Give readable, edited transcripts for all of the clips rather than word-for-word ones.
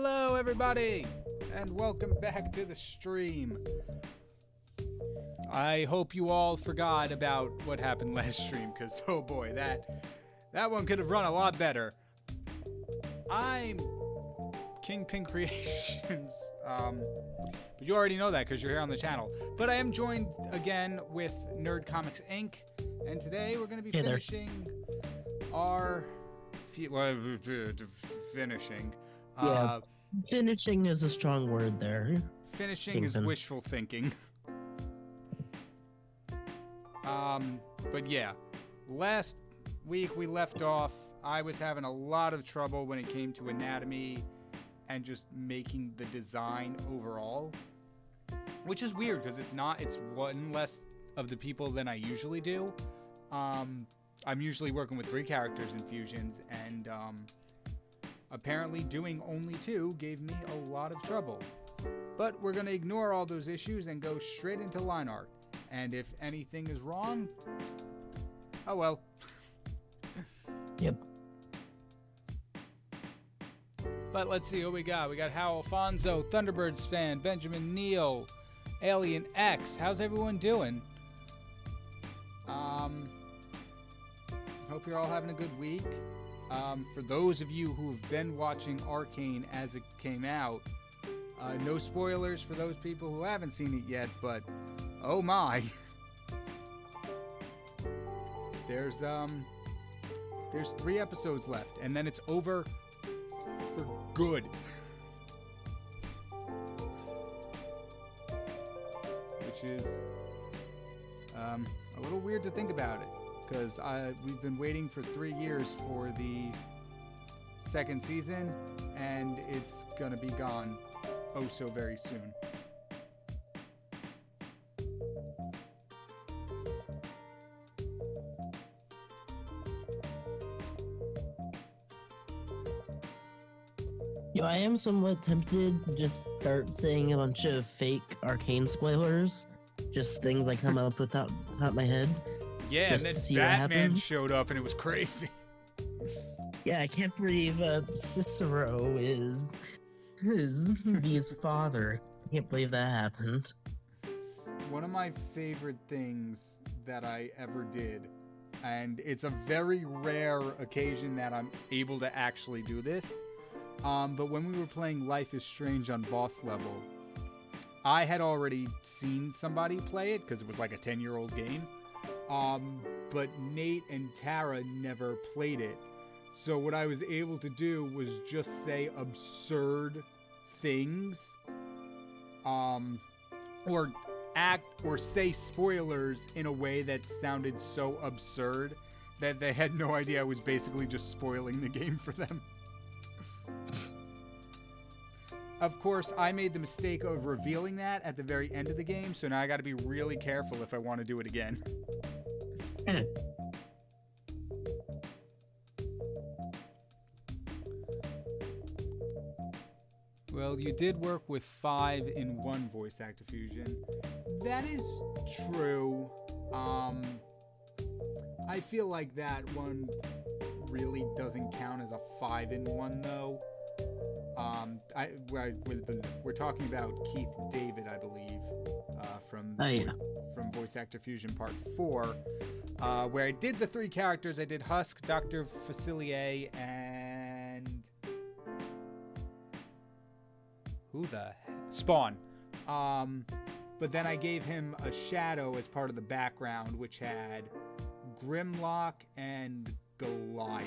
Hello everybody, and welcome back to the stream. I hope you all forgot about what happened last stream, because oh boy, that one could have run a lot better. I'm KyngPin Creations, but you already know that because you're here on the channel. But I am joined again with Nerd Comics Inc., and today we're going to be finishing our... finishing. Yeah, finishing is a strong word there. Finishing is wishful thinking. But yeah, last week we left off. I was having a lot of trouble when it came to anatomy and just making the design overall, which is weird because it's one less of the people than I usually do. I'm usually working with 3 characters in fusions, and apparently doing only 2 gave me a lot of trouble. But we're going to ignore all those issues and go straight into line art. And if anything is wrong, oh well. Yep. But let's see what we got. We got How Alfonso, Thunderbirds fan, Benjamin Neal, Alien X. How's everyone doing? Hope you're all having a good week. For those of you who have been watching Arcane as it came out, no spoilers for those people who haven't seen it yet, but oh my. There's 3 episodes left, and then it's over for good. Which is a little weird to think about it, because we've been waiting for 3 years for the 2nd season, and it's gonna be gone oh so very soon. Yo, I am somewhat tempted to just start saying a bunch of fake Arcane spoilers, just things I come up with out my head. Yeah, and then Batman showed up and it was crazy. Yeah, I can't believe Cicero is V's father. I can't believe that happened. One of my favorite things that I ever did, and it's a very rare occasion that I'm able to actually do this, but when we were playing Life is Strange on boss level, I had already seen somebody play it because it was like a 10-year-old game. But Nate and Tara never played it. So what I was able to do was just say absurd things, or say spoilers in a way that sounded so absurd that they had no idea I was basically just spoiling the game for them. Of course, I made the mistake of revealing that at the very end of the game, so now I gotta be really careful if I want to do it again. Well, you did work with 5-in-1 voice actor fusion. That is true. I feel like that one really doesn't count as a 5-in-1 though. We're talking about Keith David, I believe, from Voice Actor Fusion Part 4, where I did the 3 characters. I did Husk, Dr. Facilier, and... who the heck? Spawn. But then I gave him a shadow as part of the background, which had Grimlock and Goliath.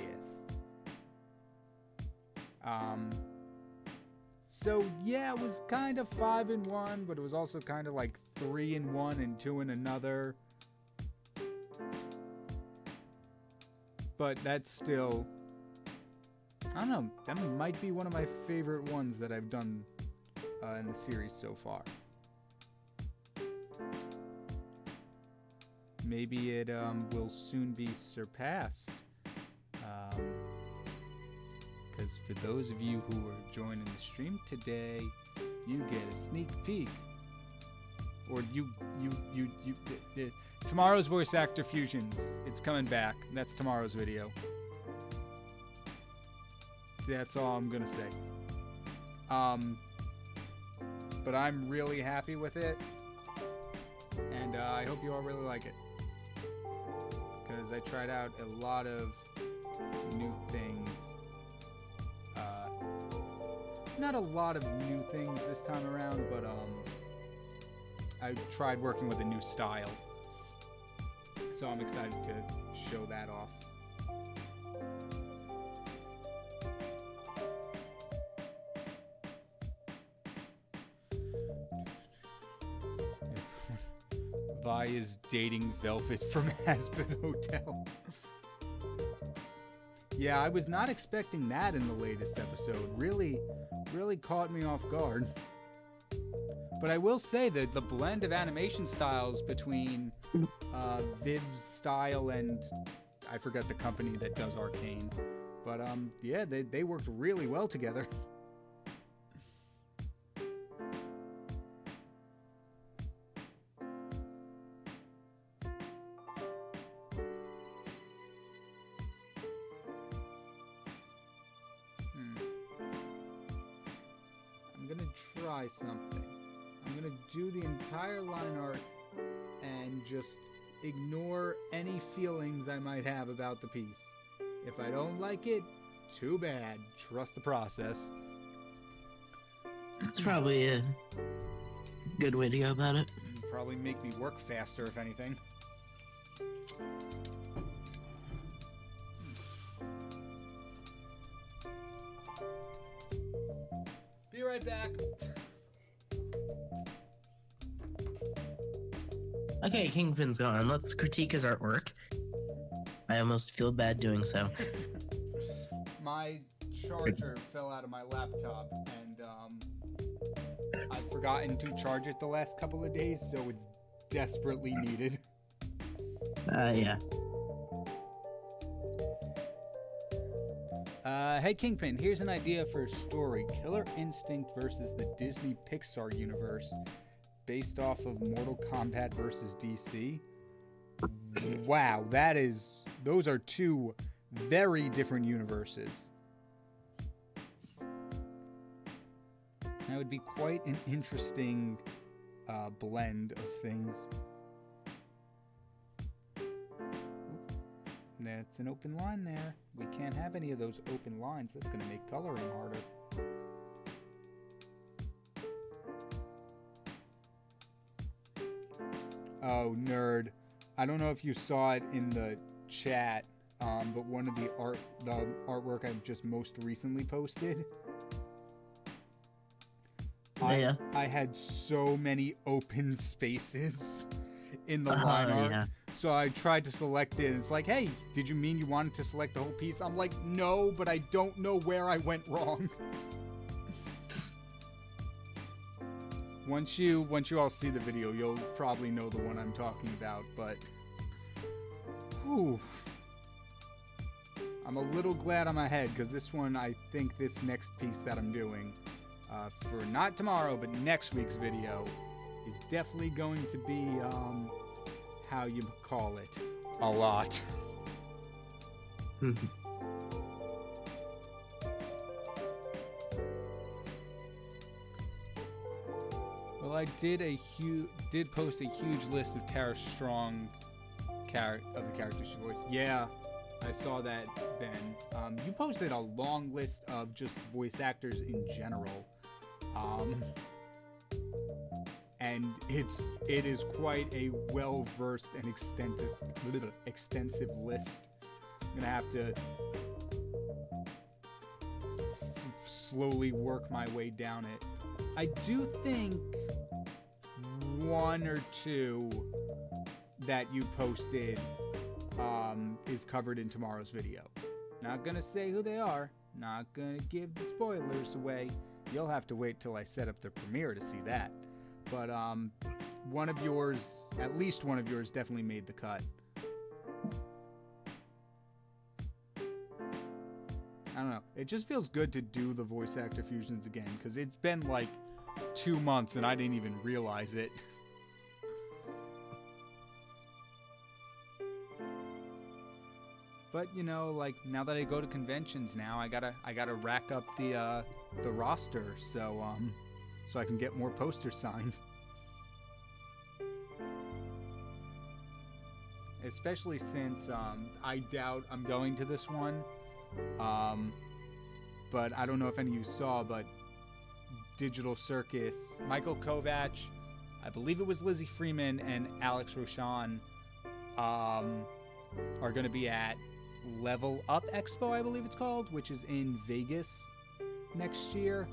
So yeah, it was kind of 5-in-1, but it was also kind of like 3-in-1 and 2 in another. But that's still, I don't know, that might be one of my favorite ones that I've done in the series so far. Maybe it will soon be surpassed. Because for those of you who are joining the stream today, you get a sneak peek. Or tomorrow's Voice Actor Fusions. It's coming back. That's tomorrow's video. That's all I'm gonna say. But I'm really happy with it, and I hope you all really like it, because I tried out a lot of new things. Not a lot of new things this time around, but I tried working with a new style, so I'm excited to show that off. Vi is dating Velvet from Aspen Hotel. Yeah, I was not expecting that in the latest episode. Really caught me off guard. But I will say that the blend of animation styles between Viv's style and I forget the company that does Arcane. But yeah, they worked really well together. I'm gonna try something. I'm gonna do the entire line art and just ignore any feelings I might have about the piece. If I don't like it, too bad. Trust the process. It's probably a good way to go about it. It'd probably make me work faster, if anything. Be right back. Okay, KyngPin's gone. Let's critique his artwork. I almost feel bad doing so. My charger fell out of my laptop, and I've forgotten to charge it the last couple of days, so it's desperately needed. Yeah. Hey KyngPin, here's an idea for a story. Killer Instinct versus the Disney Pixar universe, based off of Mortal Kombat versus DC. Wow, those are two very different universes. That would be quite an interesting blend of things. That's an open line there. We can't have any of those open lines. That's going to make coloring harder. Oh, nerd. I don't know if you saw it in the chat, but one of the artwork I've just most recently posted. Yeah. I had so many open spaces in the line art. Yeah. So I tried to select it, and it's like, hey, did you mean you wanted to select the whole piece? I'm like, no, but I don't know where I went wrong. Once you all see the video, you'll probably know the one I'm talking about, but whew. I'm a little glad I'm ahead, because this one, I think this next piece that I'm doing, for not tomorrow, but next week's video, is definitely going to be, how you call it, a lot. Well, I did post a huge list of Tara Strong of the characters she voiced. Yeah, I saw that, Ben. You posted a long list of just voice actors in general. And it is quite a well-versed and extensive list. I'm gonna have to slowly work my way down it. I do think one or two that you posted is covered in tomorrow's video. Not gonna say who they are. Not gonna give the spoilers away. You'll have to wait till I set up the premiere to see that. But one of yours, at least one of yours, definitely made the cut. I don't know. It just feels good to do the voice actor fusions again, because it's been like 2 months and I didn't even realize it. But you know, like now that I go to conventions now, I gotta rack up the roster so I can get more posters signed. Especially since I doubt I'm going to this one. But I don't know if any of you saw, but Digital Circus, Michael Kovac, I believe it was Lizzie Freeman and Alex Roshan are going to be at Level Up Expo, I believe it's called, which is in Vegas next year.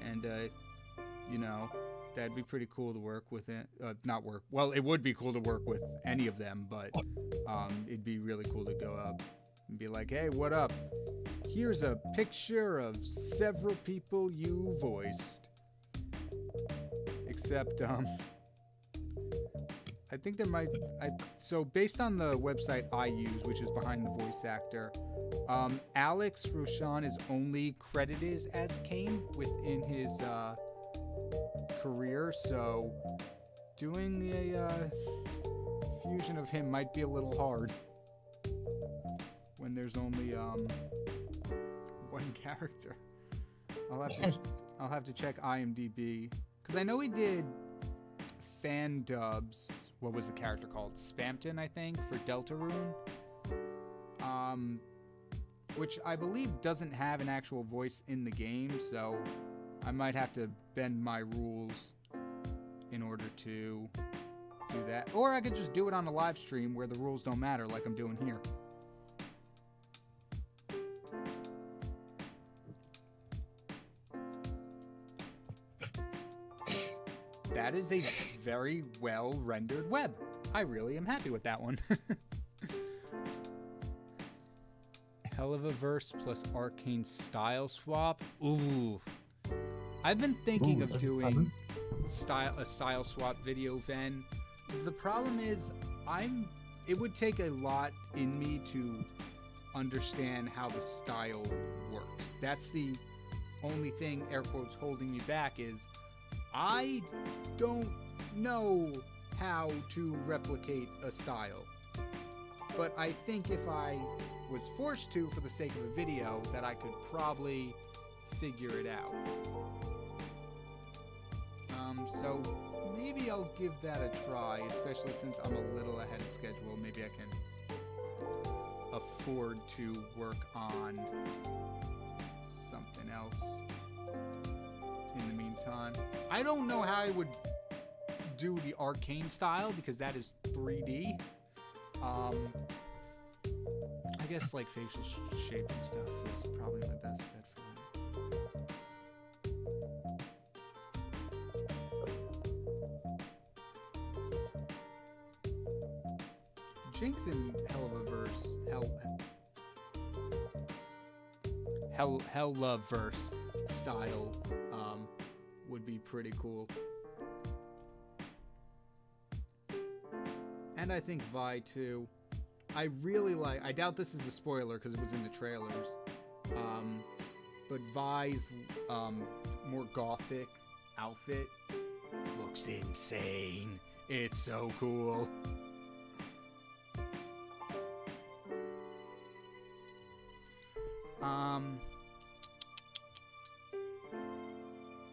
And, you know, that'd be pretty cool to work with it. Well, it would be cool to work with any of them, but it'd be really cool to go up and be like, hey, what up? Here's a picture of several people you voiced. Except, I think there might... So based on the website I use, which is Behind the Voice Actor, Alex Roshan is only credited as Kane within his career, so doing a fusion of him might be a little hard when there's only one character. I'll have to check IMDb, because I know he did fan dubs. What was the character called? Spampton, I think, for Deltarune. Which I believe doesn't have an actual voice in the game, so I might have to bend my rules in order to do that. Or I could just do it on a live stream where the rules don't matter, like I'm doing here. That is a very well rendered web. I really am happy with that one. Hell of a verse plus Arcane style swap. Ooh. I've been thinking of doing a style swap video, Ven. The problem is it would take a lot in me to understand how the style works. That's the only thing, air quotes, holding me back is I don't know how to replicate a style. But I think if I was forced to for the sake of a video, that I could probably figure it out. So maybe I'll give that a try, especially since I'm a little ahead of schedule. Maybe I can afford to work on something else in the meantime. I don't know how I would do the Arcane style because that is 3D. I guess like facial shape and stuff is probably my best bet for that. Jinx in Hellaverse style would be pretty cool. And I think Vi too. I really like, I doubt this is a spoiler because it was in the trailers, but Vi's more gothic outfit looks insane. It's so cool.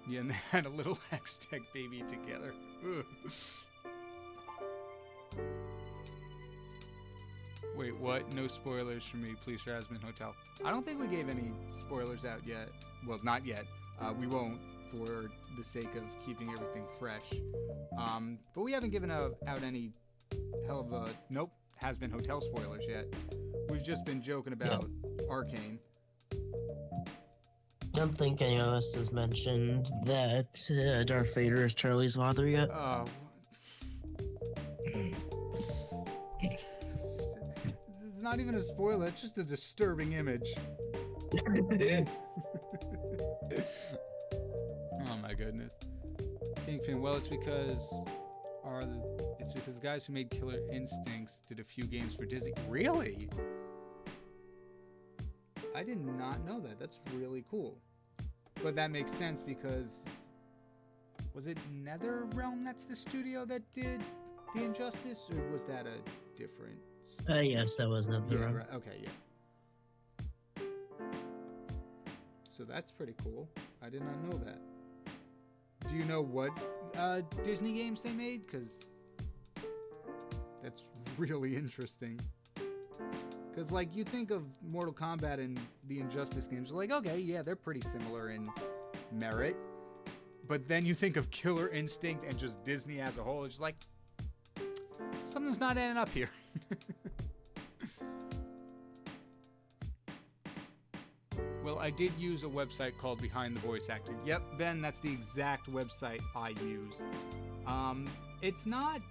Yeah, and they had a little Hextech baby together. Ugh. Wait, what? No spoilers for me, please, Rasmus Hotel. I don't think we gave any spoilers out yet. Well, not yet. We won't, for the sake of keeping everything fresh. But we haven't given out any Has Been Hotel spoilers yet. We've just been joking about Arcane. I don't think any of us has mentioned that Darth Vader is Charlie's father yet. It's not even a spoiler, it's just a disturbing image. Oh my goodness. KyngPin, well, it's because the guys who made Killer Instincts did a few games for Disney. Really? I did not know that. That's really cool. But that makes sense because... Was it NetherRealm that's the studio that did the Injustice, or was that a different? Yes, that was another Yeah, one. right. Okay, yeah. So that's pretty cool. I did not know that. Do you know what Disney games they made? Because that's really interesting. Because, like, you think of Mortal Kombat and the Injustice games, you're like, okay, yeah, they're pretty similar in merit. But then you think of Killer Instinct and just Disney as a whole, it's like, something's not adding up here. Well, I did use a website called Behind the Voice Actor. Yep, Ben, that's the exact website I use. It's not...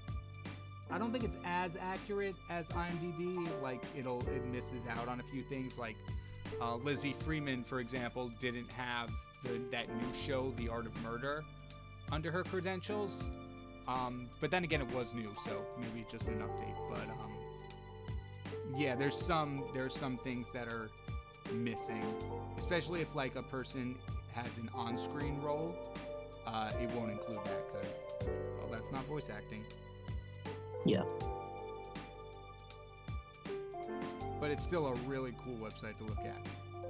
I don't think it's as accurate as IMDb. Like, it misses out on a few things. Like, Lizzie Freeman, for example, didn't have that new show, The Art of Murder, under her credentials. But then again, it was new, so maybe it's just an update. But yeah, there's some things that are missing, especially if like a person has an on-screen role. It won't include that because, well, that's not voice acting. Yeah. But it's still a really cool website to look at.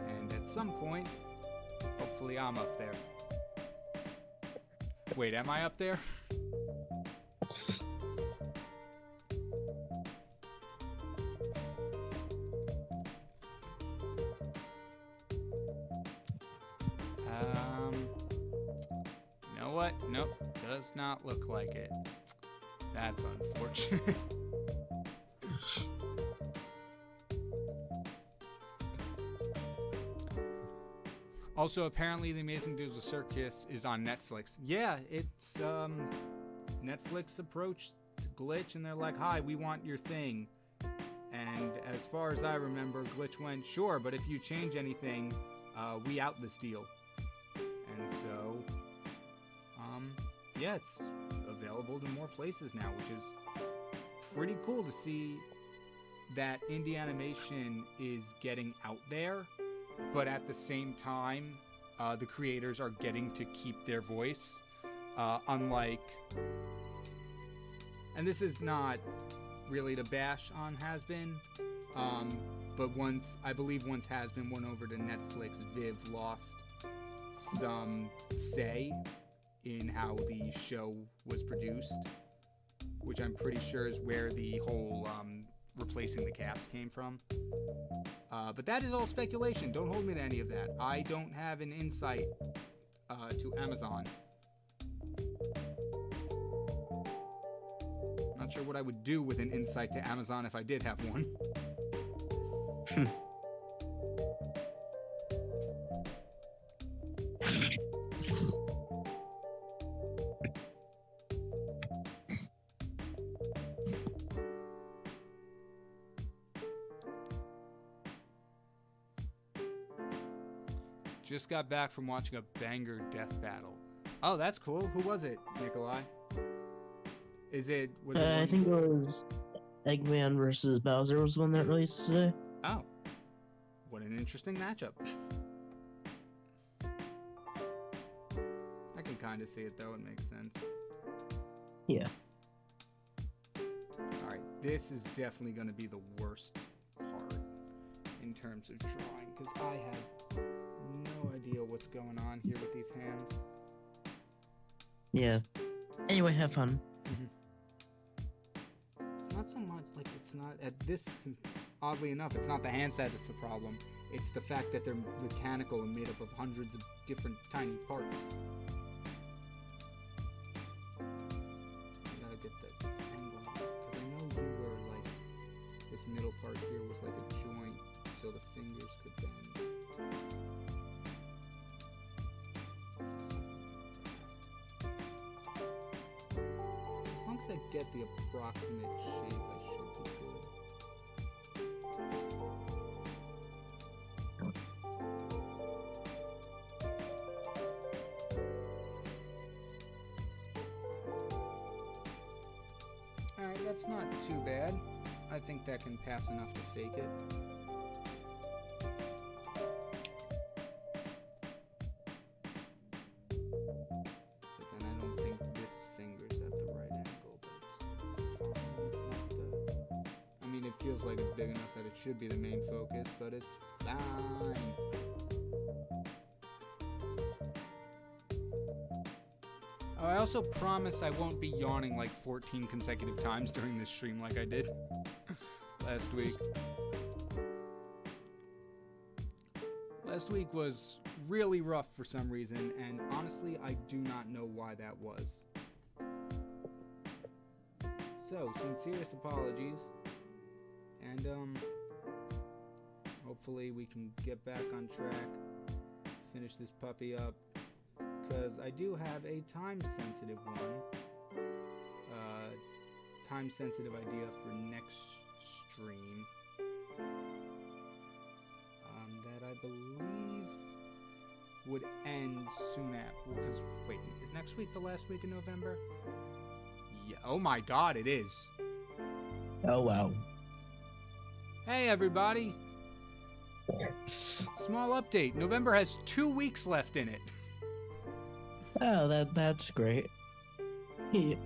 And at some point, hopefully I'm up there. Wait, am I up there? You know what? Nope, does not look like it. That's unfortunate. Also, apparently, The Amazing Dudes of Circus is on Netflix. Yeah, it's Netflix approached Glitch, and they're like, "Hi, we want your thing." And as far as I remember, Glitch went, "Sure, but if you change anything, we out this deal." And so, yeah, it's available to more places now, which is pretty cool to see that indie animation is getting out there, but at the same time, the creators are getting to keep their voice, unlike, and this is not really to bash on Has-Been, but I believe once Has-Been went over to Netflix, Viv lost some say in how the show was produced, which I'm pretty sure is where the whole replacing the cast came from. But that is all speculation. Don't hold me to any of that. I don't have an insight to Amazon. Not sure what I would do with an insight to Amazon if I did have one. Just got back from watching a banger death battle. Oh, that's cool. Who was it, Nikolai? Was it I think it was Eggman versus Bowser was the one that released today. Oh. What an interesting matchup. I can kind of see it, though. It makes sense. Yeah. Alright, this is definitely going to be the worst part in terms of drawing, because I have no idea what's going on here with these hands. Yeah. Anyway, have fun. It's not so much like it's not at this. Oddly enough, it's not the hands that is the problem. It's the fact that they're mechanical and made up of hundreds of different tiny parts. I gotta get the angle on it, because I know you were like, this middle part here was like a joint, so the fingers could bend. As long as I get the approximate shape, I should be good. Alright, that's not too bad. I think that can pass enough to fake it. But then I don't think this finger's at the right angle, but it's fine. looks like it's big enough that it should be the main focus, but it's fine. Oh, I also promise I won't be yawning like 14 consecutive times during this stream like I did last week. Last week was really rough for some reason, and honestly, I do not know why that was. So, sincerest apologies, and hopefully we can get back on track, finish this puppy up, because I do have a time-sensitive one, time-sensitive idea for next stream, that I believe would end soon after, because, wait, is next week the last week in November? Yeah, oh my god, it is. Oh, wow. Hey, everybody. Small update. November has 2 weeks left in it. Oh, that's great. Yeah.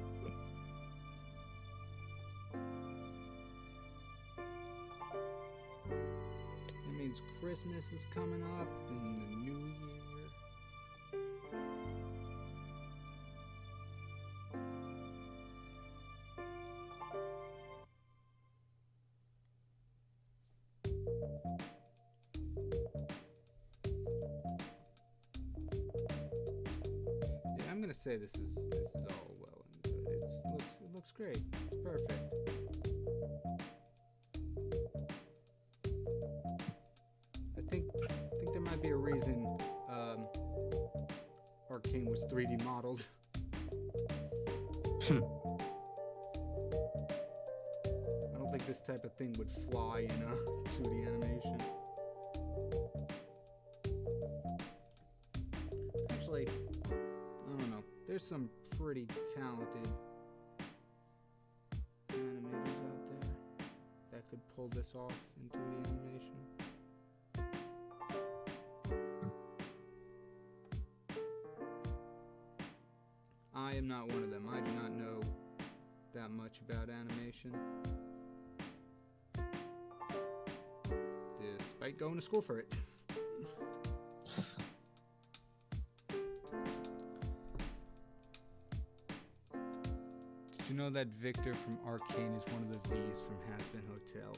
That means Christmas is coming up and the new year. I'm gonna say this is all well and good. It looks great. It's perfect. I think there might be a reason Arcane was 3D modeled. I don't think this type of thing would fly in a 2D animation. Actually, I don't know. There's some pretty talented animators out there that could pull this off in 2D animation. I am not one of them. I do not know that much about animation, despite going to school for it. Did you know that Victor from Arcane is one of the V's from Hazbin Hotel?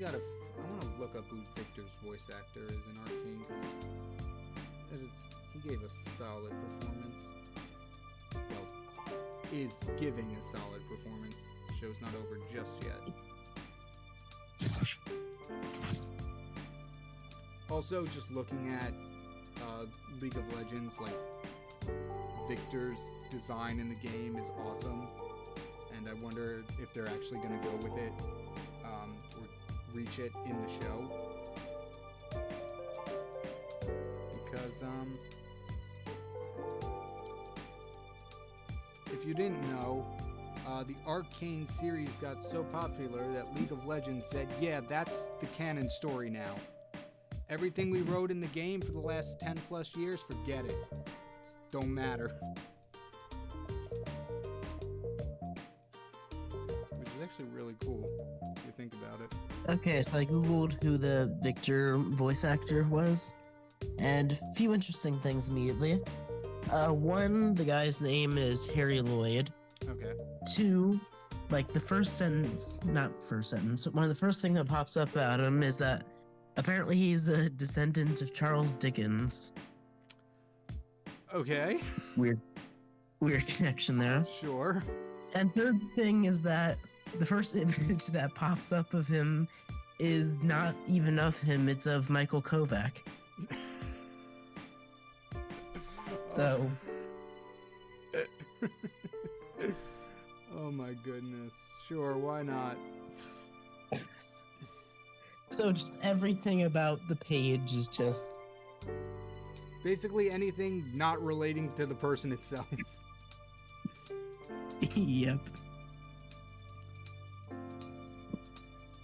I want to look up who Victor's voice actor is in Arcane, because he gave a solid performance. Well, is giving a solid performance. The show's not over just yet. Also, just looking at League of Legends, like, Victor's design in the game is awesome, and I wonder if they're actually going to go with it, or reach it in the show, because if you didn't know, the Arcane series got so popular that League of Legends said, yeah, that's the canon story now. Everything we wrote in the game for the last 10 plus years, forget it. Don't matter. Which is actually really cool if you think about it. Okay, so I googled who the Victor voice actor was, and a few interesting things immediately. One, the guy's name is Harry Lloyd. Okay. Two, like the first sentence, not first sentence, one of the first thing that pops up about him is that apparently he's a descendant of Charles Dickens. Okay. Weird connection there. Sure. And third thing is that the first image that pops up of him is not even of him, it's of Michael Kovac. So. Oh my goodness. Sure, why not? So just everything about the page is just... Basically anything not relating to the person itself. Yep.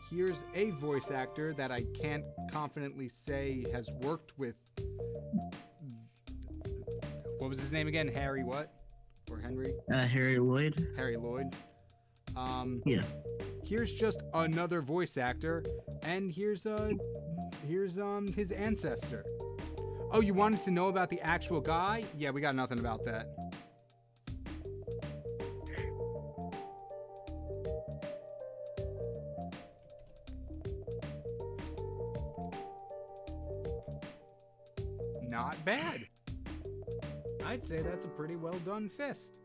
here's a voice actor that I can't confidently say has worked with. What was his name again? Harry what? Or Henry? Harry Lloyd. Harry Lloyd. Yeah. Here's just another voice actor, and here's his ancestor. Oh, you wanted to know about the actual guy? Yeah, we got nothing about that. Not bad. I'd say that's a pretty well done fist.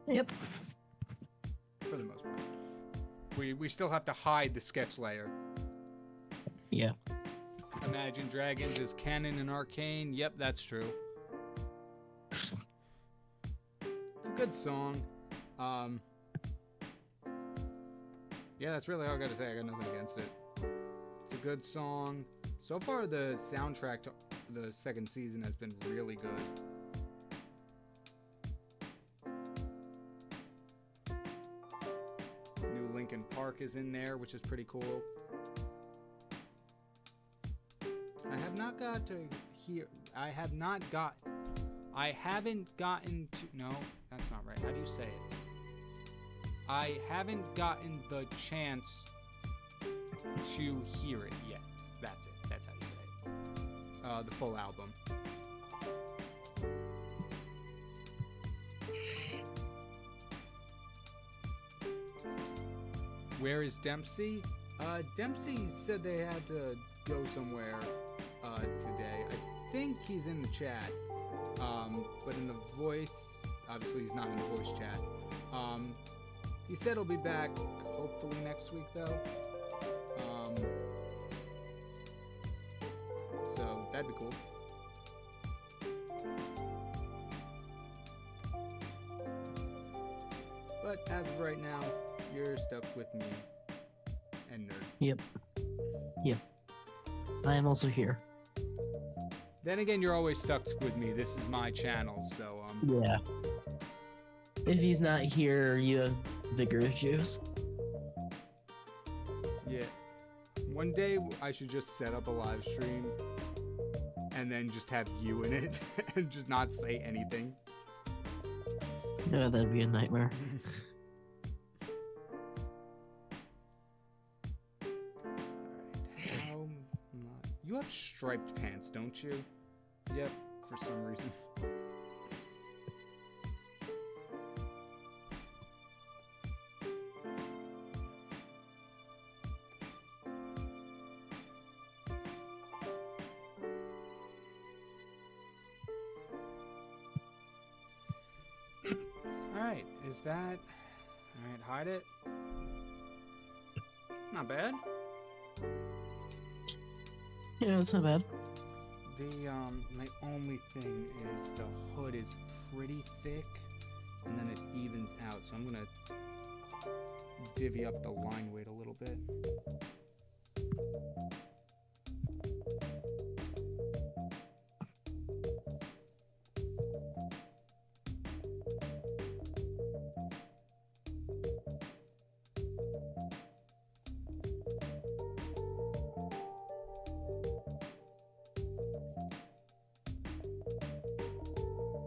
Yep. For the most part. We still have to hide the sketch layer. Yeah. Imagine Dragons is canon in Arcane. Yep, that's true. It's a good song. Yeah, that's really all I gotta say. I got nothing against it. It's a good song. So far, the soundtrack to the second season has been really good. New Linkin Park is in there, which is pretty cool. I haven't gotten to, no, that's not right. How do you say it? I haven't gotten the chance to hear it yet. That's it. That's how you say it. The full album. Where is Dempsey? Dempsey said they had to go somewhere today. I think he's in the chat. But in the voice, obviously he's not in the voice chat. He said he'll be back hopefully next week though. So that'd be cool. But as of right now, you're stuck with me and Nerd. Yep. Yep. I am also here. Then again, you're always stuck with me. This is my channel, so Yeah. If he's not here, you have bigger issues. Yeah. One day I should just set up a live stream and then just have you in it and just not say anything. Yeah, that'd be a nightmare. Alright, you have striped pants, don't you? Yep, for some reason. Alright, is that... Alright, hide it. Not bad. Yeah, that's not bad. My only thing is the hood is pretty thick, and then it evens out, so I'm gonna divvy up the line weight a little bit.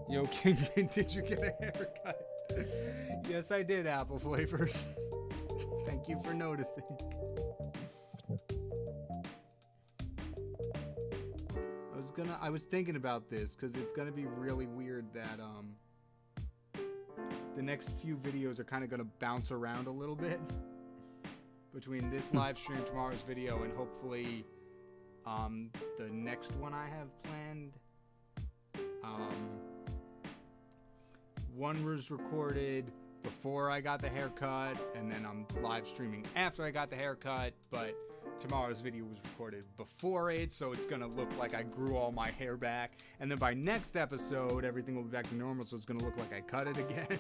Yo, KyngPin, did you get a haircut? Yes, I did, Apple Flavors. Thank you for noticing. I was thinking about this because it's gonna be really weird that the next few videos are kind of gonna bounce around a little bit between this live stream, tomorrow's video, and hopefully the next one I have planned. One was recorded before I got the haircut, and then I'm live streaming after I got the haircut, but tomorrow's video was recorded before it, so it's gonna look like I grew all my hair back, and then by next episode, everything will be back to normal, so it's gonna look like I cut it again.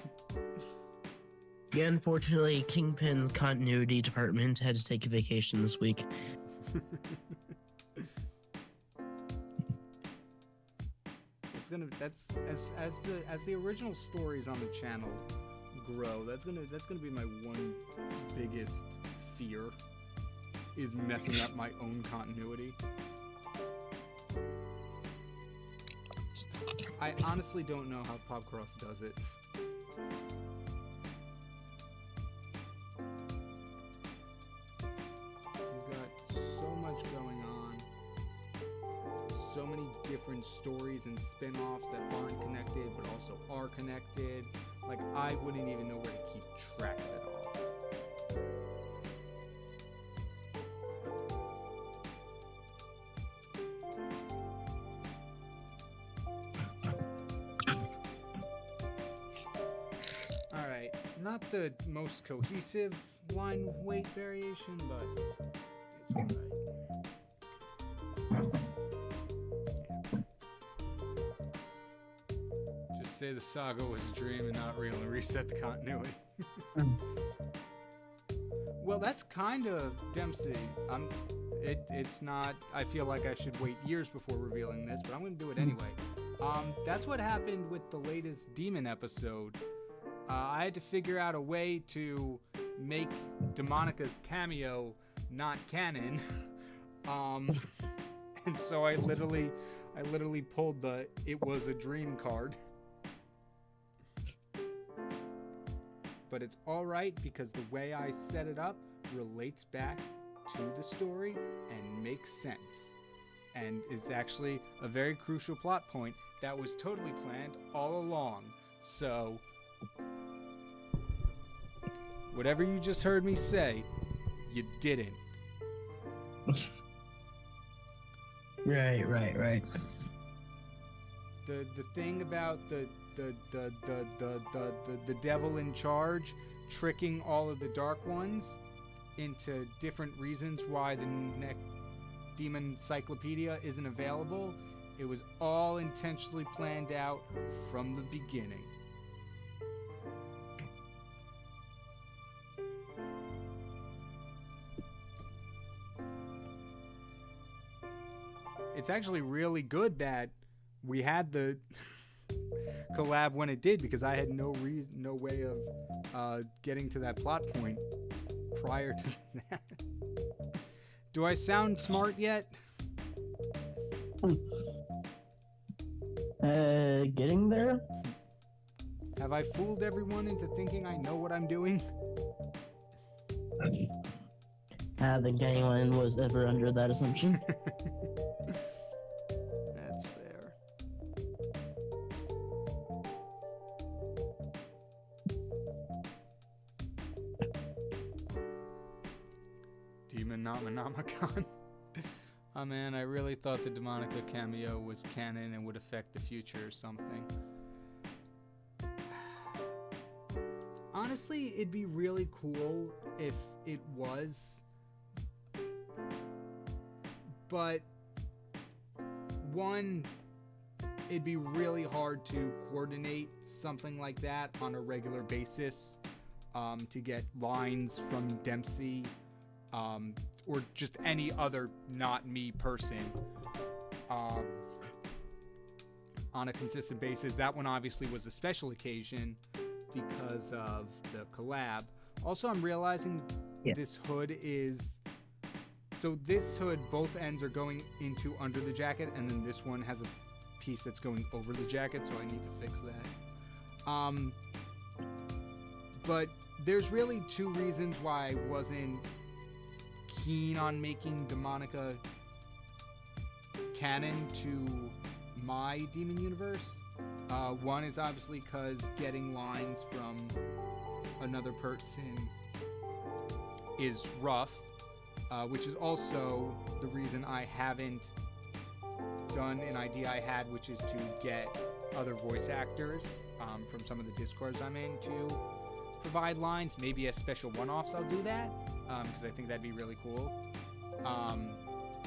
Yeah, unfortunately, KyngPin's continuity department had to take a vacation this week. That's as the original stories on the channel grow, that's gonna be my one biggest fear is messing up my own continuity. I honestly don't know how Popcross does it. He's got so much going on. So many different stories and spin-offs that aren't connected but also are connected. Like, I wouldn't even know where to keep track of it all. Alright, not the most cohesive line weight variation, but it's alright. Just say the saga was a dream and not real and reset the continuity. Well, that's kind of Dempsey. It's not. I feel like I should wait years before revealing this, but I'm going to do it anyway. That's what happened with the latest Demon episode. I had to figure out a way to make Demonica's cameo not canon. And so I literally pulled the "it was a dream" card. But it's all right because the way I set it up relates back to the story and makes sense, and is actually a very crucial plot point that was totally planned all along. So whatever you just heard me say, you didn't. Right. The thing about the devil in charge tricking all of the dark ones into different reasons why the Demon Encyclopedia isn't available, it was all intentionally planned out from the beginning. It's actually really good that we had the collab when it did, because I had no way of getting to that plot point prior to that. Do I sound smart yet? Getting there? Have I fooled everyone into thinking I know what I'm doing? I don't think anyone was ever under that assumption. That's fair. Demonomicon. Oh man, I really thought the Demonica cameo was canon and would affect the future or something. Honestly, it'd be really cool if it was. But one, it'd be really hard to coordinate something like that on a regular basis, to get lines from Dempsey, or just any other not me person, on a consistent basis. That one obviously was a special occasion because of the collab. Also, I'm realizing this hood is... So this hood, both ends are going into under the jacket, and then this one has a piece that's going over the jacket, so I need to fix that. But there's really two reasons why I wasn't keen on making Demonica canon to my Demon universe. One is obviously because getting lines from another person is rough, which is also the reason I haven't done an idea I had, which is to get other voice actors from some of the Discords I'm in to provide lines. Maybe as special one-offs I'll do that, because I think that'd be really cool.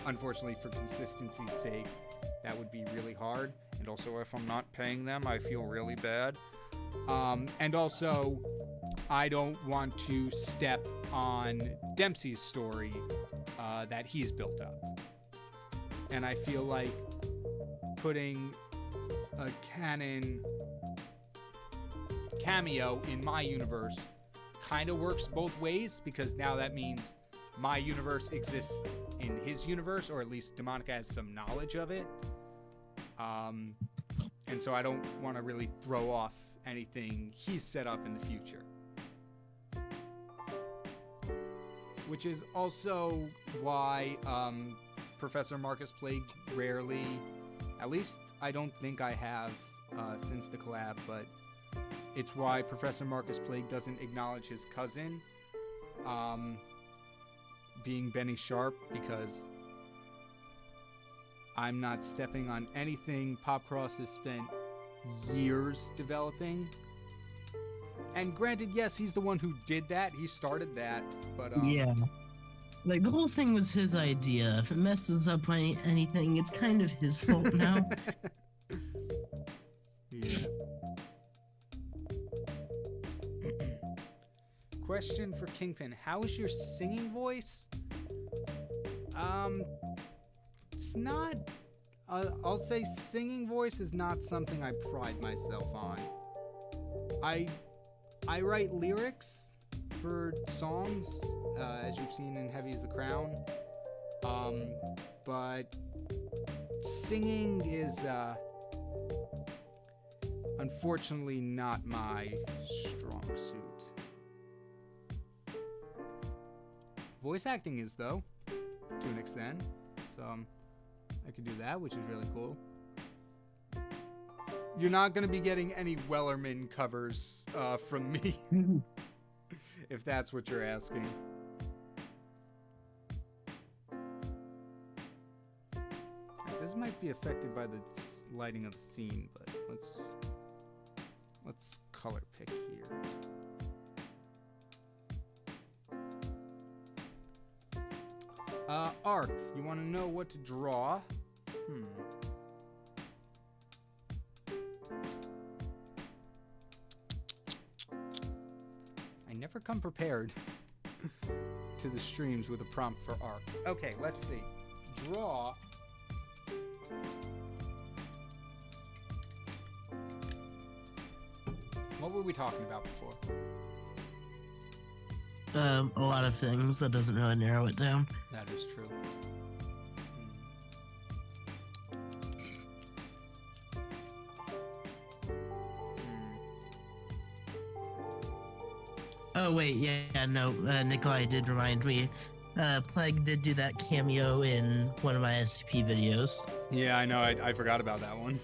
Unfortunately, for consistency's sake, that would be really hard. And also, if I'm not paying them, I feel really bad. And also, I don't want to step on Dempsey's story that he's built up. And I feel like putting a canon cameo in my universe kind of works both ways, because now that means my universe exists in his universe, or at least Demonica has some knowledge of it. And so I don't want to really throw off anything he's set up in the future. Which is also why Professor Marcus Plague rarely, at least I don't think I have since the collab, but it's why Professor Marcus Plague doesn't acknowledge his cousin being Benny Sharp, because I'm not stepping on anything Popcross has spent years developing. And granted, yes, he's the one who did that. He started that, but yeah. Like, the whole thing was his idea. If it messes up anything, it's kind of his fault now. Yeah. Question for KyngPin: how is your singing voice? It's not. I'll say singing voice is not something I pride myself on. I write lyrics for songs, as you've seen in Heavy is the Crown. But singing is unfortunately not my strong suit. Voice acting is, though, to an extent. So I could do that, which is really cool. You're not going to be getting any Wellerman covers from me, if that's what you're asking. This might be affected by the lighting of the scene, but let's color pick here. Arc, you want to know what to draw? I never come prepared to the streams with a prompt for Arc. Okay, let's see. Draw. What were we talking about before? A lot of things. That doesn't really narrow it down. That is true. Oh wait, yeah, no, Nikolai did remind me. Plague did do that cameo in one of my SCP videos. Yeah, I know. I forgot about that one.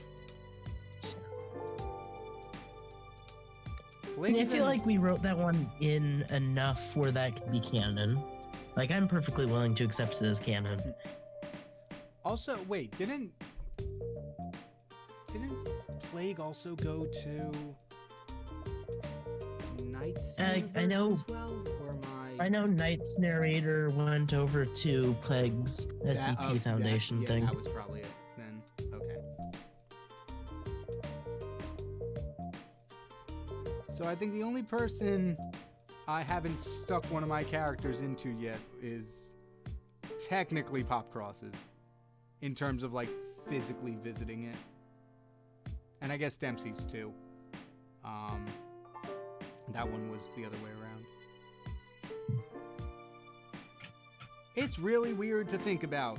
I feel like we wrote that one in enough where that could be canon. Like, I'm perfectly willing to accept it as canon. Also, wait, didn't Plague also go to Knight's I know. as well? Or I know Knight's narrator went over to Plague's SCP Foundation thing. That was probably it then. Okay. So I think the only person I haven't stuck one of my characters into yet is technically Popcross's, in terms of like physically visiting it. And I guess Dempsey's too. That one was the other way around. It's really weird to think about.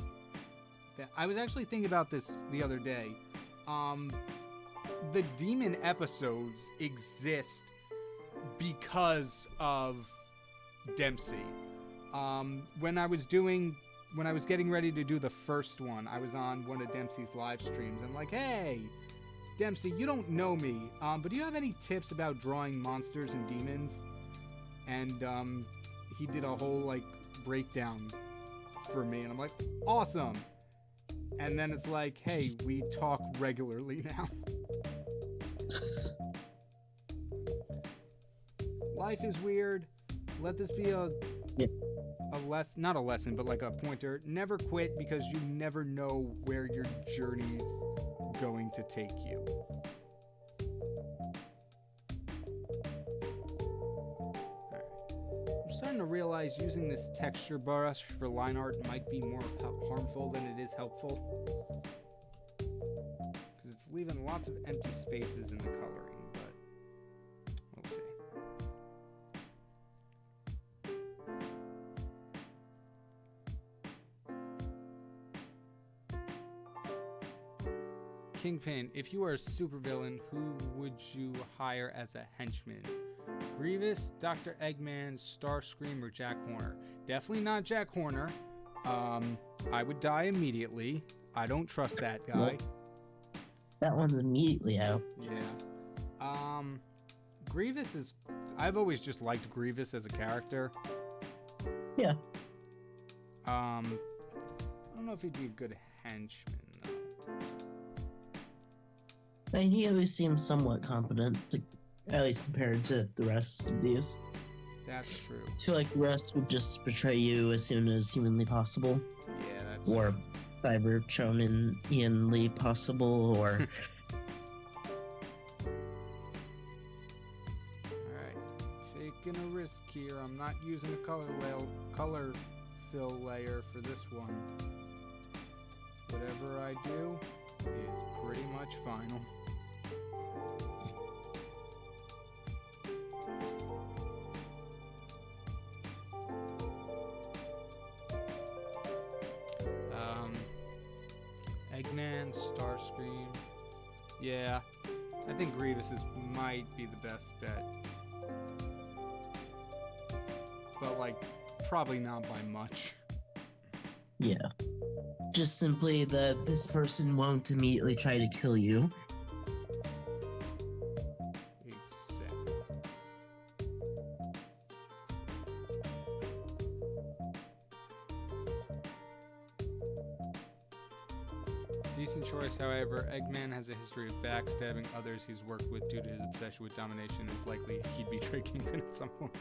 I was actually thinking about this the other day. The demon episodes exist because of Dempsey. When I was getting ready to do the first one, I was on one of Dempsey's live streams. I'm like, hey, Dempsey, you don't know me, but do you have any tips about drawing monsters and demons? And he did a whole like breakdown for me, and I'm like, awesome. And then it's like, hey, we talk regularly now. Life is weird. Let this be a not a lesson, but like a pointer. Never quit, because you never know where your journey's going to take you. Alright. I'm starting to realize using this texture brush for line art might be more harmful than it is helpful, because it's leaving lots of empty spaces in the coloring, but we'll see. KyngPin, if you were a supervillain, who would you hire as a henchman? Grievous, Dr. Eggman, Starscream, or Jack Horner? Definitely not Jack Horner. I would die immediately. I don't trust that guy. Nope. That one's immediately out. Yeah. Grievous is... I've always just liked Grievous as a character. Yeah. I don't know if he'd be a good henchman, though. And he at least seems somewhat competent, at least compared to the rest of these. That's true. I feel like the rest would just betray you as soon as humanly possible. Yeah, that's Or Cybertronanly possible, or... Alright, taking a risk here. I'm not using a color fill layer for this one. Whatever I do is pretty much final. Eggman, Starscream. Yeah, I think Grievous might be the best bet. But, like, probably not by much. Yeah. Just simply that this person won't immediately try to kill you. Exactly. Decent choice, however. Eggman has a history of backstabbing others he's worked with due to his obsession with domination. It's likely he'd betray KyngPin at some point.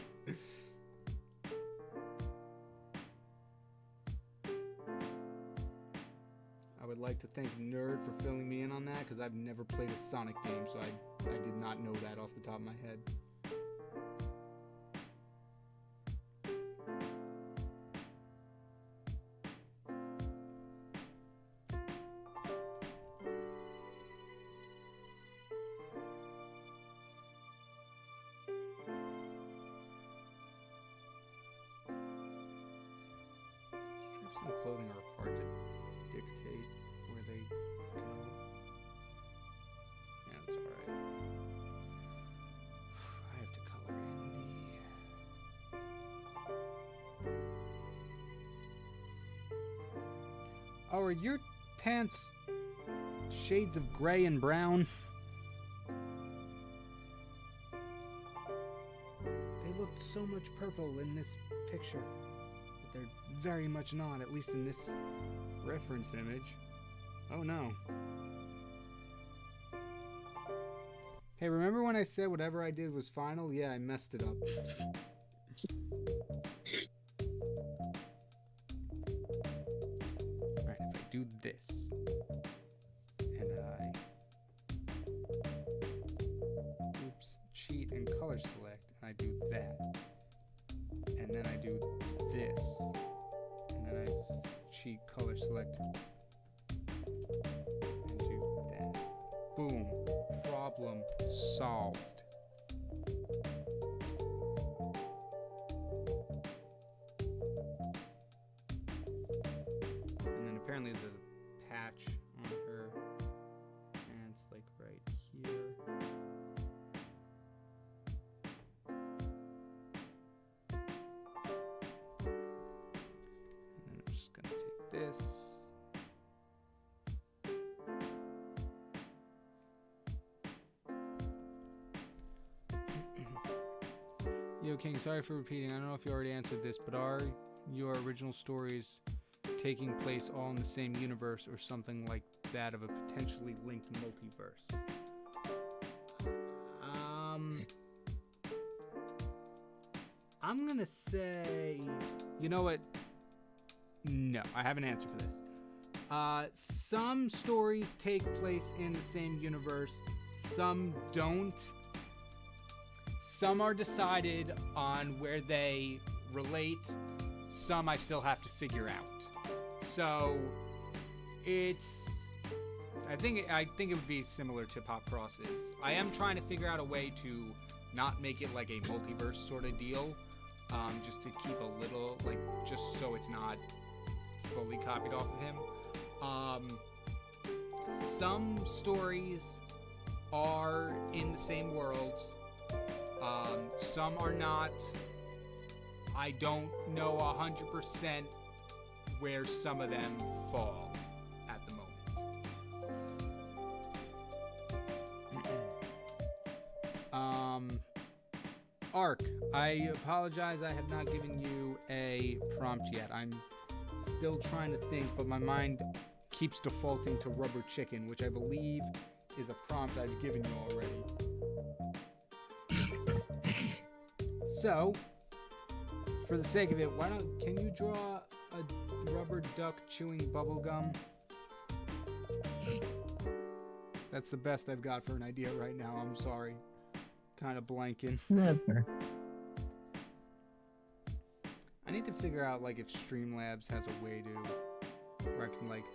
I would like to thank Nerd for filling me in on that, because I've never played a Sonic game, so I did not know that off the top of my head. Strips and clothing are hard to dictate where they go. Yeah, that's alright. I have to color in the... Oh, are your pants shades of gray and brown? They looked so much purple in this picture. They're very much not, at least in this reference image. Oh no. Hey, remember when I said whatever I did was final? Yeah, I messed it up. Alright, if I do this, and I... Oops, cheat and color select, and I do that. And then I do this, and then I cheat color select and do that. Boom, problem solved. And then apparently there's a patch on her pants, like right here. I'm just gonna take this. Yo, King, sorry for repeating. I don't know if you already answered this, but are your original stories taking place all in the same universe or something like that of a potentially linked multiverse? I'm gonna say, you know what? No, I have an answer for this. Some stories take place in the same universe, some don't. Some are decided on where they relate, some I still have to figure out. So, it's... I think it would be similar to Pop Cross's. I am trying to figure out a way to not make it like a multiverse sort of deal, just to keep a little, like, just so it's not fully copied off of him. some stories are in the same worlds. Some are not. I don't know 100% where some of them fall at the moment. Arc, I apologize, I have not given you a prompt yet. I'm still trying to think, but my mind keeps defaulting to rubber chicken, which I believe is a prompt I've given you already. So, for the sake of it, can you draw a rubber duck chewing bubblegum? That's the best I've got for an idea right now, I'm sorry. Kind of blanking. No, that's fair. I need to figure out like if Streamlabs has a way to where I can like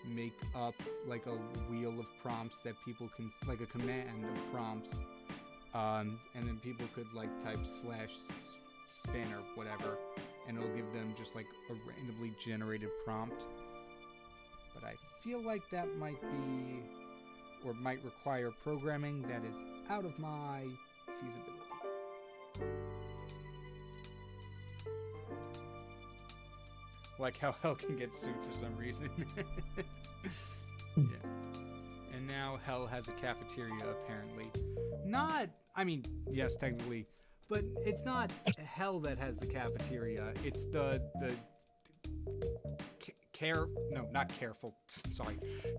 make up like a wheel of prompts that people can, like a command of prompts, and then people could like type /spin or whatever, and it'll give them just like a randomly generated prompt. But I feel like that might be, or might require programming that is out of my feasibility. Like how Hell can get sued for some reason. Yeah. And now Hell has a cafeteria, apparently. Not, I mean, yes, technically, but it's not Hell that has the cafeteria. It's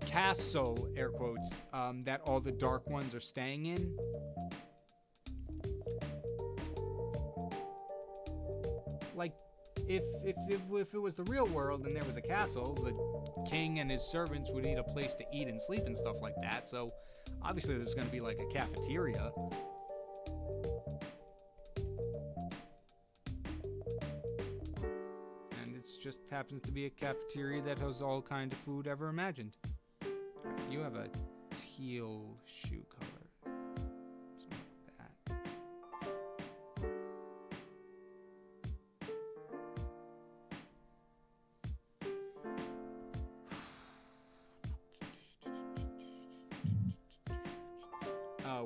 castle, air quotes, that all the dark ones are staying in. Like, if it was the real world and there was a castle, the king and his servants would need a place to eat and sleep and stuff like that. So obviously there's going to be like a cafeteria. And it just happens to be a cafeteria that has all kind of food ever imagined. You have a teal shoe color. Something like that.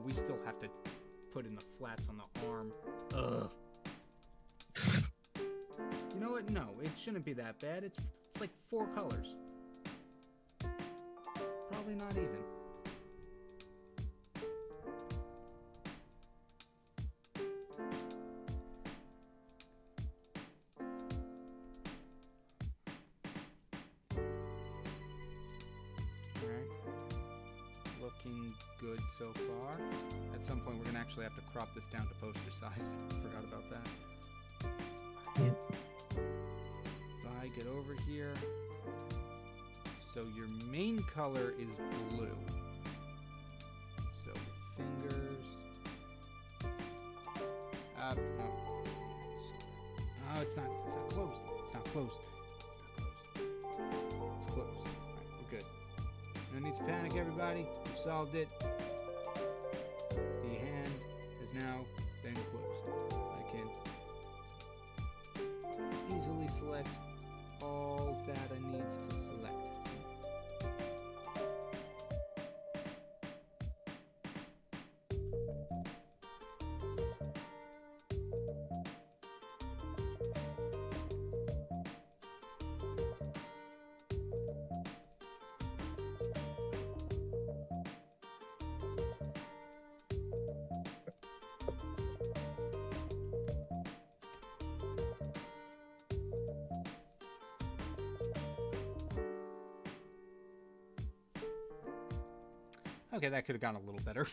We still have to put in the flats on the arm. Ugh. You know what? No, it shouldn't be that bad. It's like 4 colors. Probably not even. Looking good so far. At some point, we're gonna actually have to crop this down to poster size. Forgot about that. Yep. If I get over here, so your main color is blue. So fingers. Up. No. Oh, it's not closed. It's not closed. It's closed. All right, we're good. No need to panic, everybody. We've solved it. The hand has now been closed. I can easily select all that I need to select. Okay, that could have gone a little better.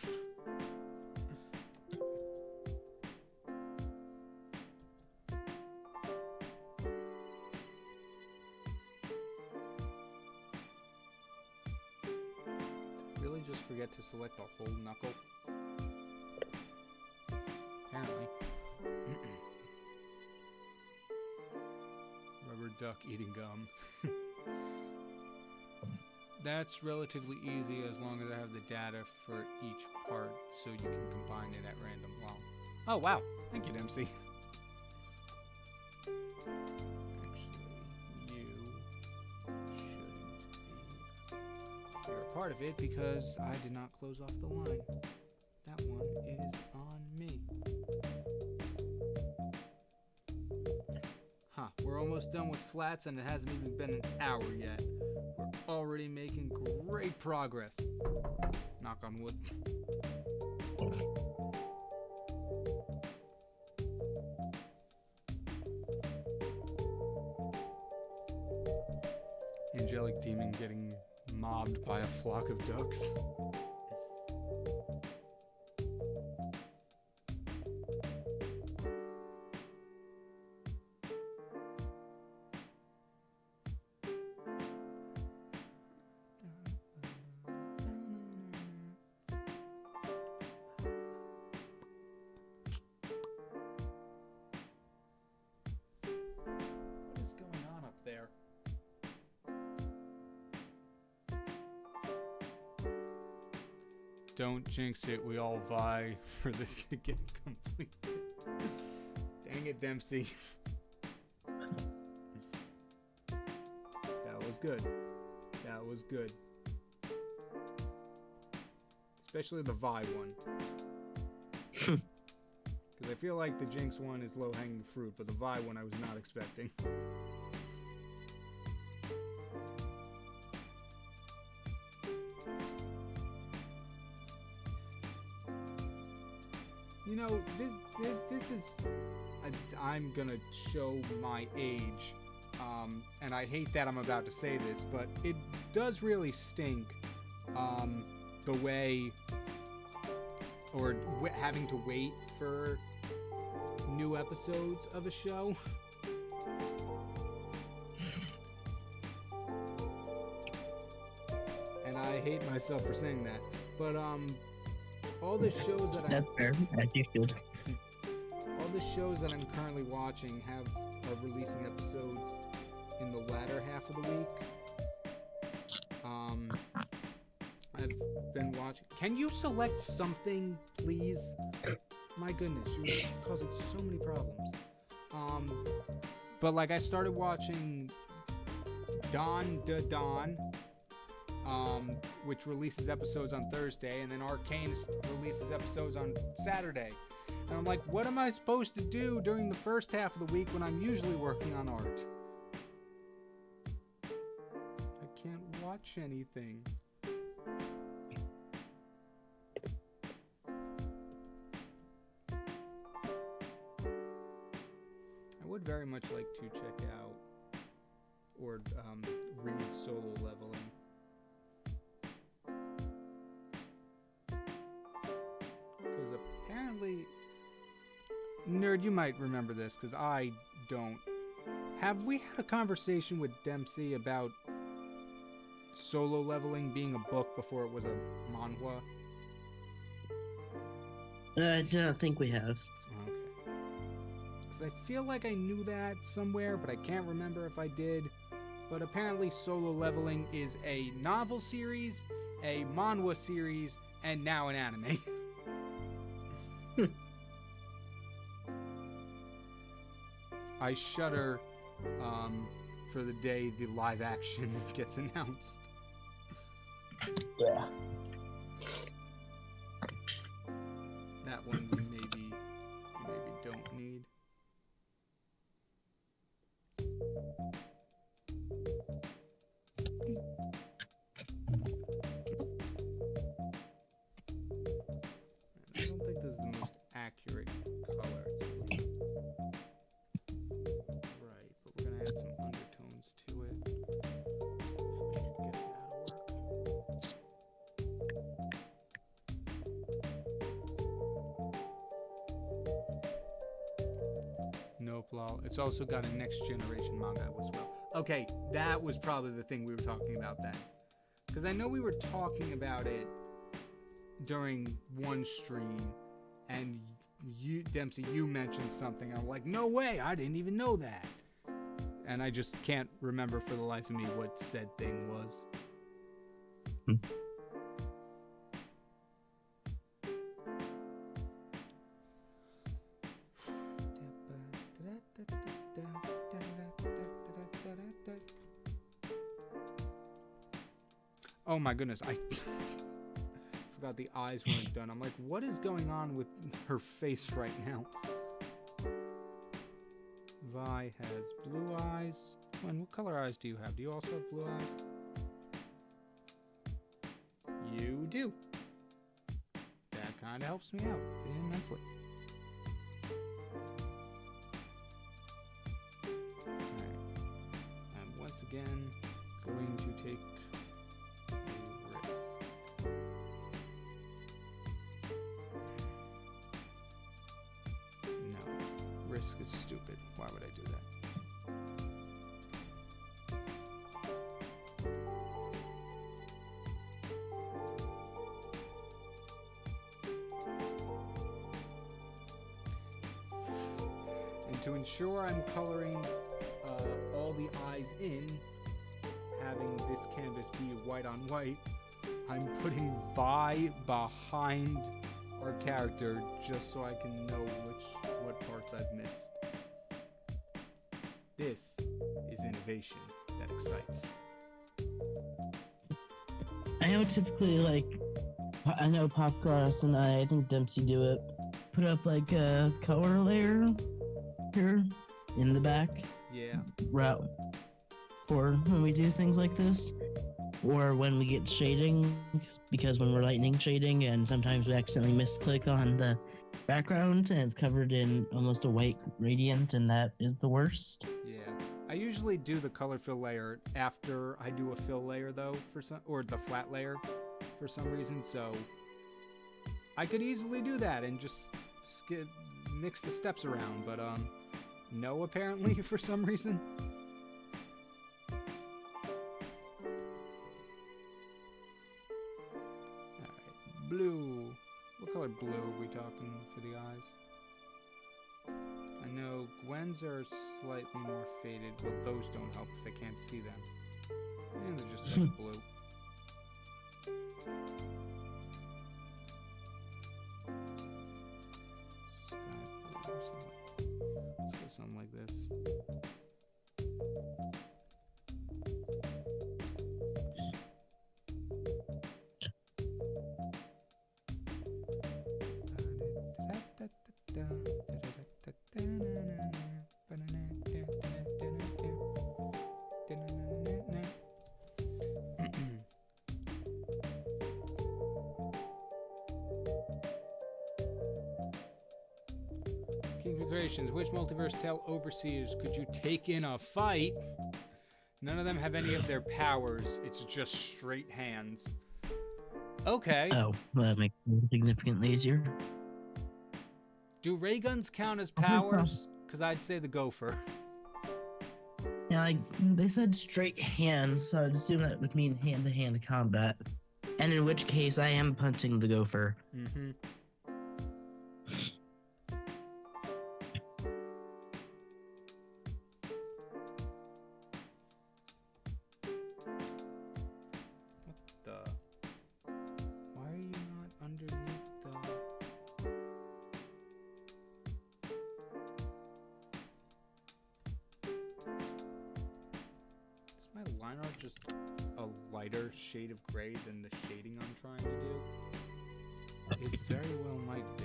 Really just forget to select a whole knuckle? Apparently. Rubber duck eating gum. That's relatively easy as long as I have the data for each part so you can combine it at random. Wow. Oh, wow. Thank you, Dempsey. Actually, you shouldn't be. You're part of it because I did not close off the line. That one is on me. Huh, we're almost done with flats and it hasn't even been an hour yet. We're already making great progress. Knock on wood. Angelic demon getting mobbed by a flock of ducks. What is going on up there? Don't jinx it, we all vie for this to get completed. Dang it, Dempsey. That was good. That was good. Especially the Vi one. Because I feel like the Jinx one is low-hanging fruit, but the Vi one I was not expecting. You know, this is... I'm gonna show my age, and I hate that I'm about to say this, but it does really stink, the way... or having to wait for new episodes of a show. And I hate myself for saying that, but all the shows that That's fair. As you should. all the shows that I'm currently watching are releasing episodes in the latter half of the week. I've been watching. Can you select something, please? My goodness, you're causing so many problems. But like I started watching Dawn da Dawn, which releases episodes on Thursday, and then Arcane releases episodes on Saturday. And I'm like, what am I supposed to do during the first half of the week when I'm usually working on art? I can't watch anything. I would very much like to check out or read Solo Leveling. Because apparently, Nerd, you might remember this because I don't. Have we had a conversation with Dempsey about Solo Leveling being a book before it was a manhwa? I do not think we have. Okay. Because I feel like I knew that somewhere, but I can't remember if I did. But apparently Solo Leveling is a novel series, a manhwa series, and now an anime. I shudder for the day the live action gets announced. Yeah. That one we maybe don't need. I don't think this is the most accurate color. Right, but we're gonna add some undertones to it. Get that'll work. Nope, lol. It's also got a next generation manga as well. Okay, that was probably the thing we were talking about then. Because I know we were talking about it during one stream, and you, Dempsey, you mentioned something. I'm like, no way, I didn't even know that. And I just can't remember for the life of me what said thing was. Oh my goodness, I forgot the eyes weren't done. I'm like, what is going on with her face right now? Vi has blue eyes. Gwen, what color eyes do you have? Do you also have blue eyes? You do. That kind of helps me out immensely. Alright. I'm once again going to take a risk. No. Risk is stupid. Why would I do that? To ensure I'm coloring all the eyes in, having this canvas be white on white, I'm putting Vi behind our character just so I can know what parts I've missed. This is innovation that excites. I know typically, like, I know Popcross and I think Dempsey do it, put up like a color layer here in the back. Yeah. Route for when we do things like this, or when we get shading, because when we're lightning shading and sometimes we accidentally misclick on the background and it's covered in almost a white gradient, and that is the worst. Yeah. I usually do the color fill layer after I do a fill layer though, or the flat layer for some reason, so I could easily do that and just mix the steps around, but no, apparently, for some reason. Alright, blue. What color blue are we talking for the eyes? I know Gwen's are slightly more faded. Well, those don't help because I can't see them. And they're just like blue. Something like this. Congratulations. Which multiverse tale overseers could you take in a fight? None of them have any of their powers. It's just straight hands. Okay. Oh, well, that makes it significantly easier. Do ray guns count as powers? Because I'd say the gopher. Yeah, like, they said straight hands, so I'd assume that would mean hand-to-hand combat. And in which case, I am punching the gopher. Mm-hmm. Shade of gray than the shading I'm trying to do? It very well might be.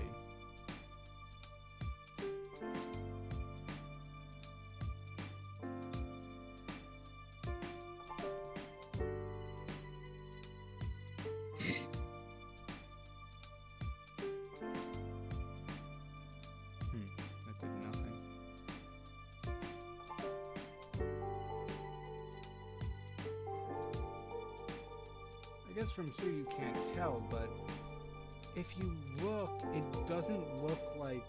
That did nothing. I guess from here you can't tell, but if you look, it doesn't look like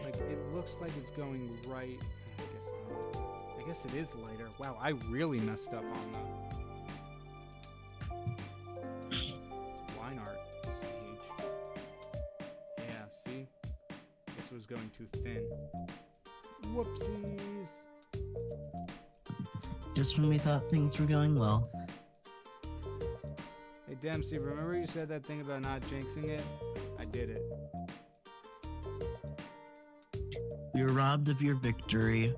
it looks like it's going right. I guess not. I guess it is lighter. Wow, I really messed up on the line art stage. Yeah, see? Guess it was going too thin. Whoopsies. Just when we thought things were going well. Hey Dempsey, remember you said that thing about not jinxing it? I did it. We were robbed of your victory.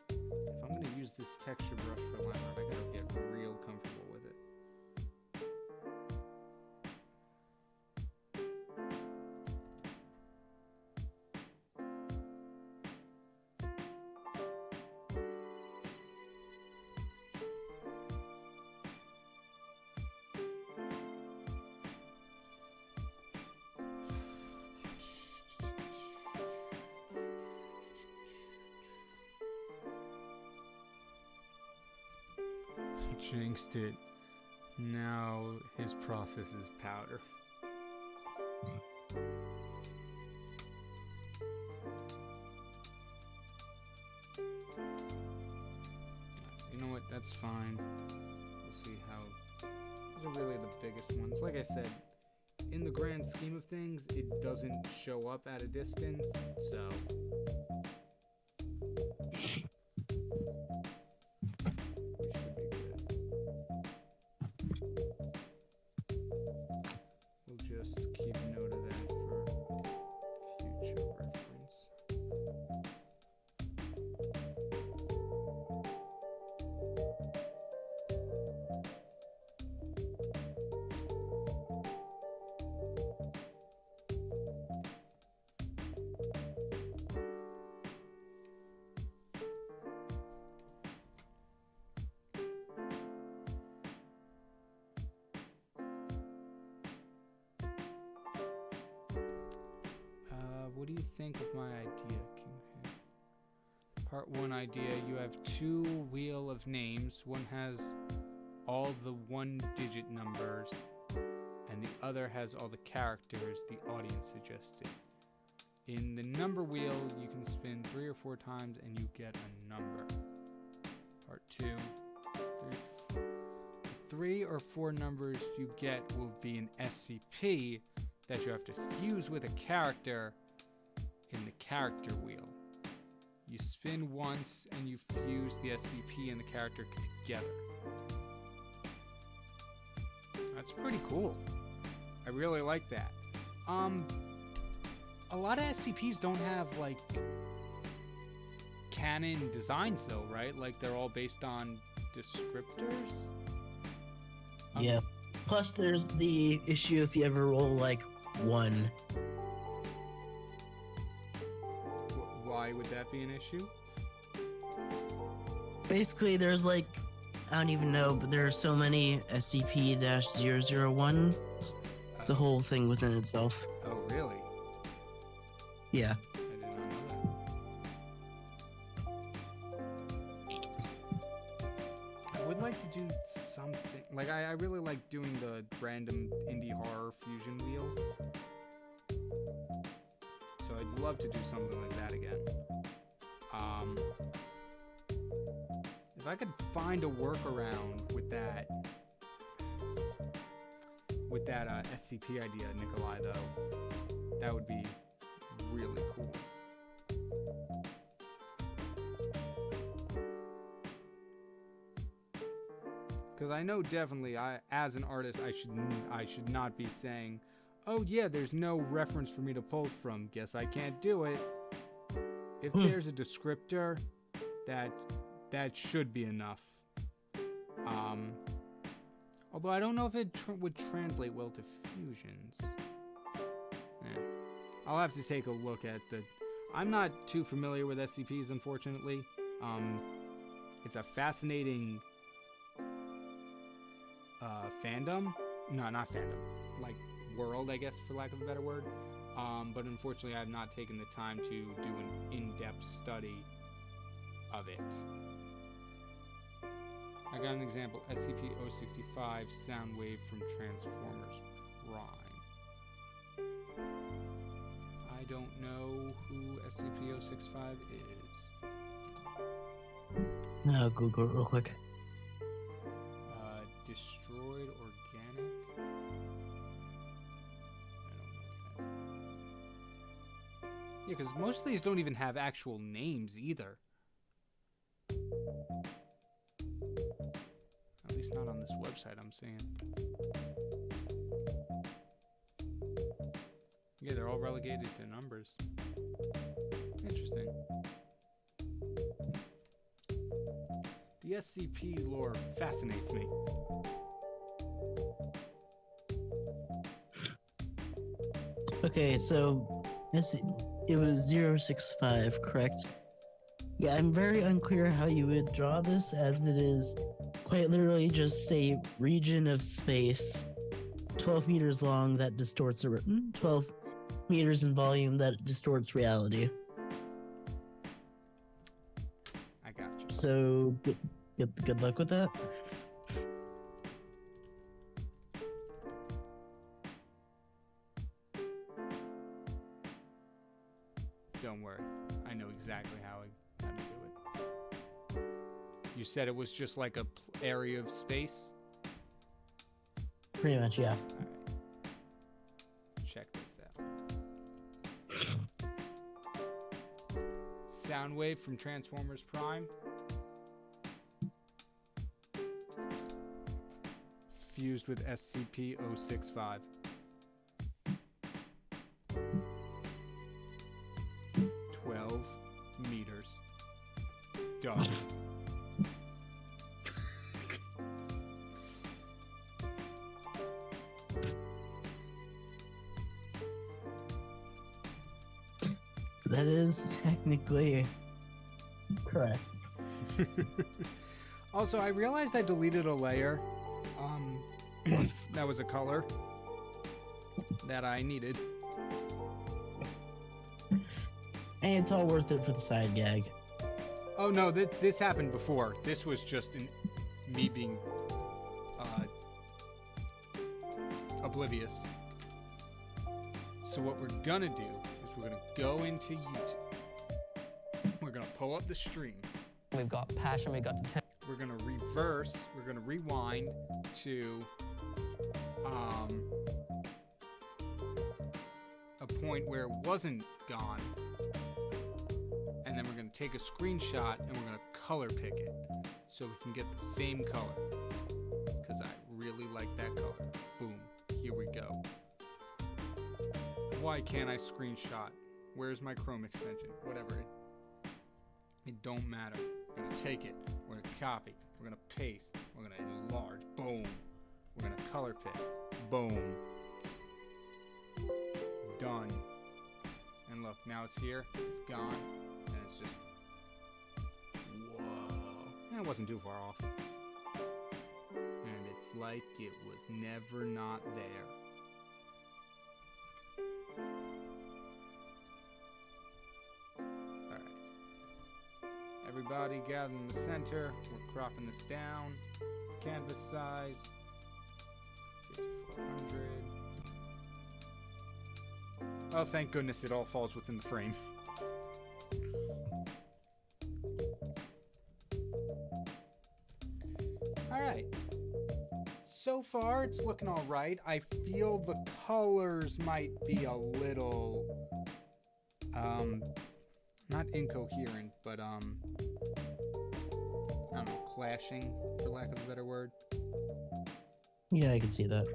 If I'm gonna use this texture brush for line art. I gotta get real comfortable with it. Jinxed it. Now his process is powder. You know what? That's fine. We'll see how. Those are really the biggest ones. Like I said, in the grand scheme of things, it doesn't show up at a distance, so. What do you think of my idea, KyngPin? Part 1 idea, you have 2 wheel of names. One has all the 1-digit numbers, and the other has all the characters the audience suggested. In the number wheel, you can spin 3 or 4 times and you get a number. Part 2, the 3 or 4 numbers you get will be an SCP that you have to fuse with a character in the character wheel. You spin once and you fuse the SCP and the character together. That's pretty cool. I really like that. A lot of SCPs don't have like canon designs though, right? Like they're all based on descriptors? Yeah. Plus there's the issue if you ever roll like 1. Why would that be an issue? Basically, there's like, I don't even know, but there are so many SCP-001s. It's a whole thing within itself. Oh, really? Yeah. I did not know that. I would like to do something. Like, I really like doing the random indie horror fusion wheel. So I'd love to do something like that again. If I could find a workaround with that SCP idea, Nikolai, though, that would be really cool. Because I know definitely, as an artist, I should not be saying, oh yeah, there's no reference for me to pull from. Guess I can't do it. If there's a descriptor, that should be enough. Although I don't know if it would translate well to fusions. I'll have to take a look at the. I'm not too familiar with SCPs, unfortunately. It's a fascinating fandom. No, not fandom. Like world, I guess, for lack of a better word. But unfortunately, I have not taken the time to do an in-depth study of it. I got an example, SCP-065 sound wave from Transformers Prime. I don't know who SCP-065 is. No, Google it real quick. Destroyed organic? I don't know. Yeah, because most of these don't even have actual names either. At least not on this website I'm seeing. Yeah, they're all relegated to numbers. Interesting. The SCP lore fascinates me. Okay, so it was 065, correct? Yeah, I'm very unclear how you would draw this, as it is quite literally just a region of space 12 meters long that distorts 12 meters in volume that distorts reality. I got you. So good luck with that. Don't worry, I know exactly how to do it. You said it was just like a area of space? Pretty much, yeah. Alright. Check this out. Soundwave from Transformers Prime. Fused with SCP-065. 12 meters. Done. That is technically correct. Also, I realized I deleted a layer. That was a color that I needed. And it's all worth it for the side gag. Oh no, this happened before. This was just me being oblivious. So what we're gonna do is we're gonna go into YouTube. We're gonna pull up the stream. We've got passion, we've got determination. We're gonna reverse. We're gonna rewind to a point where it wasn't gone. And then we're going to take a screenshot and we're going to color pick it so we can get the same color. Because I really like that color. Boom. Here we go. Why can't I screenshot? Where's my Chrome extension? Whatever. It don't matter. We're going to take it. We're going to copy. We're going to paste. We're going to enlarge. Boom. We're going to color pick. Boom. Done. And look, now it's here. It's gone. And it's just, whoa. It wasn't too far off. And it's like it was never not there. Alright. Everybody gather in the center. We're cropping this down. Canvas size. 5400. Oh, thank goodness it all falls within the frame. Alright. So far, it's looking alright. I feel the colors might be a little, not incoherent, but, I don't know, clashing, for lack of a better word. Yeah, I can see that.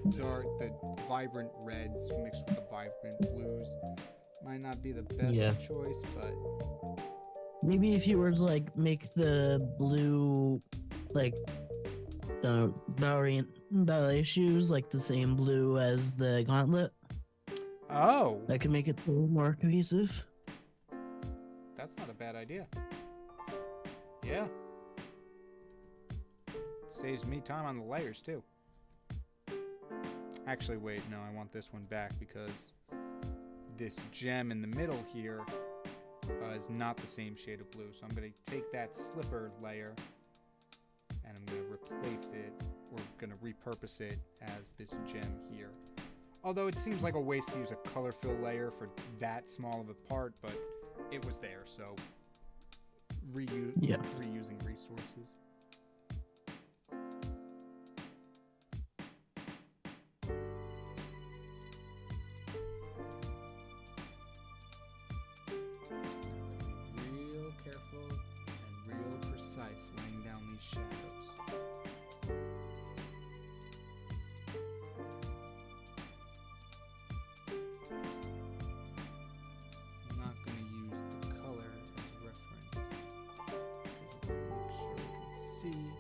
The vibrant reds mixed with the vibrant blues might not be the best choice, but maybe if you were to like make the blue, like, ballet shoes like the same blue as the gauntlet, that could make it a little more cohesive. That's not a bad idea. Yeah. Saves me time on the layers too. Actually, wait, no, I want this one back because this gem in the middle here is not the same shade of blue. So I'm going to take that slipper layer and I'm going to replace it, or going to repurpose it as this gem here. Although it seems like a waste to use a color fill layer for that small of a part, but it was there, so reusing resources. Laying down these shadows. I'm not going to use the color as a reference because I want to make sure we can see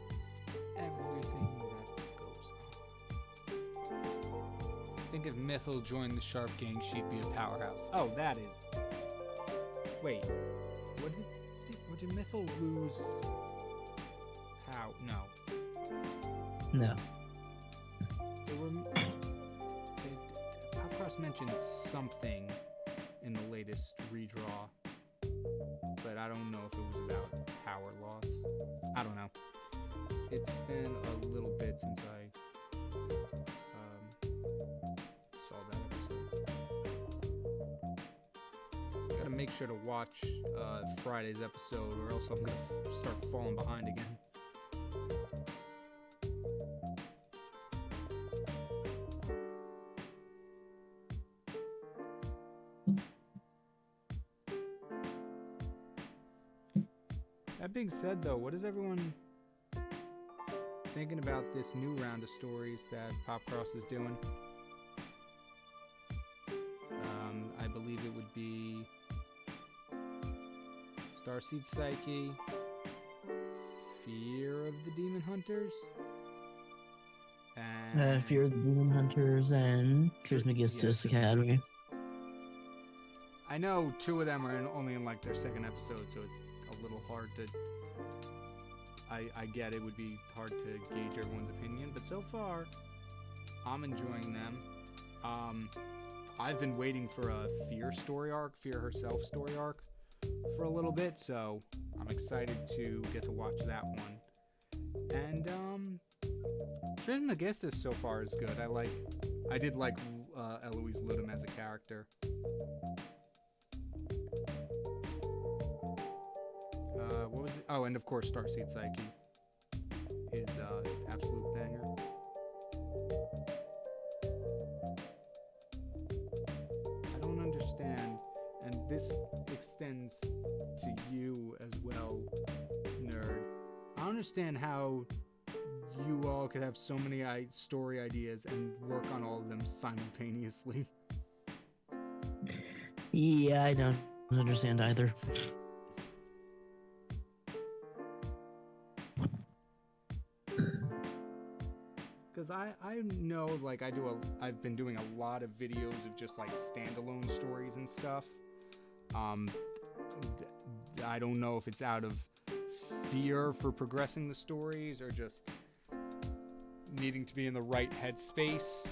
everything that goes on. I think if Mythil joined the Sharp Gang, she'd be a powerhouse. Oh, that is... Wait. What did Mythil lose? How? No. No. Popcross mentioned something in the latest redraw, but I don't know if it was about power loss. I don't know. It's been a little bit since I saw that episode. Gotta make sure to watch Friday's episode, or else I'm gonna start falling behind again. That being said, though, what is everyone thinking about this new round of stories that Popcross is doing? I believe it would be Starseed Psyche, Fear of the Demon Hunters, and Fear of the Demon Hunters and Trismegistus Academy. I know 2 of them are only in like their 2nd episode, so it's a little hard to... I get it would be hard to gauge everyone's opinion, but so far, I'm enjoying them. I've been waiting for a Fear story arc, Fear herself story arc, for a little bit, so I'm excited to get to watch that one. And, Trismegistus so far is good. I did like Eloise Ludum as a character. What was it? Oh, and of course, Starseed Psyche is absolute banger. I don't understand, and this extends to you as well, nerd. I don't understand how you all could have so many story ideas and work on all of them simultaneously. Yeah, I don't understand either. Because I know, like, I've been doing a lot of videos of just, like, standalone stories and stuff. I don't know if it's out of fear for progressing the stories or just needing to be in the right headspace.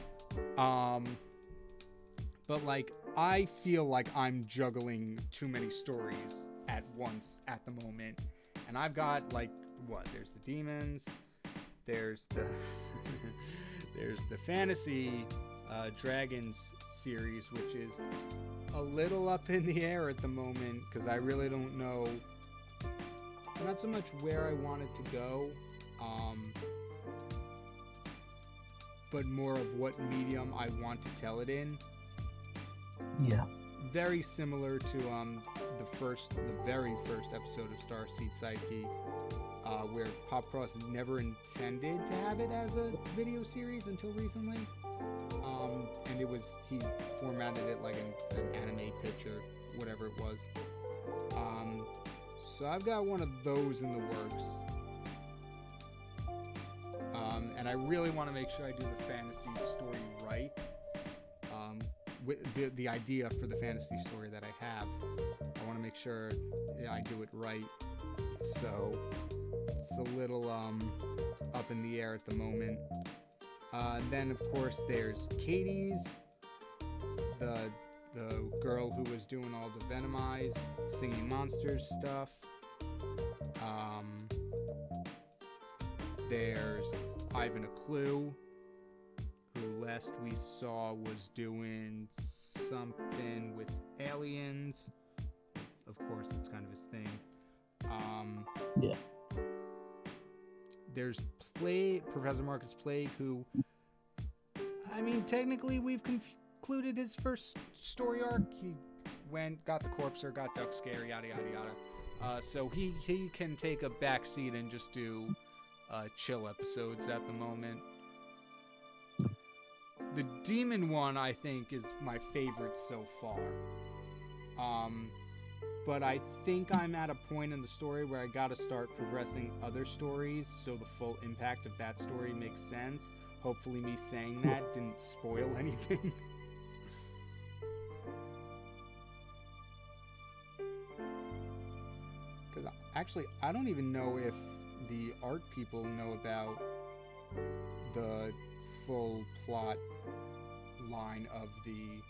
But, like, I feel like I'm juggling too many stories at once at the moment. And I've got, like, there's the demons, there's the... there's the fantasy dragons series, which is a little up in the air at the moment because I really don't know, not so much where I want it to go, but more of what medium I want to tell it in. Yeah. Very similar to the very first episode of Starseed Psyche, where Popcross never intended to have it as a video series until recently. And he formatted it like an anime pitch or whatever it was. So I've got one of those in the works. And I really want to make sure I do the fantasy story right. With the idea for the fantasy story that I have, I want to make sure I do it right. So it's a little up in the air at the moment. Then of course there's Katie's, the girl who was doing all the Venomized Singing Monsters stuff. There's Ivan a Clue, who last we saw was doing something with aliens. Of course, that's kind of his thing. Yeah. There's Professor Marcus Plague, who, I mean, technically we've concluded his first story arc. He got the Corpser, got Duck Scare, yada yada yada. So he can take a backseat and just do chill episodes at the moment. The demon one, I think, is my favorite so far. but I think I'm at a point in the story where I gotta start progressing other stories so the full impact of that story makes sense. Hopefully me saying that didn't spoil anything. Because actually, I don't even know if the art people know about the full plot line of the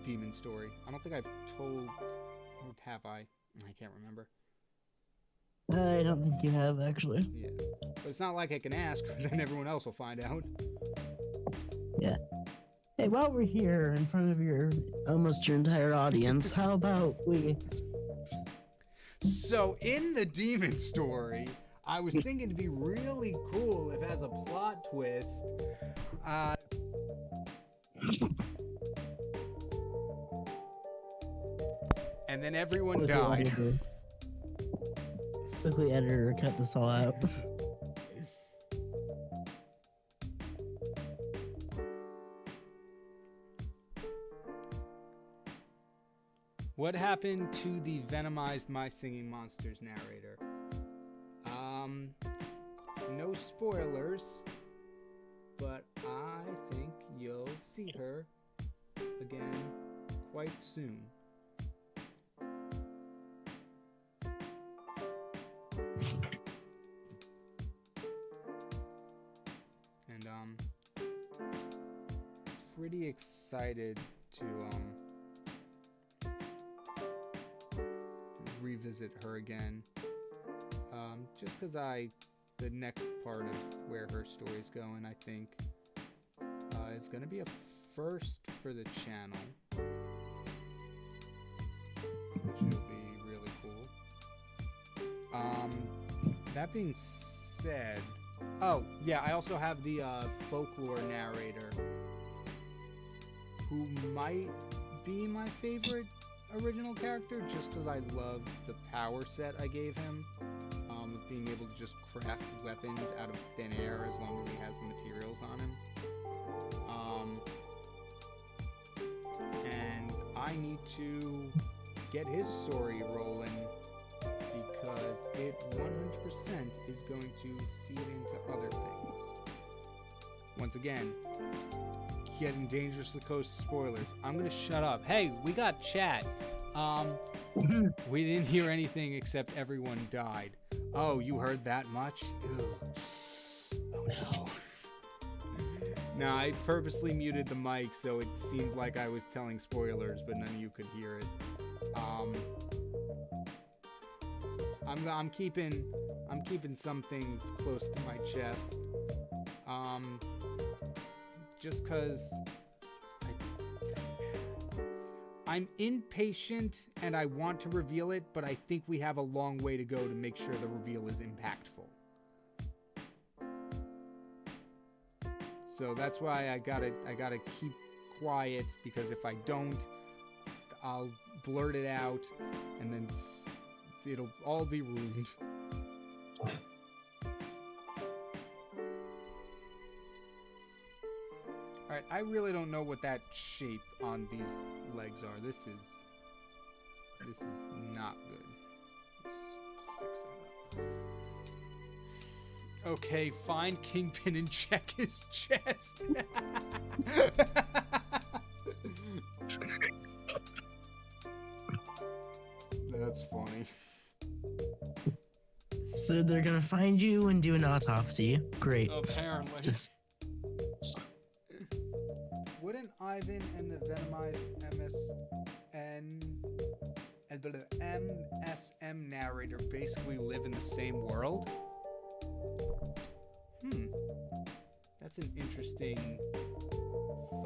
demon story. I don't think I've told, or have I? I can't remember. I don't think you have, actually. Yeah, but it's not like I can ask, then everyone else will find out. Yeah. Hey, while we're here in front of your almost your entire audience, how about we... So in the demon story, I was thinking it'd be really cool if, as a plot twist, and then everyone died. Quickly, editor, cut this all out. What happened to the venomized My Singing Monsters narrator? No spoilers, but I think you'll see her again quite soon. And pretty excited to revisit her again, just because the next part of where her story's going, I think, is going to be a first for the channel, which will be really cool. That being said, oh yeah, I also have the folklore narrator, who might be my favorite original character, just because I love the power set I gave him, of being able to just craft weapons out of thin air as long as he has the materials on him. And I need to get his story rolling, because it 100% is going to feed into other things. Once again, getting dangerously close to spoilers. I'm gonna shut up. Hey, we got chat. We didn't hear anything except everyone died. Oh, you heard that much? Ew. Oh no. No, I purposely muted the mic so it seemed like I was telling spoilers, but none of you could hear it. I'm keeping some things close to my chest. Just cause I'm impatient and I want to reveal it, but I think we have a long way to go to make sure the reveal is impactful. So that's why I gotta keep quiet, because if I don't, I'll blurt it out and then it'll all be ruined. Alright, I really don't know what that shape on these legs are. This is not good. Let's fix that up. Okay, find KyngPin and check his chest. That's funny. So they're gonna find you and do an autopsy. Great. Apparently. Just Wouldn't Ivan and the venomized MSM narrator basically live in the same world? That's an interesting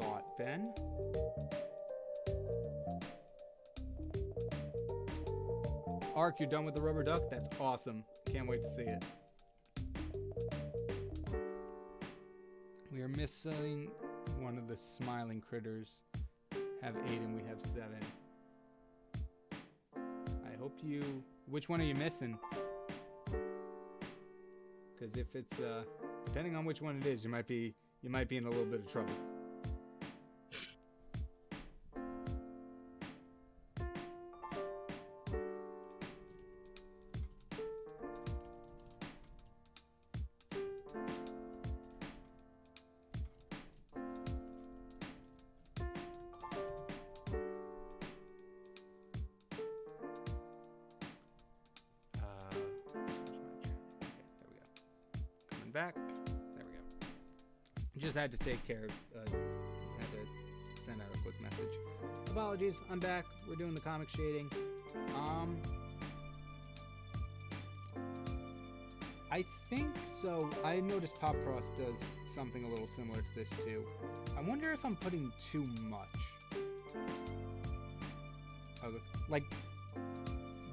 thought, Ben. Ark, you're done with the rubber duck? That's awesome. Can't wait to see it. We are missing one of the smiling critters. Have 8 and we have 7. I hope you... Which one are you missing? Because if it's, depending on which one it is, you might be in a little bit of trouble. back. There we go. Just had to take care of, had to send out a quick message. Apologies, I'm back. We're doing the comic shading. I think so. I noticed Popcross does something a little similar to this too. I wonder if I'm putting too much. Oh, like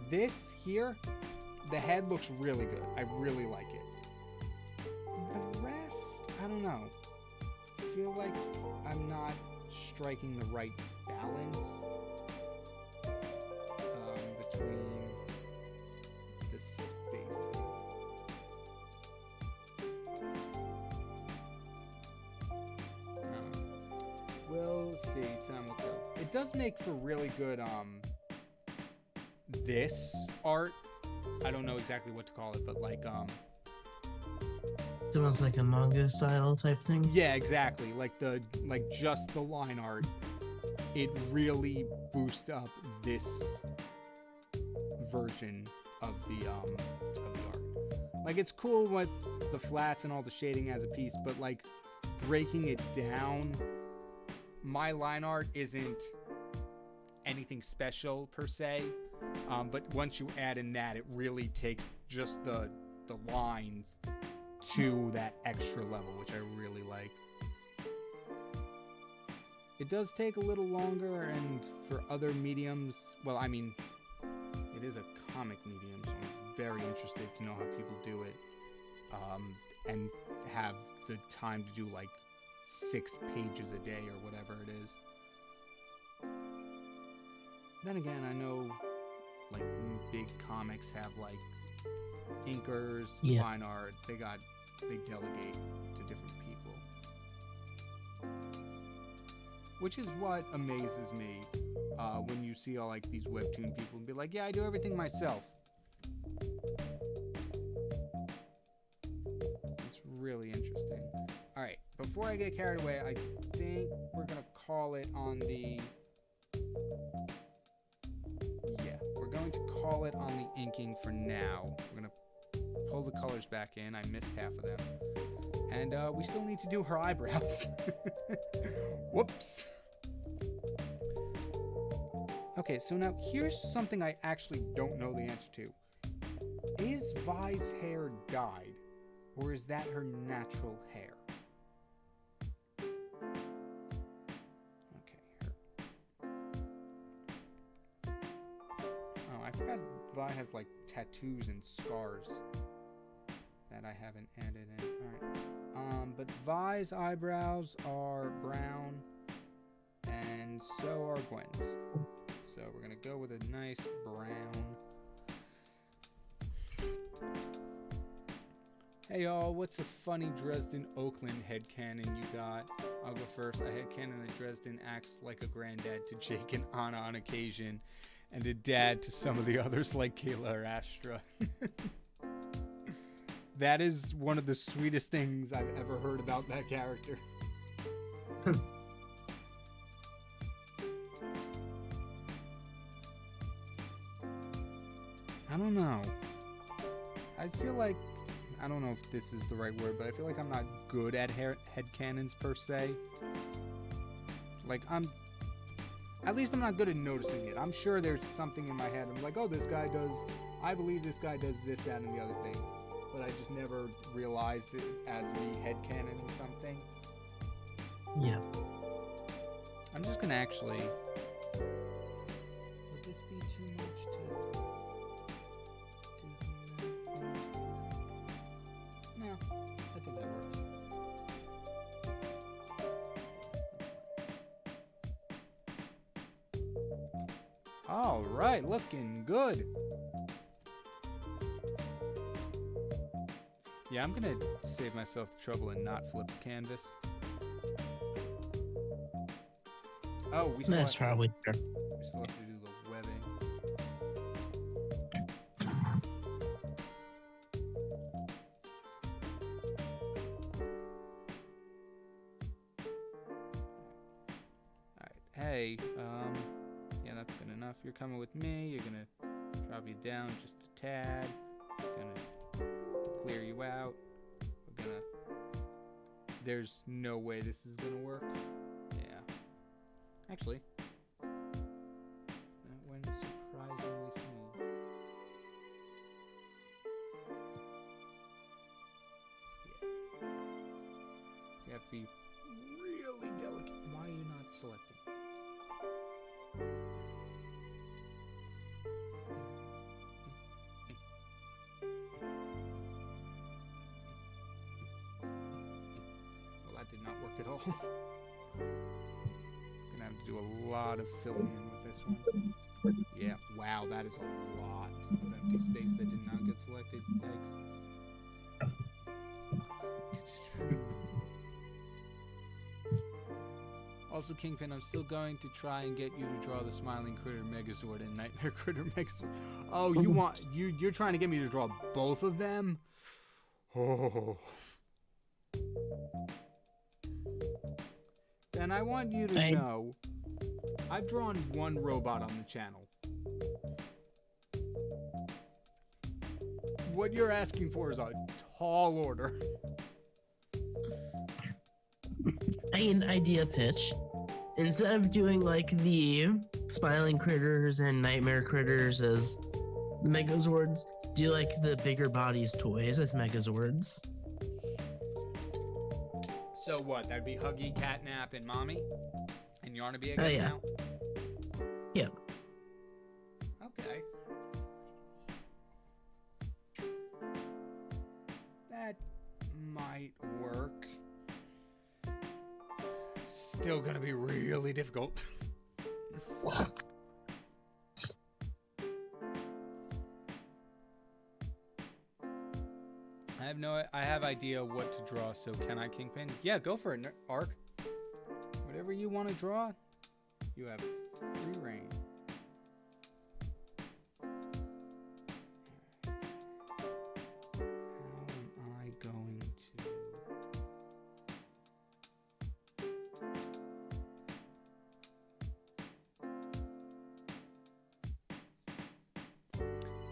this here, the head looks really good. I really like it. The rest, I don't know. I feel like I'm not striking the right balance between the spacing. We'll see. Time will tell. It does make for really good this art. I don't know exactly what to call it, but like It's almost like a manga style type thing. yeah, exactly. Like just the line art. It really boosts up this version of the art. Like it's cool with the flats and all the shading as a piece, but like breaking it down, my line art isn't anything special per se. But once you add in that, it really takes just the lines to that extra level, which I really like. It does take a little longer, and for other mediums, well, I mean, it is a comic medium, so I'm very interested to know how people do it, and have the time to do like 6 pages a day or whatever it is. Then again, I know like big comics have like inkers, fine art. They delegate to different people, which is what amazes me when you see all like these webtoon people and be like, yeah, I do everything myself. It's really interesting. All right, before I get carried away, I think we're gonna call it on the call it on the inking for now. We're gonna pull the colors back in. I missed half of them, and we still need to do her eyebrows. Whoops. Okay, so now here's something I actually don't know the answer to. Is Vi's hair dyed, or is that her natural hair? I forgot Vi has like tattoos and scars that I haven't added in. Alright. But Vi's eyebrows are brown, and so are Gwen's. So we're gonna go with a nice brown. Hey y'all, what's a funny Dresden Oakland headcanon you got? I'll go first. A headcanon that Dresden acts like a granddad to Jake and Anna on occasion, and a dad to some of the others like Kayla or Astra. That is one of the sweetest things I've ever heard about that character. I don't know. I feel like, I don't know if this is the right word, but I feel like I'm not good at headcanons per se. Like, at least I'm not good at noticing it. I'm sure there's something in my head. I'm like, oh, I believe this guy does this, that, and the other thing. But I just never realized it as me headcanoning something. Yeah. I'm just gonna actually... Would this be too much to... No, I think that works. All right, looking good. Yeah, I'm gonna save myself the trouble and not flip the canvas. Oh, That's probably fair. We still have to do the webbing. Alright, hey, yeah, that's good enough. You're coming with me. You're gonna drop you down just a tad. Gonna clear you out. We're gonna There's no way this is gonna work. Yeah. Actually, that went surprisingly smooth. Yeah. You have to be really delicate. Why are you not selected? Well, that did not work at all. Gonna have to do a lot of filling in with this one. Yeah, wow, that is a lot of empty space that did not get selected. Yikes. Also, KyngPin, I'm still going to try and get you to draw the Smiling Critter Megazord and Nightmare Critter Megazord. Oh, you're trying to get me to draw both of them? Oh. And I want you to know, I've drawn one robot on the channel. What you're asking for is a tall order. An idea pitch. Instead of doing like the Smiling Critters and Nightmare Critters as the Megazords, do like the bigger bodies toys as Megazords. So what? That'd be Huggy, Catnap, and Mommy? And Yarnaby, I guess, yeah. now? Yeah. Okay. That might work. Still gonna be really difficult. I have idea what to draw, so can I, KyngPin? Yeah, go for it, Arc. Whatever you want to draw, you have free reign. How am I going to...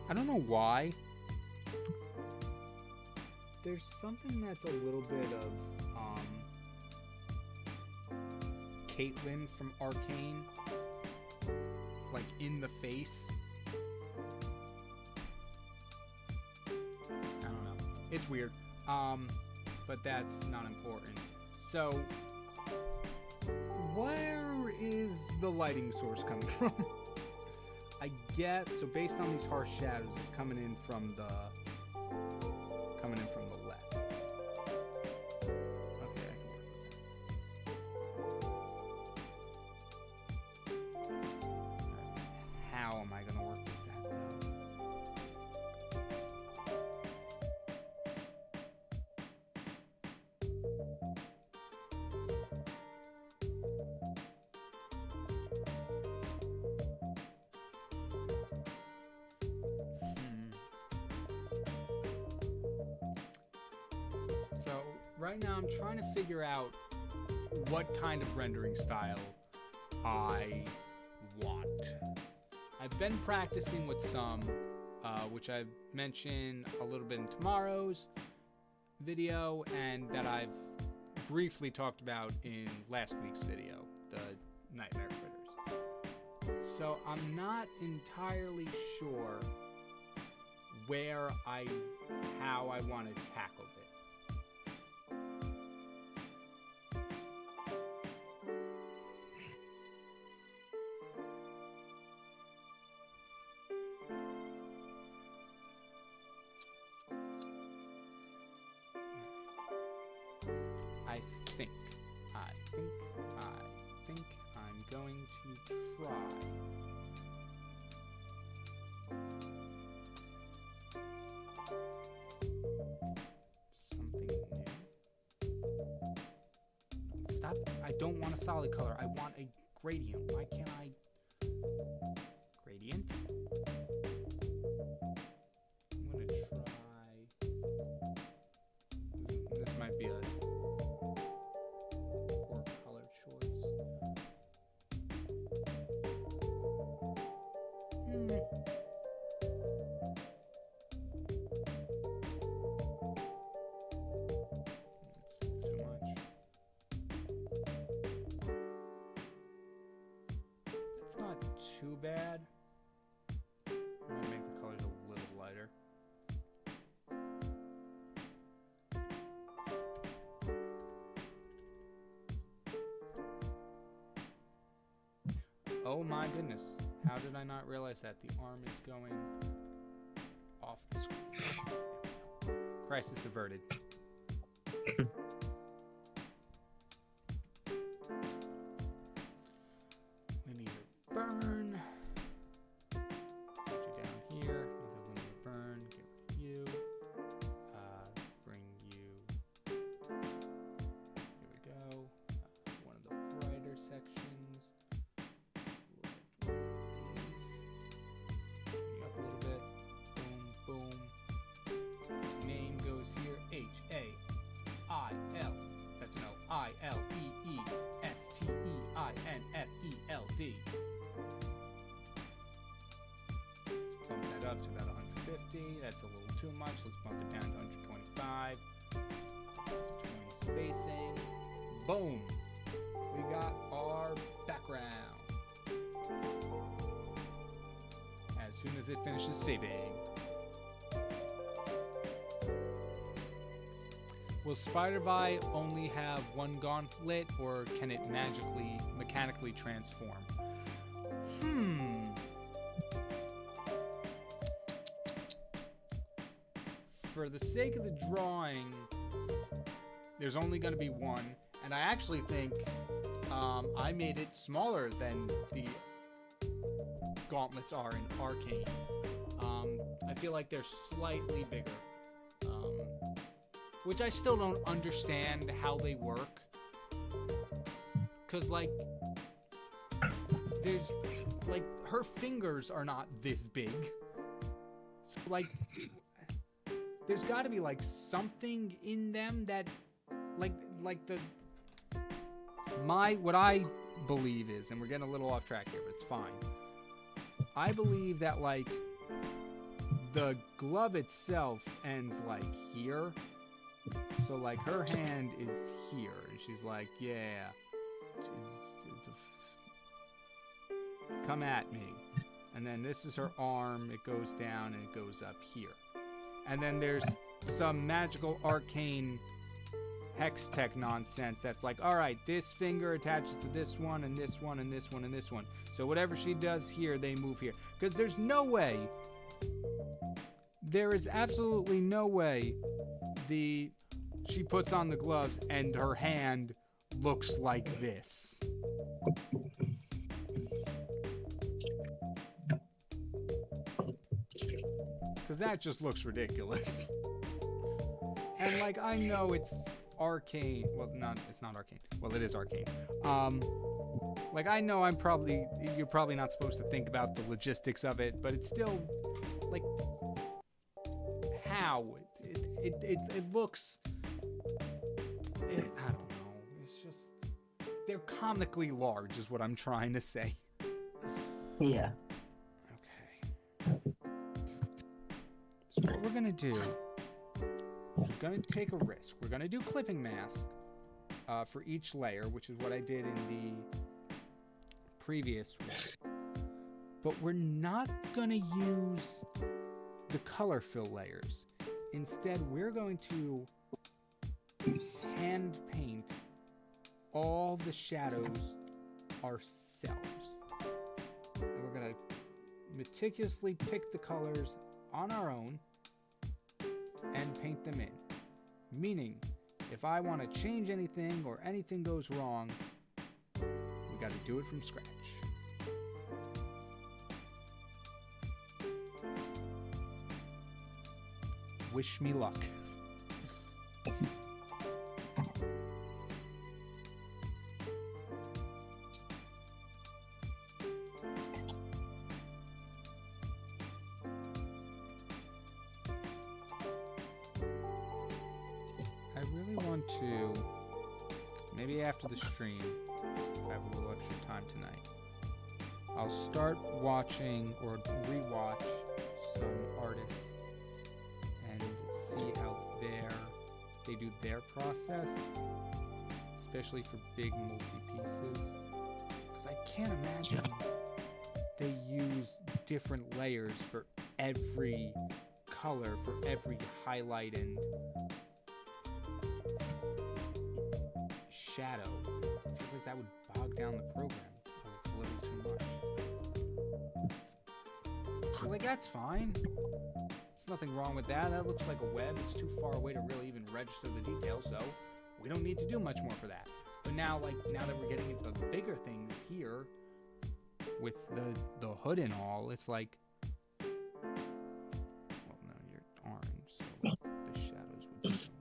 I don't know why. There's something that's a little bit of Caitlyn from Arcane, like in the face. I don't know. It's weird. But that's not important. So, where is the lighting source coming from? I get, so based on these harsh shadows, it's coming in from the left. Okay, I can work with that. How am I gonna work with that though? Right now I'm trying to figure out what kind of rendering style I want. I've been practicing with some, which I've mentioned a little bit in tomorrow's video, and that I've briefly talked about in last week's video, the Nightmare Critters. So I'm not entirely sure how I want to tackle this. I think I'm going to try. Something new. Stop. I don't want a solid color. I want a gradient. Why can't I? Gradient? I'm going to try. This might be a poor color choice. That's too much. bad. I'm gonna make the colors a little lighter. Oh my goodness. How did I not realize that? The arm is going off the screen. Crisis averted. Linear burn. Put you down here. Another linear burn. Get rid of you. Bring you. Here we go. One of the brighter sections. Bring you up a little bit. Boom, boom. Name goes here. H-A-I-L. That's no I-L-E-E-S-T-E-I-N-F-E-L-D. Let's bump that up to about 150. That's a little too much. Let's bump it down to 125. 20 spacing. Boom. We got our background. As soon as it finishes saving. Will Spider-Vi only have one gauntlet, or can it mechanically transform? For the sake of the drawing, there's only going to be one, and I actually think I made it smaller than the gauntlets are in Arcane. I feel like they're slightly bigger. Which I still don't understand how they work. Cause like, there's, like, her fingers are not this big. So like, there's gotta be like something in them that, like what I believe is, and we're getting a little off track here, but it's fine. I believe that like, the glove itself ends like here. So like her hand is here, and she's like, yeah, come at me. And then this is her arm, it goes down and it goes up here. And then there's some magical arcane hex tech nonsense that's like, all right, this finger attaches to this one and this one and this one and this one. So whatever she does here, they move here. Because there's no way, there is absolutely no way she puts on the gloves and her hand looks like this. Because that just looks ridiculous. And like, I know it's Arcane. Well, it's not Arcane. Well, it is Arcane. Like, I know you're probably not supposed to think about the logistics of it, but it's still, like, how? It looks, I don't know. It's just, they're comically large is what I'm trying to say. Yeah. Okay. So what we're going to do is we're going to take a risk. We're going to do clipping mask for each layer, which is what I did in the previous one. But we're not going to use the color fill layers. Instead, we're going to hand paint all the shadows ourselves. And we're going to meticulously pick the colors on our own and paint them in. Meaning, if I want to change anything or anything goes wrong, we got to do it from scratch. Wish me luck. I really want to, maybe after the stream, if I have a little extra time tonight, I'll start watching or rewatch some artists and see how they do their process, especially for big multi-pieces. Because I can't imagine they use different layers for every color, for every highlight and shadow. I feel like that would bog down the program a little too much. So like that's fine. There's nothing wrong with that. That looks like a web. It's too far away to really even register the details, so we don't need to do much more for that. But now, like, now that we're getting into the bigger things here, with the hood and all, it's like, well, no, you're orange, so the shadows would show.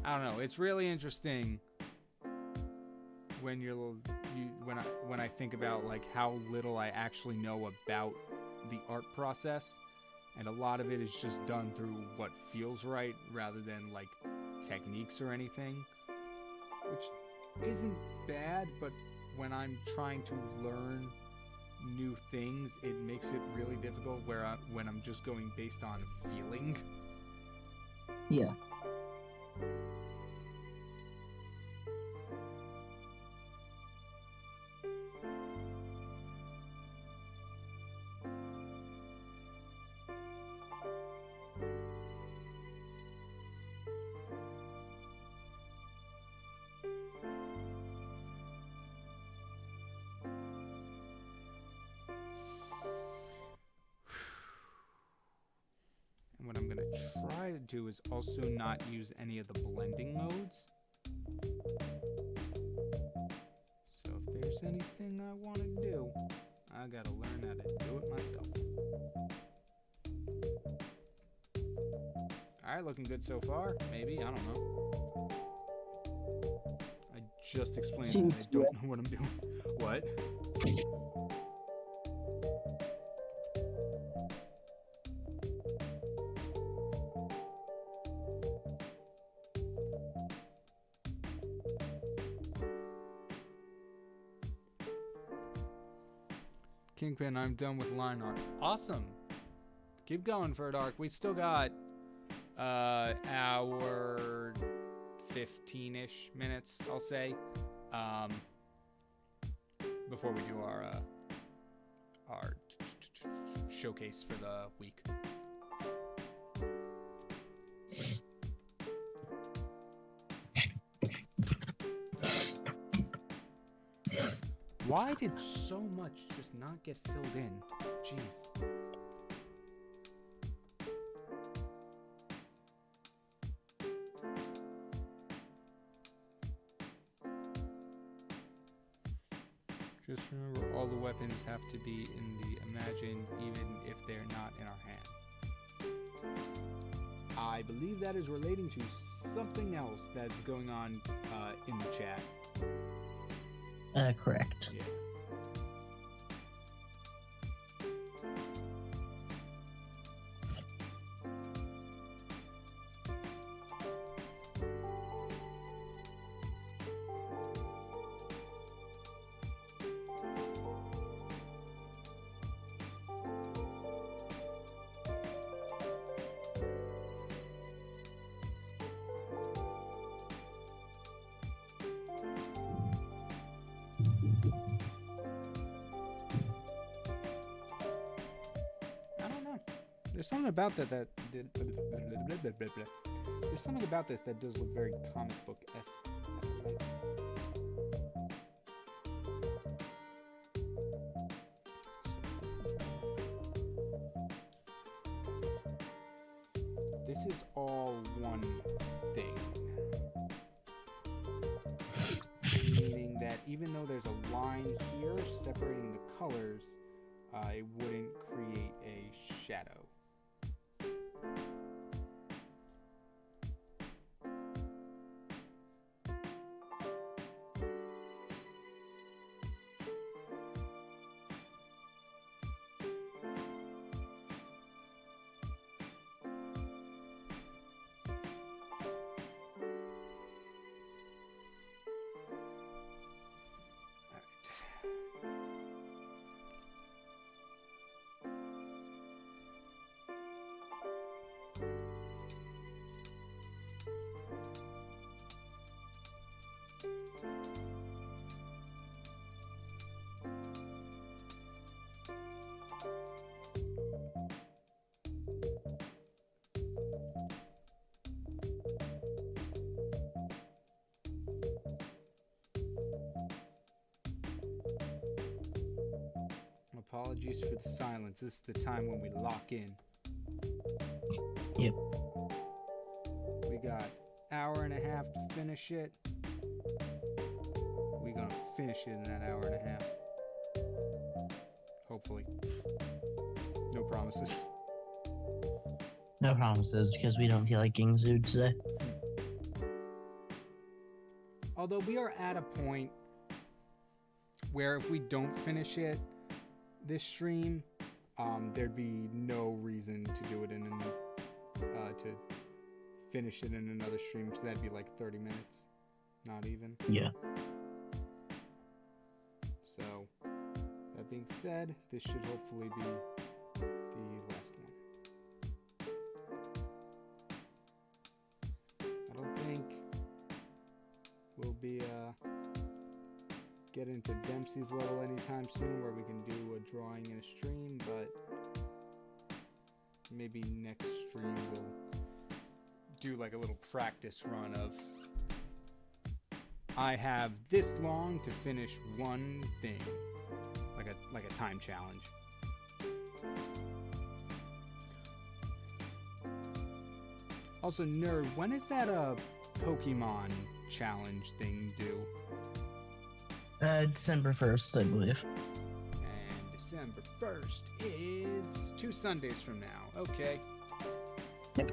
I don't know. It's really interesting when when I think about like how little I actually know about the art process, and a lot of it is just done through what feels right rather than like techniques or anything, which isn't bad, but when I'm trying to learn new things, it makes it really difficult when I'm just going based on feeling. Yeah. And what I'm going to try to do is also not use any of the blending modes. So if there's anything I want to do, I got to learn how to do it myself. Alright, looking good so far. Maybe, I don't know. I just explained that I don't know what I'm doing. What? KyngPin, I'm done with line art. Awesome. Keep going for it, Arc. We still got hour 15-ish minutes, I'll say, before we do our showcase for the week. Why did so much just not get filled in? Jeez. Just remember, all the weapons have to be in the imagined, even if they're not in our hands. I believe that is relating to something else that's going on in the chat. Correct. Yeah. There's something about that there's something about this that does look very comic book-esque. This is all one thing. Meaning that even though there's a line here separating the colors, it wouldn't create a shadow. Apologies for the silence. This is the time when we lock in. Yep. We got hour and a half to finish it. We're gonna finish it in that hour and a half. Hopefully. No promises. No promises, because we don't feel like getting zooed today. Although we are at a point where if we don't finish it this stream, there'd be no reason to do it to finish it in another stream, so that'd be like 30 minutes, not even. Yeah. So, that being said, this should hopefully be the last one. I don't think we'll be get into Dempsey's level anytime soon where we can do a drawing in a stream, but maybe next stream we'll do like a little practice run of I have this long to finish one thing, like a time challenge. Also, nerd, when is that Pokemon challenge thing due? December 1st, I believe. And December 1st is 2 Sundays from now. Okay. Yep.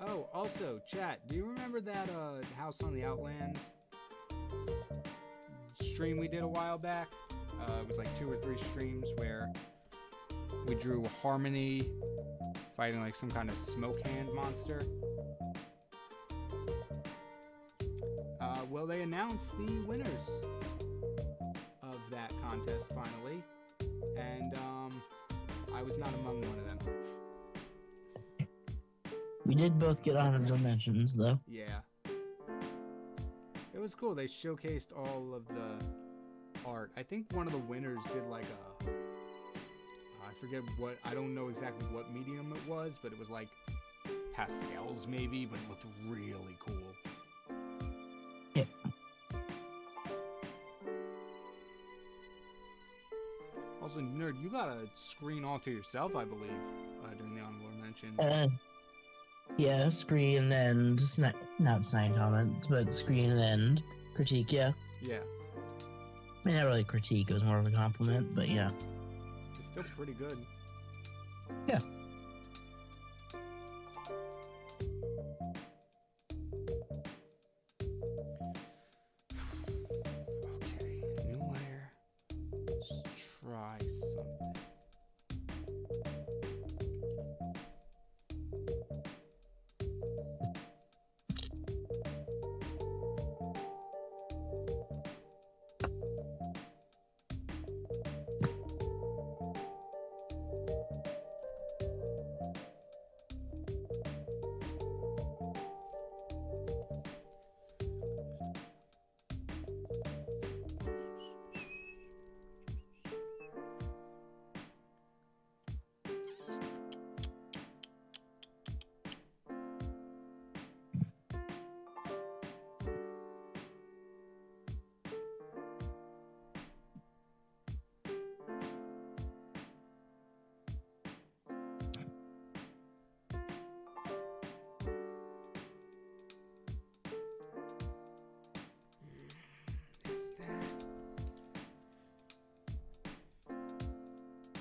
Oh, also, chat, do you remember that House on the Outlands stream we did a while back? It was like 2 or 3 streams where we drew Harmony fighting like some kind of smoke hand monster. Well, they announced the winners of that contest finally, and I was not among one of them. We did both get honorable mentions, though. Yeah. It was cool. They showcased all of the art. I think one of the winners did like I forget what, I don't know exactly what medium it was, but it was like pastels maybe, but it looked really cool. Yep. Also, nerd, you got a screen all to yourself, I believe, during the honorable mention. Yeah, screen and not signed comments, but screen and critique, yeah. Yeah. I mean, not really critique, it was more of a compliment, but yeah. It's still pretty good. Yeah. Okay, new layer. Let's try something.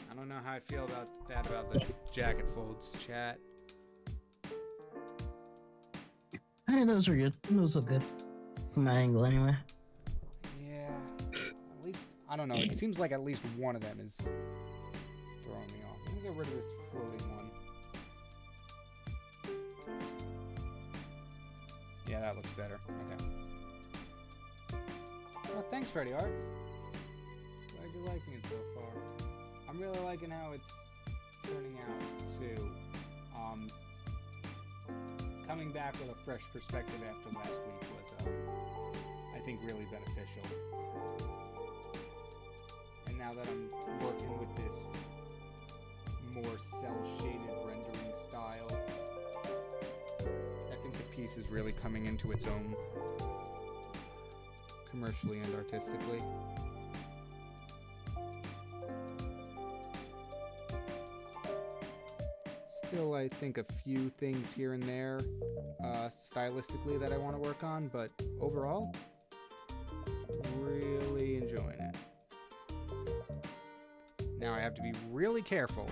I don't know how I feel about the jacket folds, chat. Hey, those were good. Those look good. From my angle, anyway. Yeah. At least, I don't know. It seems like at least one of them is throwing me off. Let me get rid of this floating one. Yeah, that looks better. Okay. Well, thanks, Freddy Arts. Glad you're liking it so far. I'm really liking how it's turning out too. Coming coming back with a fresh perspective after last week was, I think, really beneficial. And now that I'm working with this more cel-shaded rendering style, I think the piece is really coming into its own commercially and artistically. Still, I think a few things here and there stylistically that I want to work on, but overall, really enjoying it. Now I have to be really careful,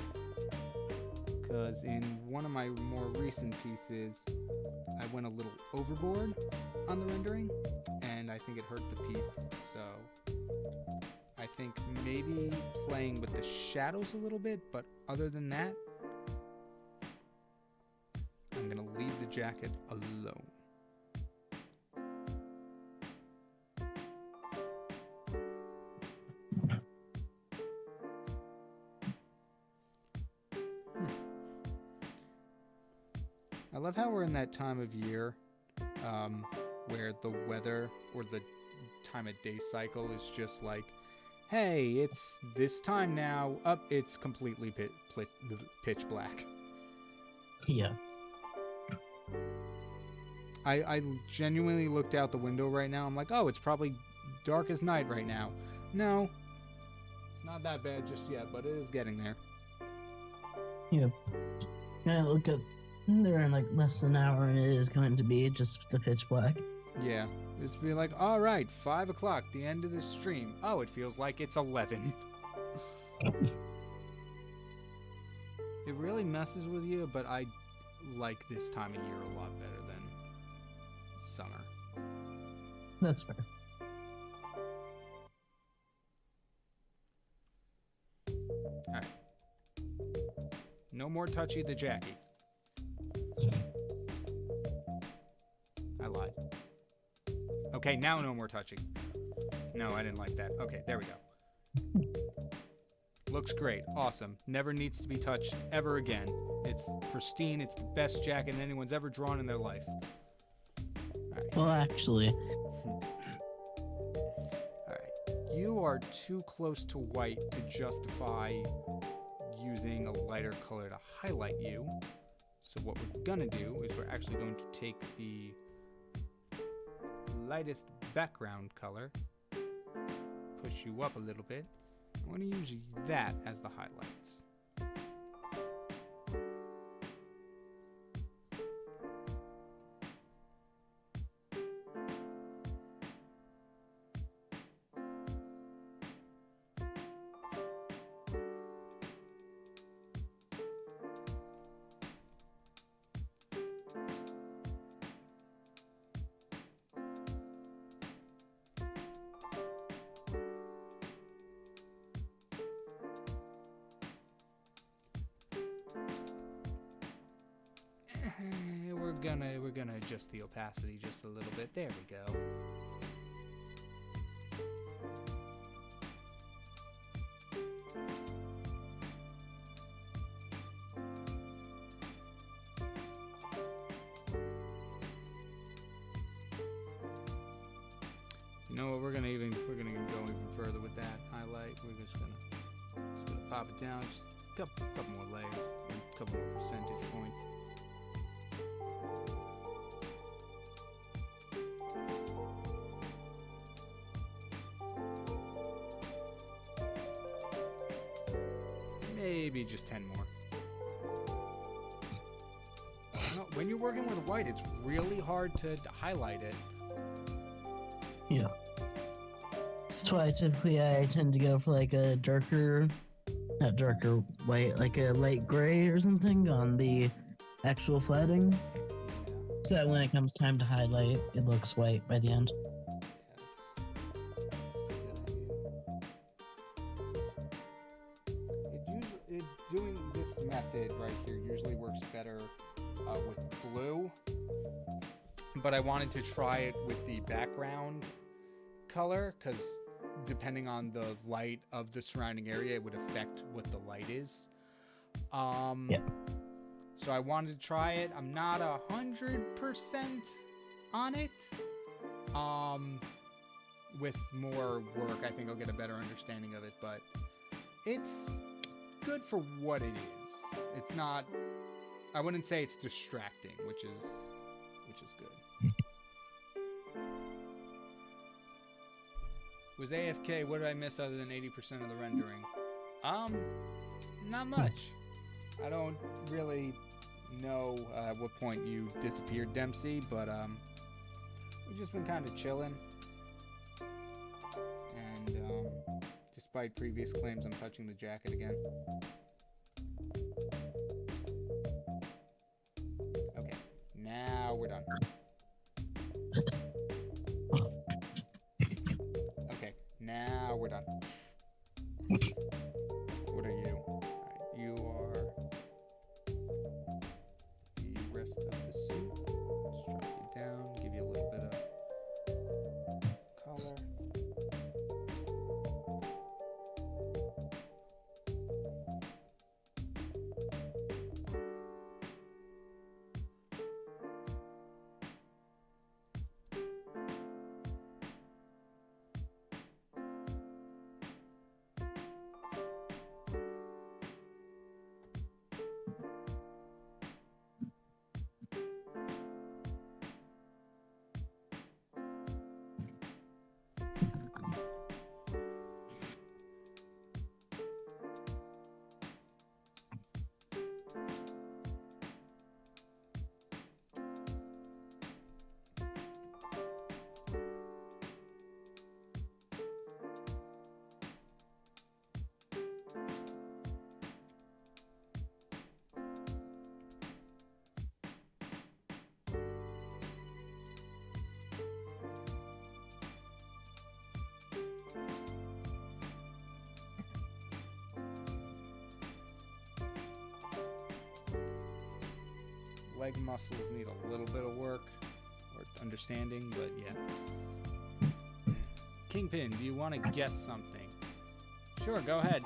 because in one of my more recent pieces, I went a little overboard on the rendering, and I think it hurt the piece. So I think maybe playing with the shadows a little bit, but other than that, I'm gonna leave the jacket alone. I love how we're in that time of year where the weather or the time of day cycle is just like, hey, it's this time now. Up, it's completely pitch black. Yeah. I genuinely looked out the window right now. I'm like, oh, it's probably dark as night right now. No, it's not that bad just yet, but it is getting there. Yeah. Yeah, look at, they're in like less than an hour and it is going to be just the pitch black. Yeah, it's be like, all right, 5 o'clock, the end of the stream. Oh, it feels like it's 11. It really messes with you, but I like this time of year a lot better than summer. That's fair. All right. No more touchy the Jackie. I lied. Okay, now no more touching. No, I didn't like that. Okay, there we go. Looks great. Awesome. Never needs to be touched ever again. It's pristine. It's the best jacket anyone's ever drawn in their life. All right. Well, actually, All right. You are too close to white to justify using a lighter color to highlight you. So what we're gonna do is we're actually going to take the lightest background color, push you up a little bit. I'm going to use that as the highlights. We're gonna adjust the opacity just a little bit. There we go. You know what? We're gonna go even further with that highlight. We're just gonna pop it down, just a couple more layers, a couple more percentage points. Maybe just 10 more. No, when you're working with white, it's really hard to highlight it. yeah. That's why typically I tend to go for like a darker, not darker white, like a light gray or something on the actual flatting. So that when it comes time to highlight, it looks white by the end. Doing this method right here usually works better with blue, but I wanted to try it with the background color because depending on the light of the surrounding area, it would affect what the light is. Yeah. So I wanted to try it. I'm not 100% on it. With more work, I think I'll get a better understanding of it, but it's good for what it is. It's not, I wouldn't say it's distracting, which is good. Was AFK, what did I miss other than 80% of the rendering? Not much. I don't really know at what point you disappeared, Dempsey, but we've just been kind of chilling. And despite previous claims, I'm touching the jacket again. Okay, now we're done. Okay, now we're done. What are you? Alright, you are the rest of the suit. Strap you down, give you a little bit of color. Leg muscles need a little bit of work or understanding, but yeah. KyngPin, do you want to guess something? Sure, go ahead.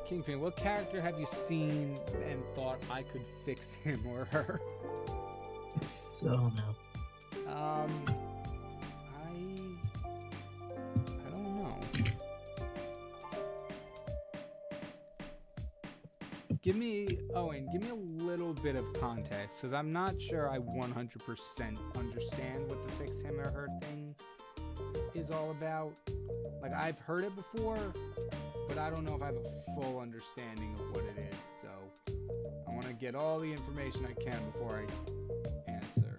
KyngPin, what character have you seen and thought I could fix him or her? So no. I don't know. Give me a little bit of context, because I'm not sure I 100% understand what the fix him or her thing is all about. Like, I've heard it before, but I don't know if I have a full understanding of what it is, so I want to get all the information I can before I answer.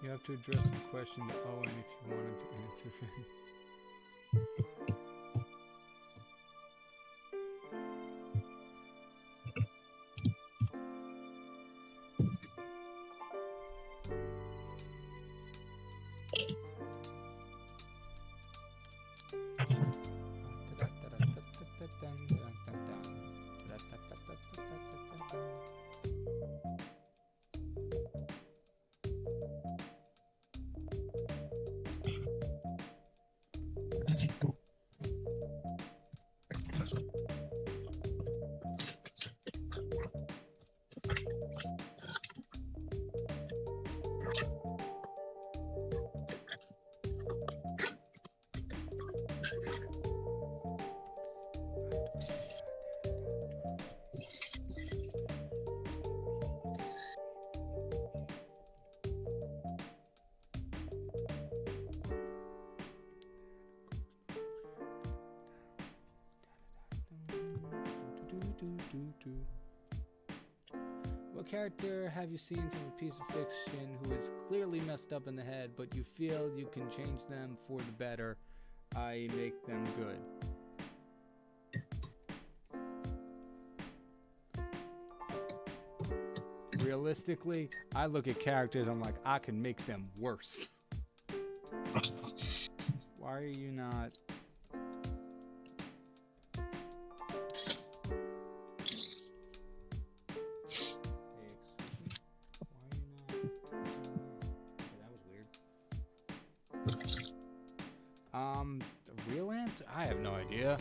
You have to address the question to Owen if you want him to answer for him. What character have you seen from a piece of fiction who is clearly messed up in the head, but you feel you can change them for the better, i.e. make them good? realistically, I look at characters, I'm like, I can make them worse. Why are you not? The real answer? I have no idea.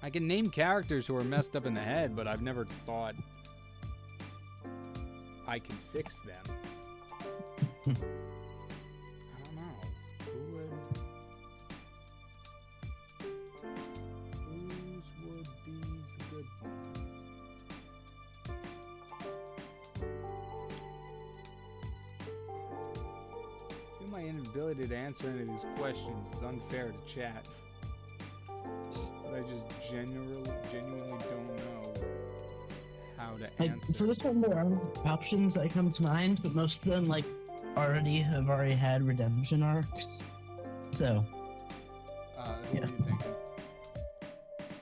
I can name characters who are messed up in the head, but I've never thought I can fix them. I don't know. Who would... Whose would be the good one? I feel my inability to answer any of these questions is unfair to chat. I just genuinely don't know how to answer. For this one, there are options that come to mind, but most of them have already had redemption arcs. So, Who are you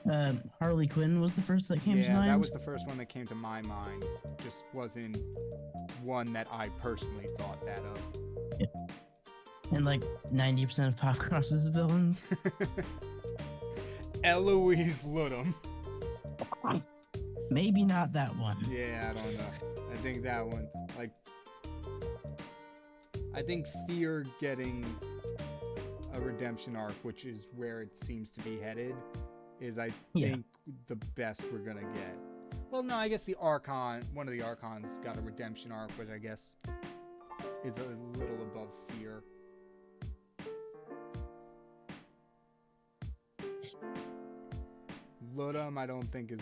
thinking? Harley Quinn was the first that came to mind. Yeah, that was the first one that came to my mind. Just wasn't one that I personally thought that of. Yeah. And 90% of Popcross's villains. Eloise Ludum. Maybe not that one. Yeah, I don't know. I think that one. I think Fear getting a redemption arc, which is where it seems to be headed, is think the best we're gonna get. Well, no, I guess one of the Archons got a redemption arc, which I guess is a little above Fear. Ludum, I don't think is...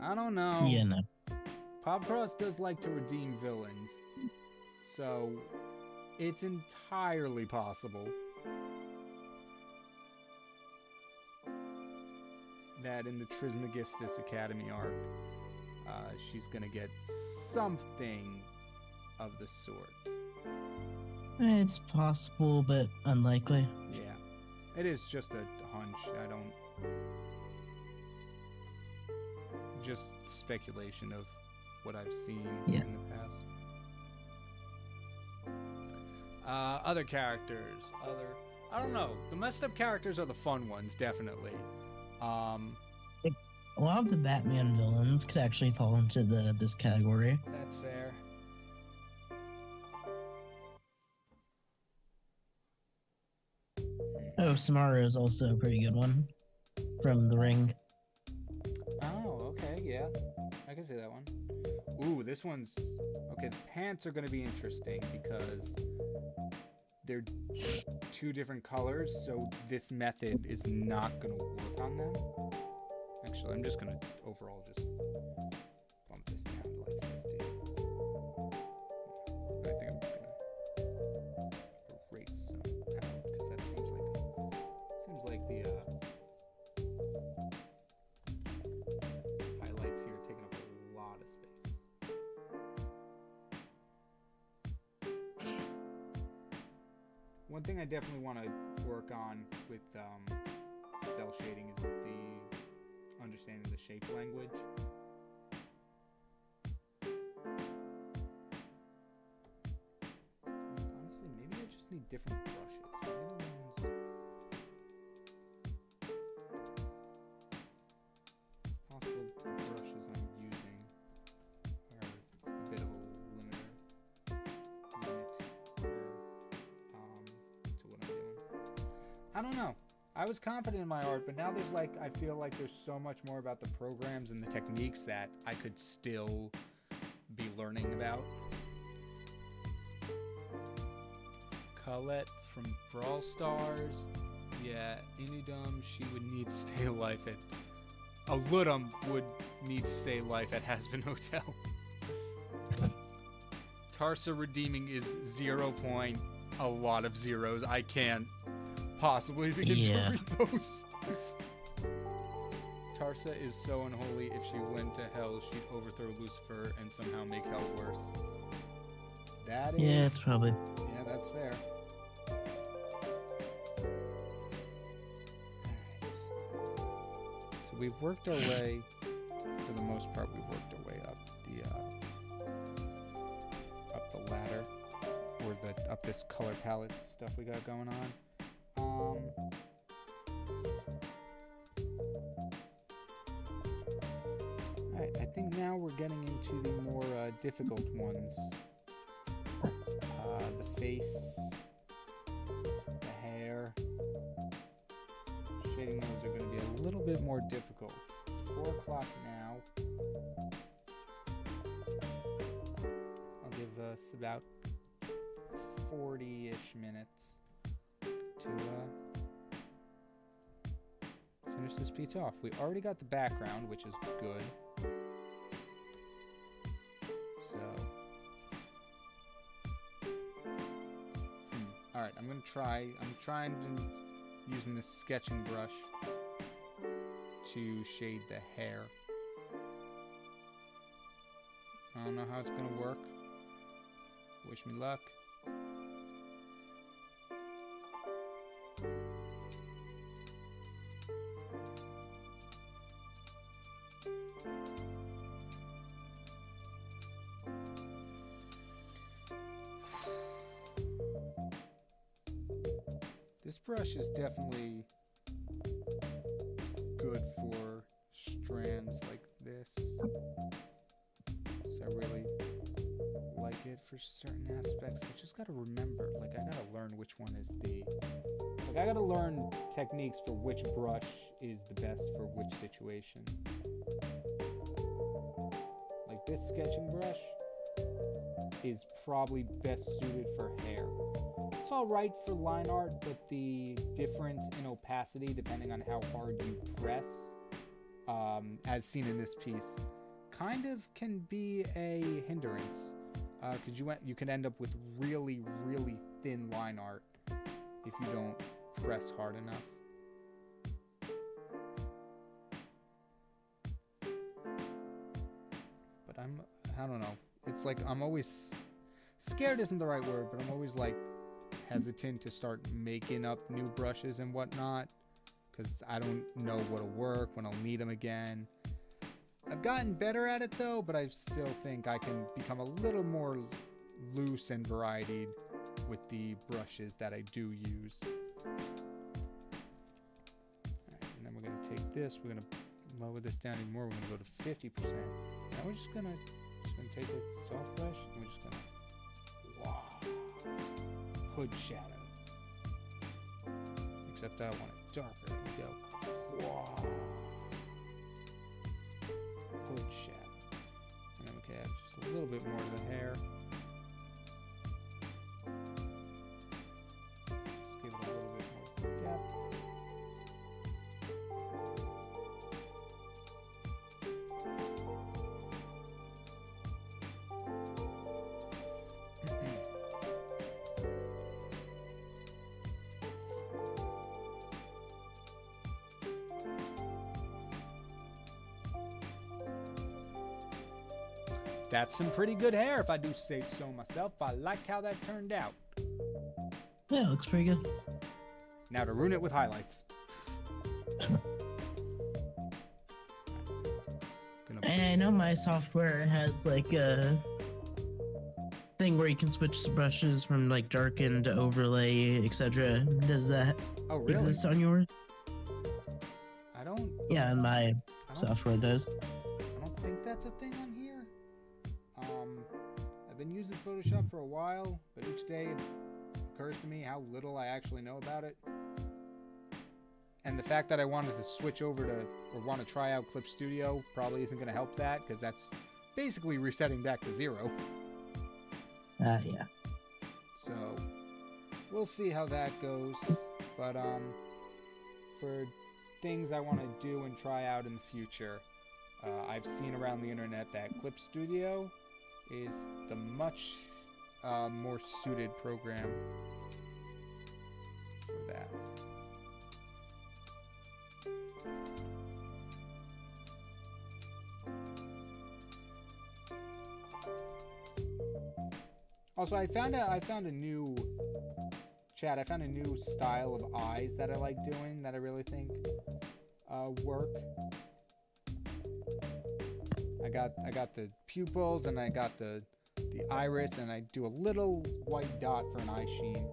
I don't know. Yeah, no. Popcross does like to redeem villains, so it's entirely possible that in the Trismegistus Academy arc, she's gonna get something of the sort. It's possible, but unlikely. Yeah, it is just a hunch. I don't... Just speculation of what I've seen in the past. Other characters. I don't know. The messed up characters are the fun ones, definitely. A lot of the Batman villains could actually fall into this category. That's fair. Oh, Samara is also a pretty good one from The Ring. Oh, okay, yeah. I can see that one. Ooh, this one's... Okay, the pants are going to be interesting because they're two different colors, so this method is not going to work on them. Actually, I'm just going to overall just bump this down to 50. I think I'm going to erase some out because that seems like the highlights here taking up a lot of space. One thing I definitely want to work on with cell shading is the understanding the shape language. Honestly, maybe I just need different brushes. Maybe the ones... It's possible the brushes I'm using are a bit of a limit to what I'm doing. I don't know. I was confident in my art, but now I feel like there's so much more about the programs and the techniques that I could still be learning about. Colette from Brawl Stars. Yeah, Inudum, she would need to stay alive at... Ludum would need to stay alive at Hazbin Hotel. Tarsa redeeming is 0 point, a lot of zeros. I can't possibly begin to read those. Tarsa is so unholy. If she went to hell, she'd overthrow Lucifer and somehow make hell worse. That is... Yeah, it's probably... Yeah, that's fair. Alright. So we've worked our way for the most part, we've worked our way up the ladder, or up this color palette stuff we got going on. Alright, I think now we're getting into the more difficult ones. The face, the hair. Shading those are going to be a little bit more difficult. It's 4 o'clock now. I'll give us about 40-ish minutes to finish this piece off. We already got the background, which is good. Alright, I'm trying to using this sketching brush to shade the hair. I don't know how it's gonna work. Wish me luck. This brush is definitely good for strands like this. So I really like it for certain aspects. I just gotta remember, like I gotta learn which one is I gotta learn techniques for which brush is the best for which situation. Like this sketching brush is probably best suited for hair. It's alright for line art, but the difference in opacity, depending on how hard you press, as seen in this piece, kind of can be a hindrance. Because you can end up with really, really thin line art if you don't press hard enough. But I don't know. It's like I'm always scared isn't the right word, but I'm always like hesitant to start making up new brushes and whatnot, because I don't know what'll work, when I'll need them again. I've gotten better at it though, but I still think I can become a little more loose and varied with the brushes that I do use. Alright, and then we're going to take this, we're going to lower this down even more, we're going to go to 50%. Now we're just going to take this soft brush, and we're just going to, wow, hood shadow. Except I want it darker. There we go. Wow. Hood shadow. And then we can add just a little bit more to the hair. Just give it a little bit more depth. That's some pretty good hair, if I do say so myself. I like how that turned out. Yeah, it looks pretty good. Now to ruin it with highlights. And I know my software has like a thing where you can switch the brushes from like darken to overlay, etc. Does that exist on yours? I don't. Yeah, and my software does. I don't think that's a thing on here. I've been using Photoshop for a while, but each day it occurs to me how little I actually know about it. And the fact that I wanted to switch over to, or want to try out Clip Studio probably isn't going to help that, because that's basically resetting back to 0. Yeah. So, we'll see how that goes. But, for things I want to do and try out in the future, I've seen around the internet that Clip Studio is the much more suited program for that. Also, I found a new style of eyes that I like doing that I really think work. I got the pupils, and I got the iris, and I do a little white dot for an eye sheen.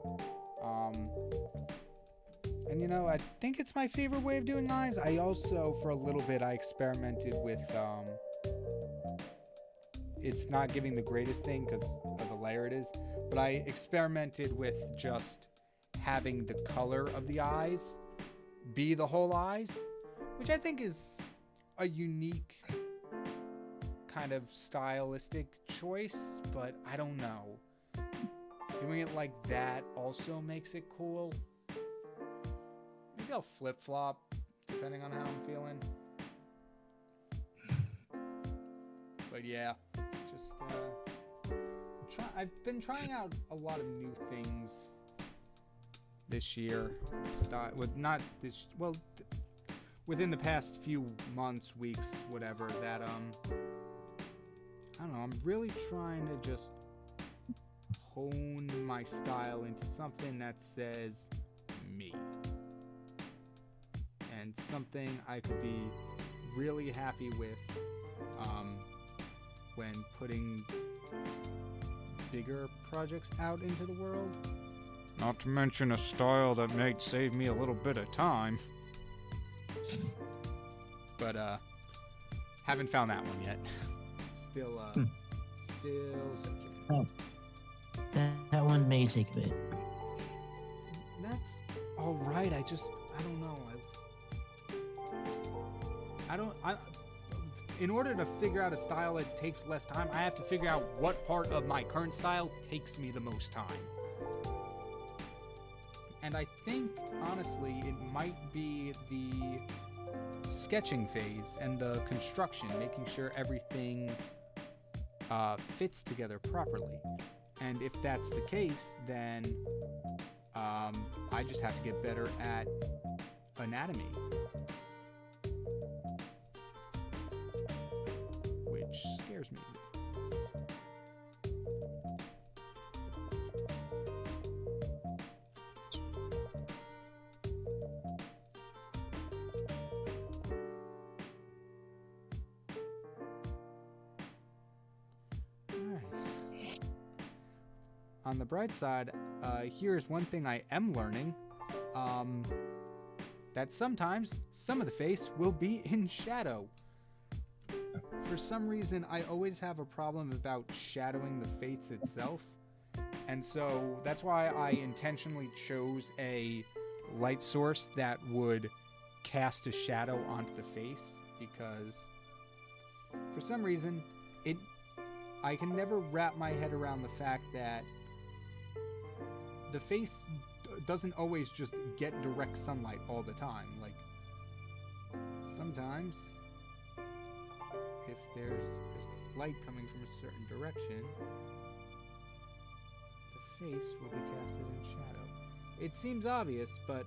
And you know, I think it's my favorite way of doing eyes. I also, for a little bit, I experimented with, it's not giving the greatest thing because of the layer it is, but I experimented with just having the color of the eyes be the whole eyes, which I think is a unique kind of stylistic choice, but I don't know. Doing it like that also makes it cool. Maybe I'll flip-flop, depending on how I'm feeling. But yeah, just, I've been trying out a lot of new things this year. Within the past few months, weeks, whatever, that, I don't know, I'm really trying to just hone my style into something that says me. And something I could be really happy with when putting bigger projects out into the world. Not to mention a style that might save me a little bit of time. But haven't found that one yet. Still searching. Oh. That one may take a bit. That's all right. I don't know. In order to figure out a style that takes less time, I have to figure out what part of my current style takes me the most time. And I think, honestly, it might be the sketching phase and the construction, making sure everything fits together properly. And if that's the case, then I just have to get better at anatomy. Which scares me. On the bright side, here's one thing I am learning, that sometimes some of the face will be in shadow. For some reason, I always have a problem about shadowing the face itself, and so that's why I intentionally chose a light source that would cast a shadow onto the face, because for some reason, I can never wrap my head around the fact that the face doesn't always just get direct sunlight all the time. Like, sometimes, if there's light coming from a certain direction, the face will be casted in shadow. It seems obvious, but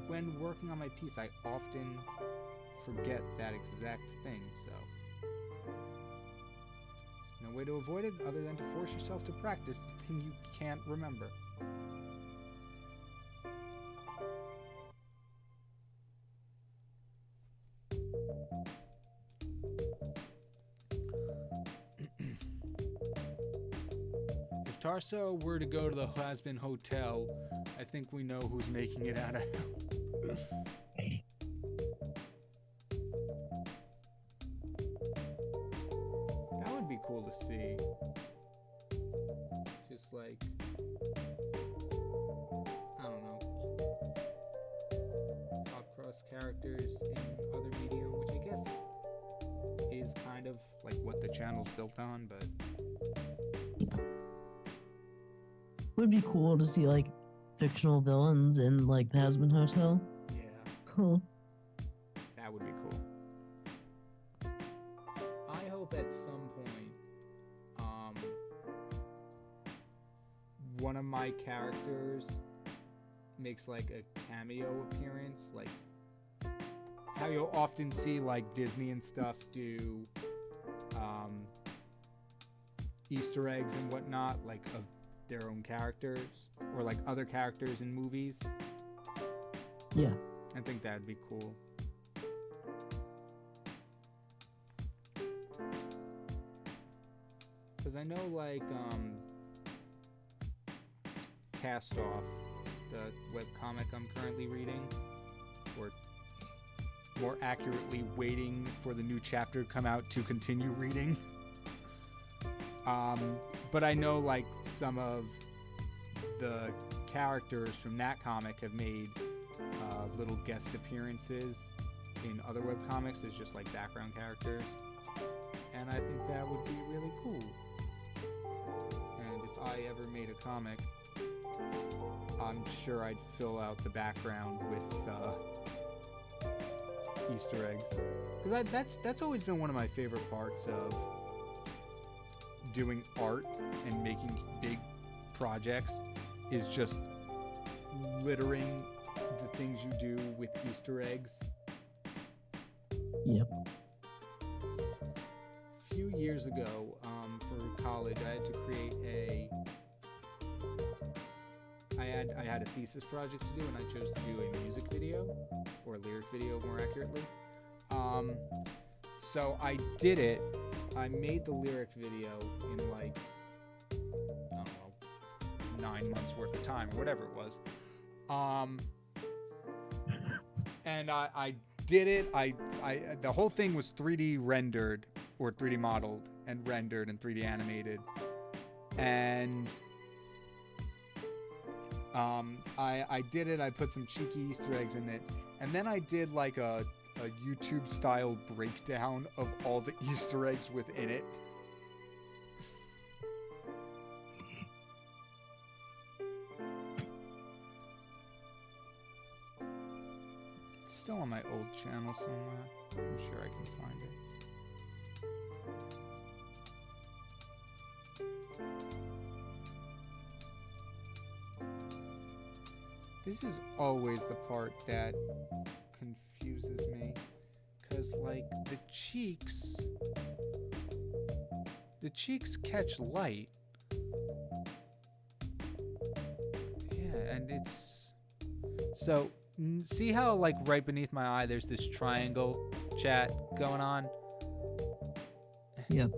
when working on my piece, I often forget that exact thing, so there's no way to avoid it other than to force yourself to practice the thing you can't remember. If Tarso were to go to the Has-Been Hotel, I think we know who's making it out of him. That would be cool to see. Just like, I don't know, top cross characters in other medium, which I guess is kind of like what the channel's built on, but Would be cool to see like fictional villains in like the Has-Been Hotel. yeah. Cool. That would be cool. I hope at some point, one of my characters makes like a cameo appearance, like how you'll often see like Disney and stuff do Easter eggs and whatnot, like of their own characters or like other characters in movies. Yeah. I think that'd be cool. Because I know, like, Cast Off, the webcomic I'm currently reading, or more accurately, waiting for the new chapter to come out to continue reading. But I know, like, some of the characters from that comic have made little guest appearances in other webcomics as just, like, background characters. And I think that would be really cool. And if I ever made a comic, I'm sure I'd fill out the background with Easter eggs. Because that's always been one of my favorite parts of doing art and making big projects, is just littering the things you do with Easter eggs. Yep. A few years ago, for college, I had to create I had a thesis project to do, and I chose to do a music video, or a lyric video more accurately. So I did it. I made the lyric video in, like, I don't know, 9 months worth of time, or whatever it was. And I did it. The whole thing was 3D rendered, or 3D modeled and rendered and 3D animated. And I did it. I put some cheeky Easter eggs in it. And then I did, like, a YouTube style breakdown of all the Easter eggs within it. It's still on my old channel somewhere. I'm sure I can find it. This is always the part that confuses me, because, like, the cheeks catch light. Yeah, and it's so, see how, like, right beneath my eye there's this triangle chat going on? Yep.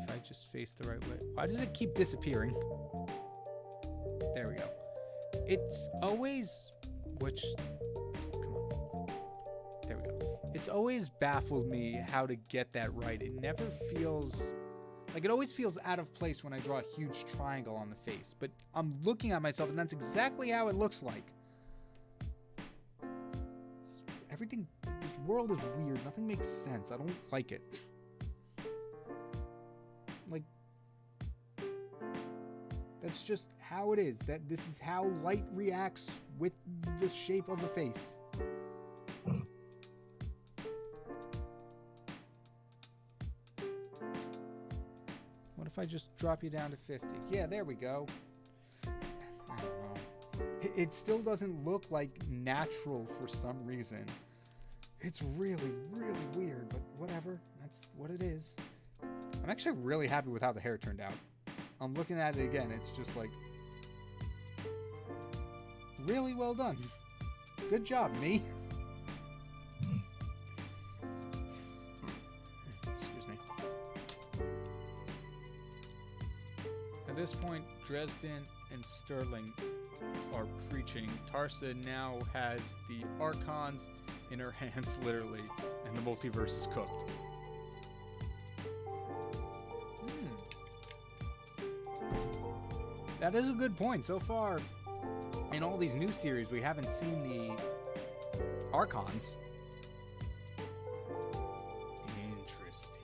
If I just face the right way. Why does it keep disappearing? There we go. It's always, come on. There we go. It's always baffled me how to get that right. It never feels, like, it always feels out of place when I draw a huge triangle on the face. But I'm looking at myself, and that's exactly how it looks like. Everything, this world is weird. Nothing makes sense. I don't like it. Like, that's just how it is. That this is how light reacts with the shape of the face. What if I just drop you down to 50? Yeah, there we go. I don't know. It still doesn't look like natural for some reason. It's really, really weird, but whatever. That's what it is. I'm actually really happy with how the hair turned out. I'm looking at it again. It's just like, really well done. Good job, me. Excuse me. At this point, Dresden and Sterling are preaching. Tarsa now has the Archons in her hands, literally, and the multiverse is cooked. That is a good point. So far, in all these new series, we haven't seen the Archons. Interesting.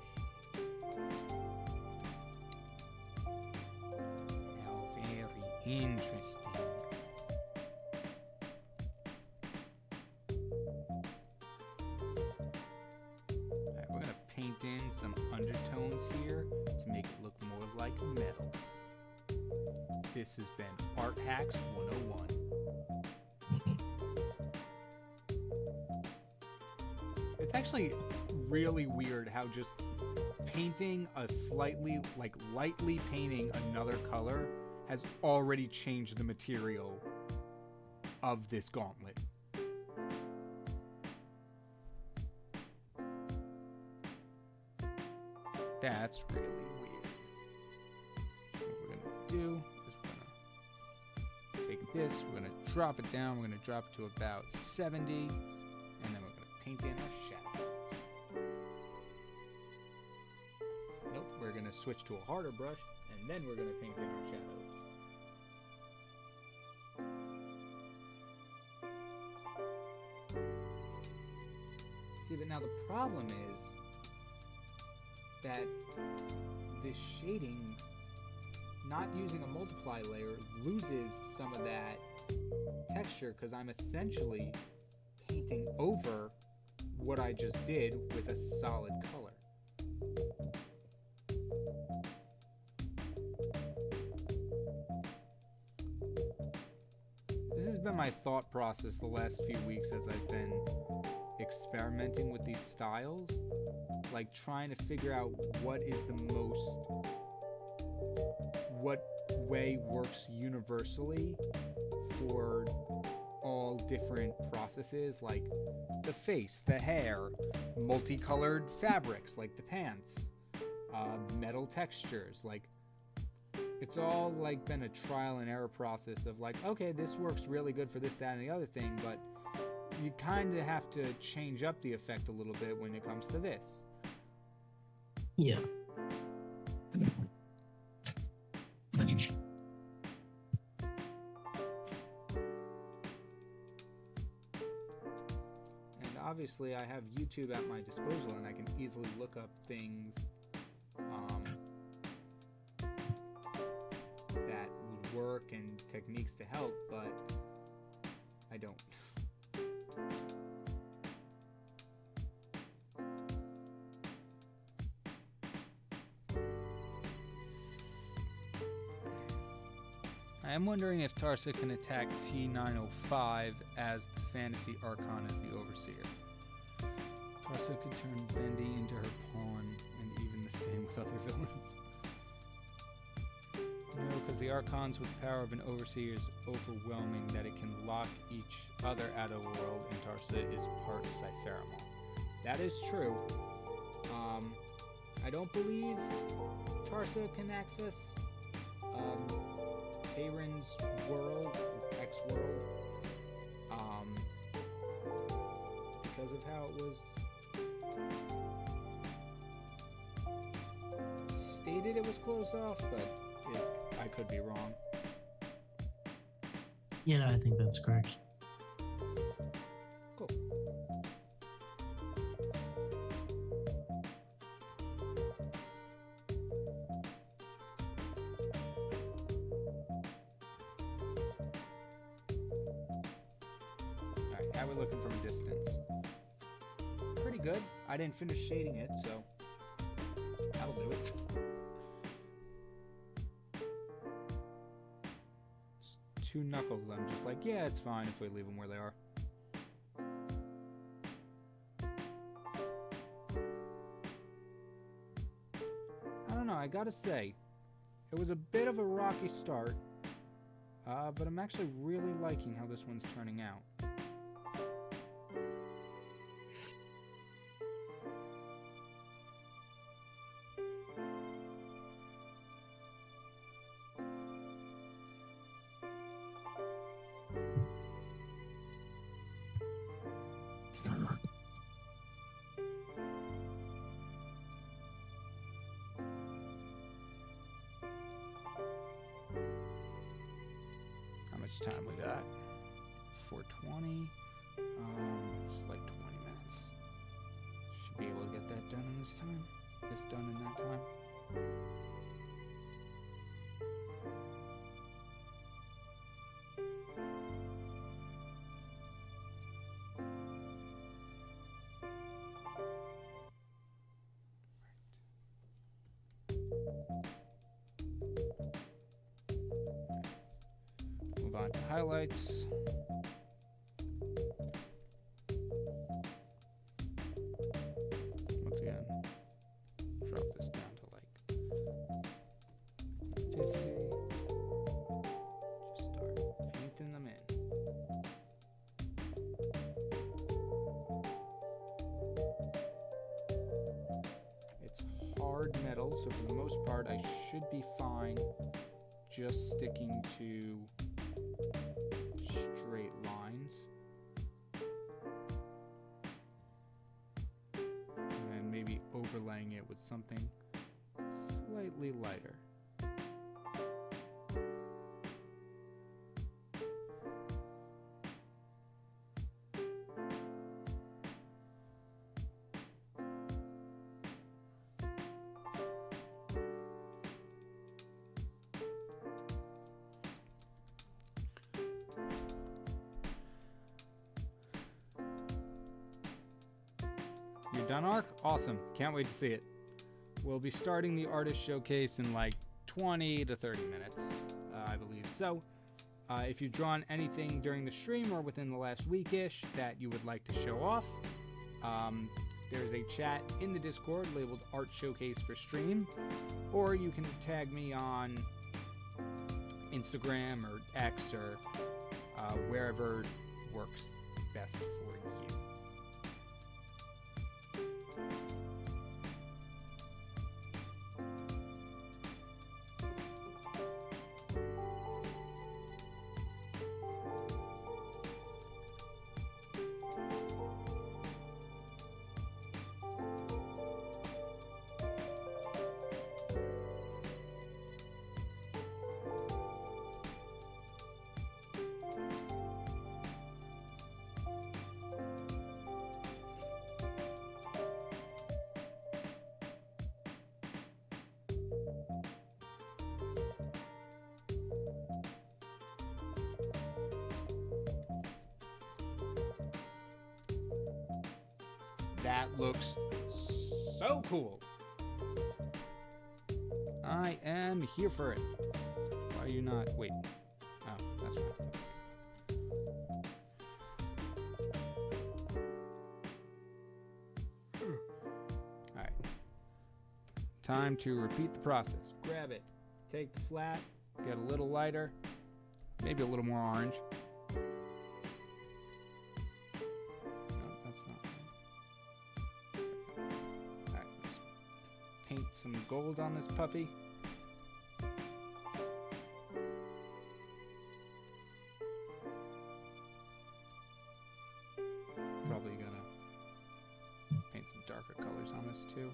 How very interesting. Alright, we're gonna paint in some undertones here to make it look more like metal. This has been Art Hacks 101. It's actually really weird how just painting a slightly, like, lightly painting another color has already changed the material of this gauntlet. That's really weird. this. We're going to drop it down. We're going to drop it to about 70. And then we're going to paint in our shadow. Nope, we're going to switch to a harder brush. And then we're going to paint in our shadows. See, but now the problem is that this shading, not using a multiply layer, loses some of that texture because I'm essentially painting over what I just did with a solid color. This has been my thought process the last few weeks as I've been experimenting with these styles, like trying to figure out what way works universally for all different processes, like the face, the hair, multicolored fabrics like the pants, metal textures. Like, it's all like been a trial and error process of like, okay, this works really good for this, that, and the other thing, but you kind of have to change up the effect a little bit when it comes to this. Yeah. And obviously I have YouTube at my disposal and I can easily look up things that would work and techniques to help, but I don't. I am wondering if Tarsa can attack T905 as the fantasy Archon as the Overseer. Tarsa could turn Bendy into her pawn, and even the same with other villains. No, because the Archons with the power of an Overseer is overwhelming that it can lock each other out of the world, and Tarsa is part Cypheramon. That is true. I don't believe Tarsa can access Tayron's world, X-World, because of how it was stated it was closed off, but I could be wrong. Yeah, no, I think that's correct. Cool. Alright, how are we looking from a distance? Pretty good. I didn't finish shading it, so that'll do it. Two knuckles. I'm just like, yeah, it's fine if we leave them where they are. I don't know, I gotta say, it was a bit of a rocky start, but I'm actually really liking how this one's turning out. How much time we got? 4:20. It's like 20 minutes. Should be able to get that done in this time. This done in that time. Move on to highlights. Once again, drop this down to like 50. Just start painting them in. It's hard metal, so for the most part I should be fine just sticking to overlaying it with something slightly lighter. You're done, Arc? Awesome. Can't wait to see it. We'll be starting the artist showcase in like 20 to 30 minutes, I believe. So, if you've drawn anything during the stream or within the last weekish that you would like to show off, there's a chat in the Discord labeled Art Showcase for Stream, or you can tag me on Instagram or X or wherever works best for you. That looks so cool. I am here for it. Why are you not? Wait. Oh, that's right. Alright. Time to repeat the process. Grab it. Take the flat. Get a little lighter. Maybe a little more orange. Some gold on this puppy. Probably gonna paint some darker colors on this too.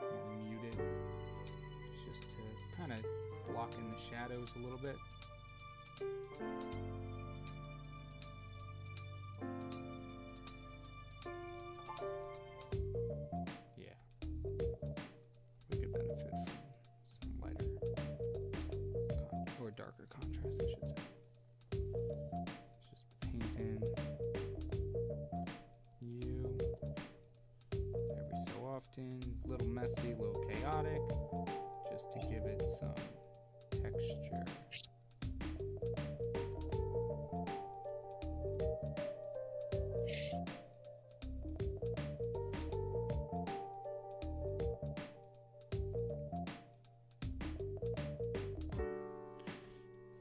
More muted. Just to kind of block in the shadows a little bit. A little messy, a little chaotic, just to give it some texture.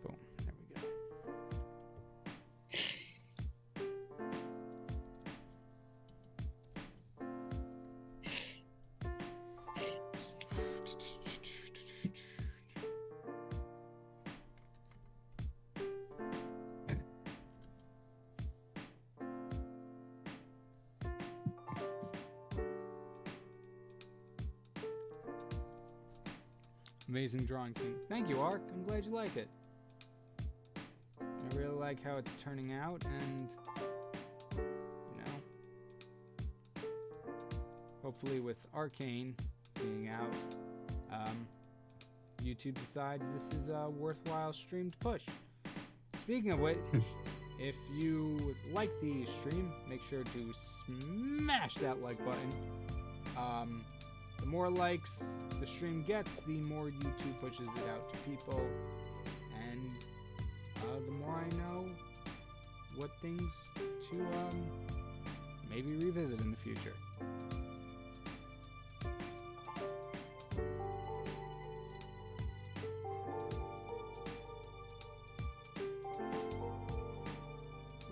Boom, there we go. Amazing drawing, King. Thank you, Arc. I'm glad you like it. I really like how it's turning out, and, you know, hopefully with Arcane being out, YouTube decides this is a worthwhile stream to push. Speaking of which, if you like the stream, make sure to smash that like button. The more likes the stream gets, the more YouTube pushes it out to people, and the more I know what things to maybe revisit in the future.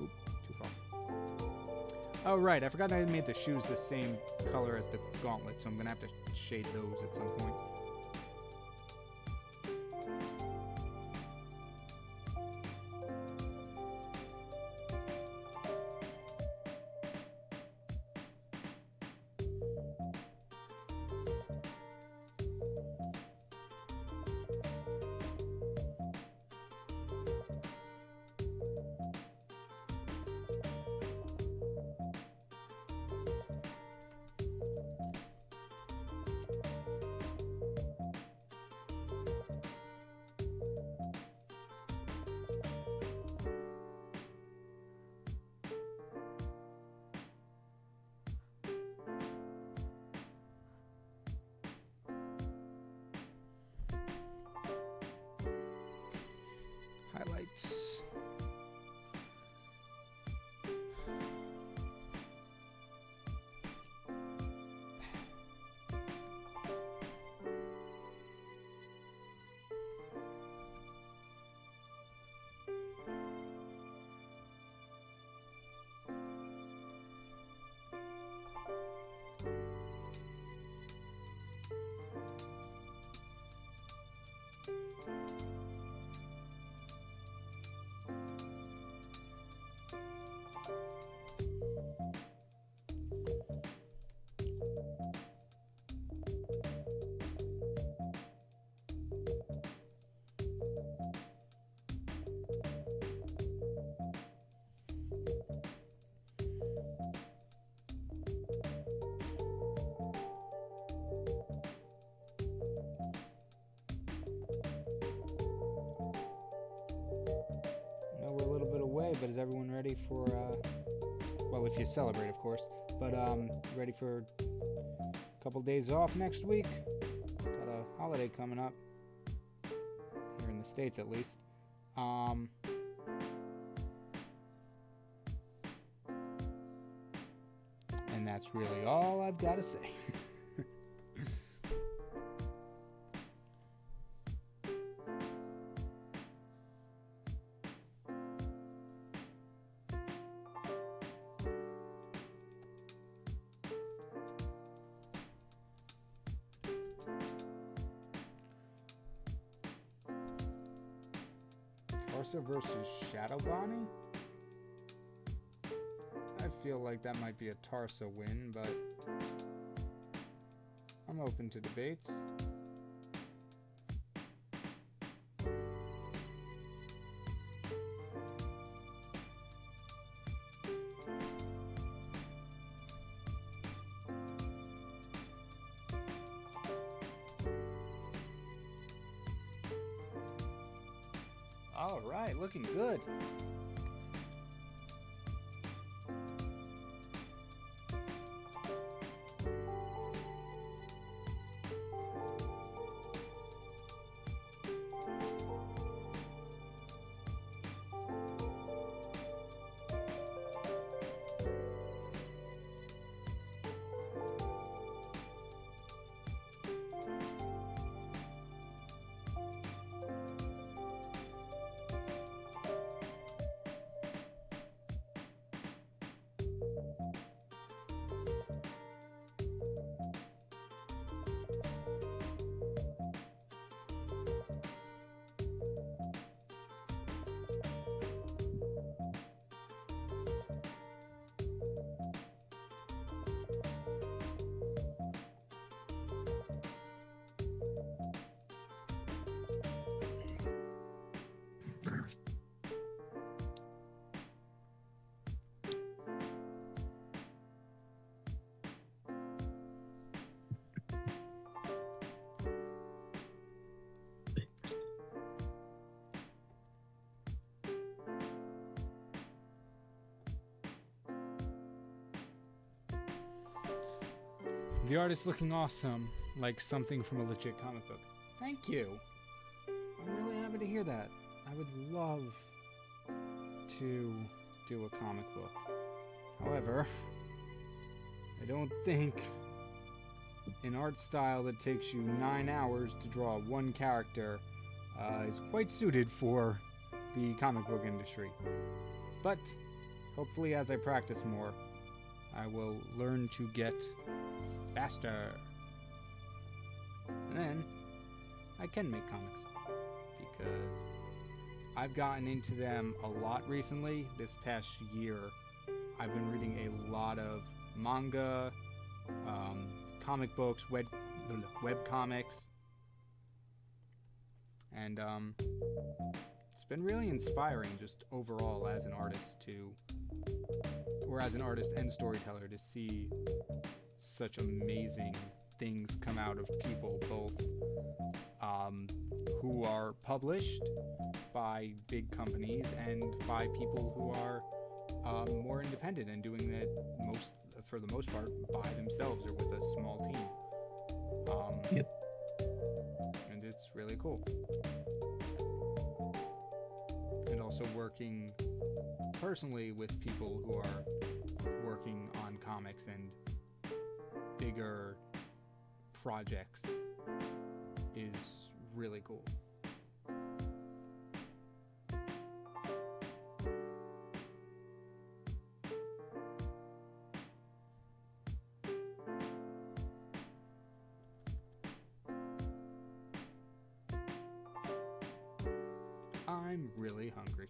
Oop, too far. Oh right, I forgot I made the shoes the same color as the gauntlet, so I'm gonna have to shade those at some point. but is everyone ready for, well, if you celebrate, of course, but ready for a couple days off next week? Got a holiday coming up, here in the States at least. And that's really all I've got to say. Tarsa versus Shadow Bonnie? I feel like that might be a Tarsa win, but I'm open to debates. All right, looking good. The artist looking awesome, like something from a legit comic book. Thank you. I'm really happy to hear that. I would love to do a comic book. However, I don't think an art style that takes you 9 hours to draw one character is quite suited for the comic book industry. But hopefully as I practice more, I will learn to get faster. And then I can make comics because I've gotten into them a lot recently. This past year, I've been reading a lot of manga, comic books, web comics, and it's been really inspiring just overall as an artist as an artist and storyteller to see such amazing things come out of people, both who are published by big companies and by people who are more independent and doing it for the most part by themselves or with a small team. Yep. And it's really cool. And also working personally with people who are working on comics and bigger projects is really cool. I'm really hungry.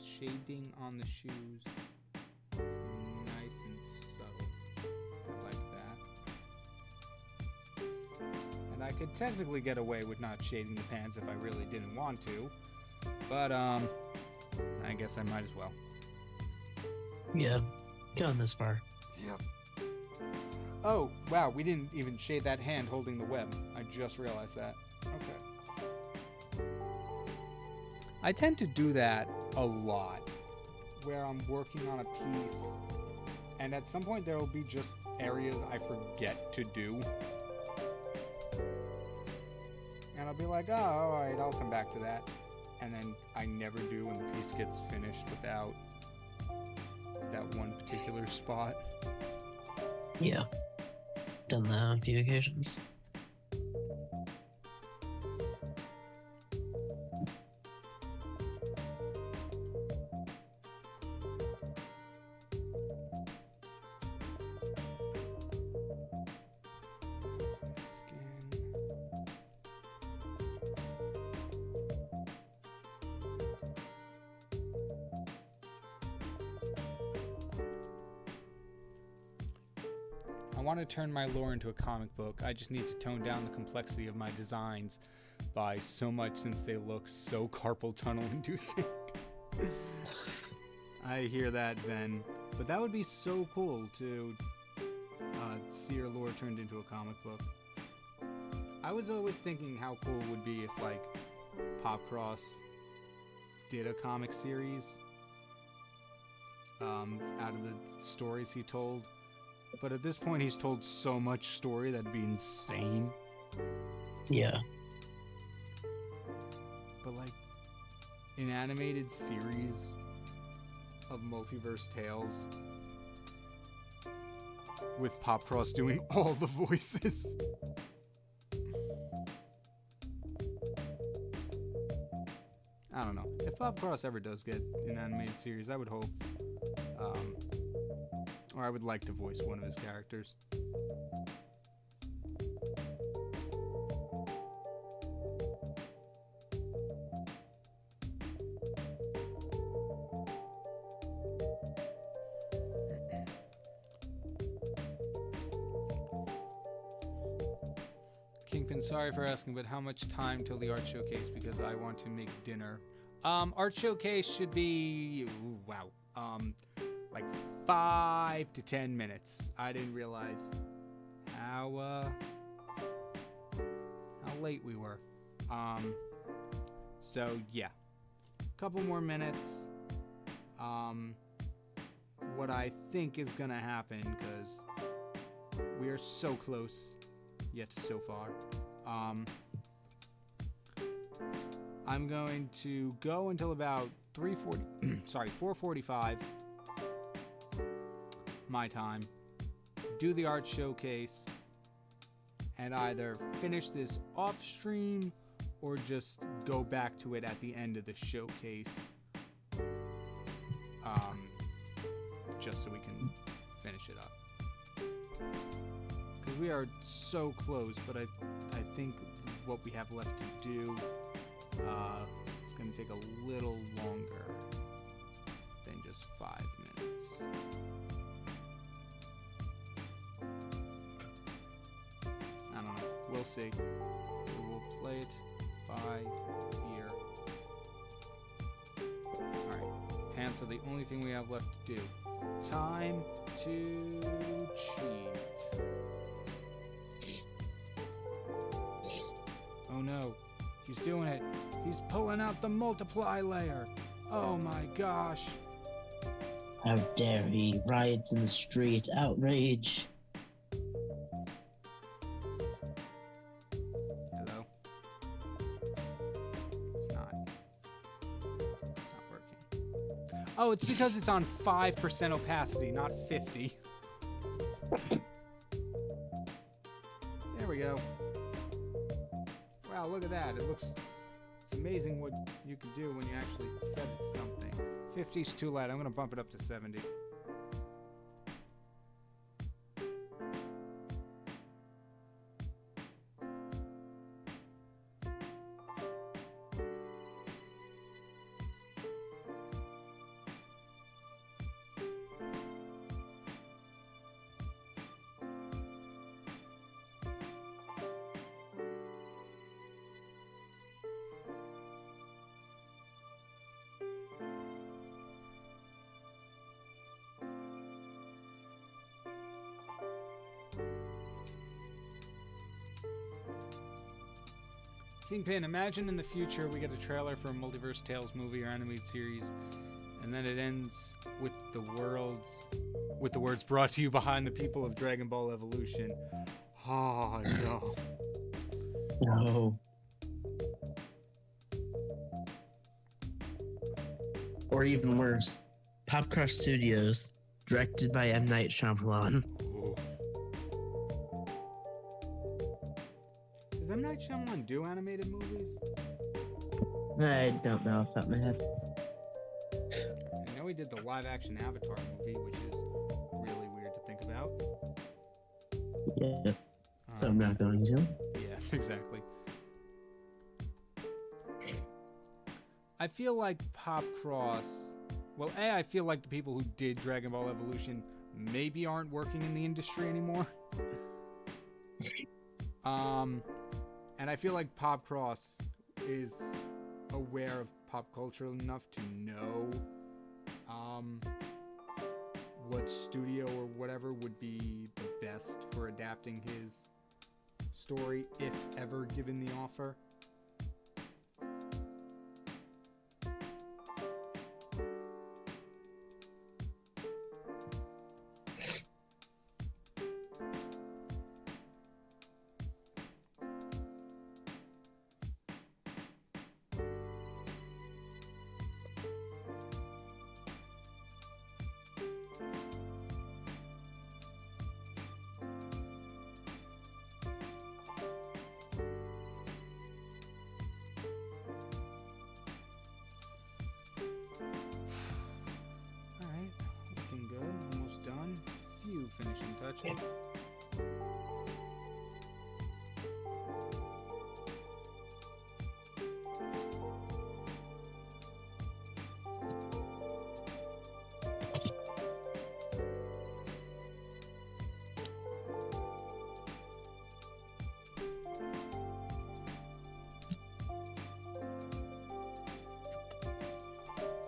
Shading on the shoes is nice and subtle. I like that. And I could technically get away with not shading the pants if I really didn't want to, but I guess I might as well. Yeah, gone this far. Yep. Oh, wow, we didn't even shade that hand holding the web. I just realized that. Okay. I tend to do that a lot, where I'm working on a piece, and at some point there will be just areas I forget to do. And I'll be like, oh, alright, I'll come back to that. And then I never do, and the piece gets finished without that one particular spot. Yeah, done that on a few occasions. I want to turn my lore into a comic book. I just need to tone down the complexity of my designs by so much since they look so carpal tunnel inducing. I hear that, Ven. But that would be so cool to see your lore turned into a comic book. I was always thinking how cool it would be if, like, Popcross did a comic series out of the stories he told. But at this point, he's told so much story that'd be insane. Yeah. But, like, an animated series of multiverse tales with Popcross doing all the voices. I don't know. If Popcross ever does get an animated series, I would hope. Or I would like to voice one of his characters. KyngPin, sorry for asking, but how much time till the art showcase? Because I want to make dinner. Art showcase should be, ooh, wow, like 5 to 10 minutes. I didn't realize how late we were. So yeah, a couple more minutes. What I think is gonna happen, because we are so close yet so far. I'm going to go until about 4:45 my time, do the art showcase, and either finish this off stream or just go back to it at the end of the showcase, just so we can finish it up. Because we are so close, but I think what we have left to do is going to take a little longer than just 5 minutes. I don't know. We'll see. We will play it by ear. Alright. Pants are the only thing we have left to do. Time to cheat. Oh no. He's doing it. He's pulling out the multiply layer. Oh my gosh. How dare he? Riots in the street. Outrage. Hello? It's not working. Oh, it's because it's on 5% opacity, not 50. There we go. Wow, look at that. It's amazing what you can do when you actually set it to something. 50's too light. I'm going to bump it up to 70. KyngPin, imagine in the future we get a trailer for a Multiverse Tales movie or animated series, and then it ends with the words brought to you behind the people of Dragon Ball Evolution. Oh no. No. Or even worse, Pop Crush Studios, directed by M. Night Shyamalan. Ooh. Does M. Night Shyamalan do animated movies? I don't know off the top of my head. I know he did the live-action Avatar movie, which is really weird to think about. Yeah. So I'm not going to. Yeah, exactly. I feel like Pop Cross... Well, I feel like the people who did Dragon Ball Evolution maybe aren't working in the industry anymore. And I feel like Pop Cross is aware of pop culture enough to know what studio or whatever would be the best for adapting his story, if ever given the offer. Finishing touches.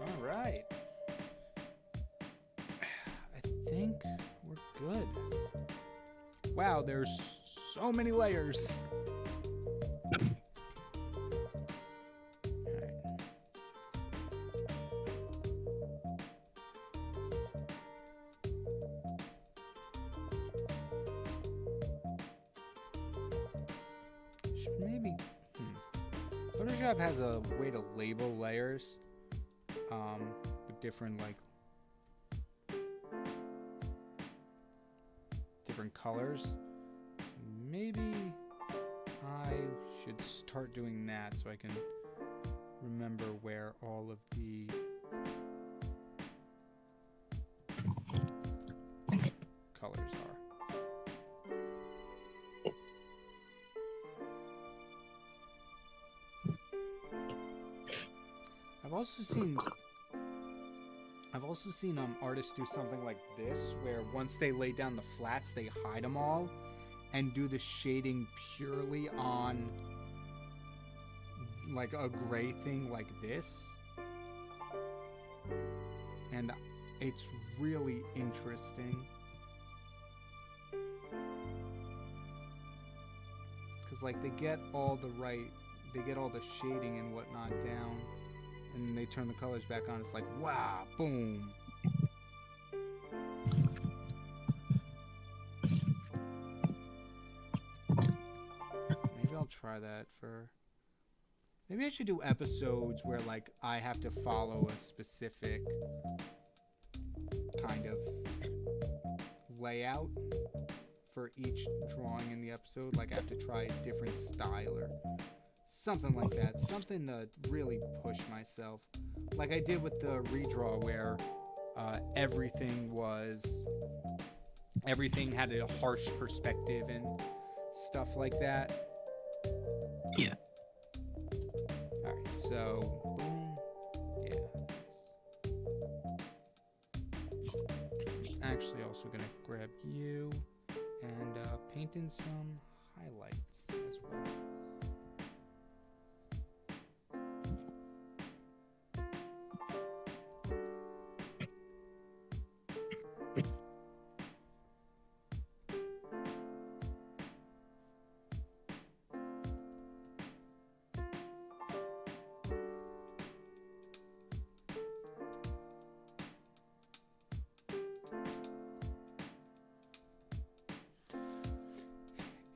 All right. I think we're good. Wow, there's so many layers. Alright. Maybe. Photoshop has a way to label layers with different different colors. Maybe I should start doing that so I can remember where all of the colors are. I've also seen artists do something like this, where once they lay down the flats, they hide them all and do the shading purely on like a gray thing like this. And it's really interesting. Cause like they get all the shading and whatnot down, and they turn the colors back on. It's like, wow, boom. Maybe I'll try that for... Maybe I should do episodes where, like, I have to follow a specific kind of layout for each drawing in the episode. Like, I have to try a different style or something like that. Something to really push myself. Like I did with the redraw where everything had a harsh perspective and stuff like that. Yeah. Alright, so boom. Yeah. Actually also gonna grab you and paint in some highlights as well.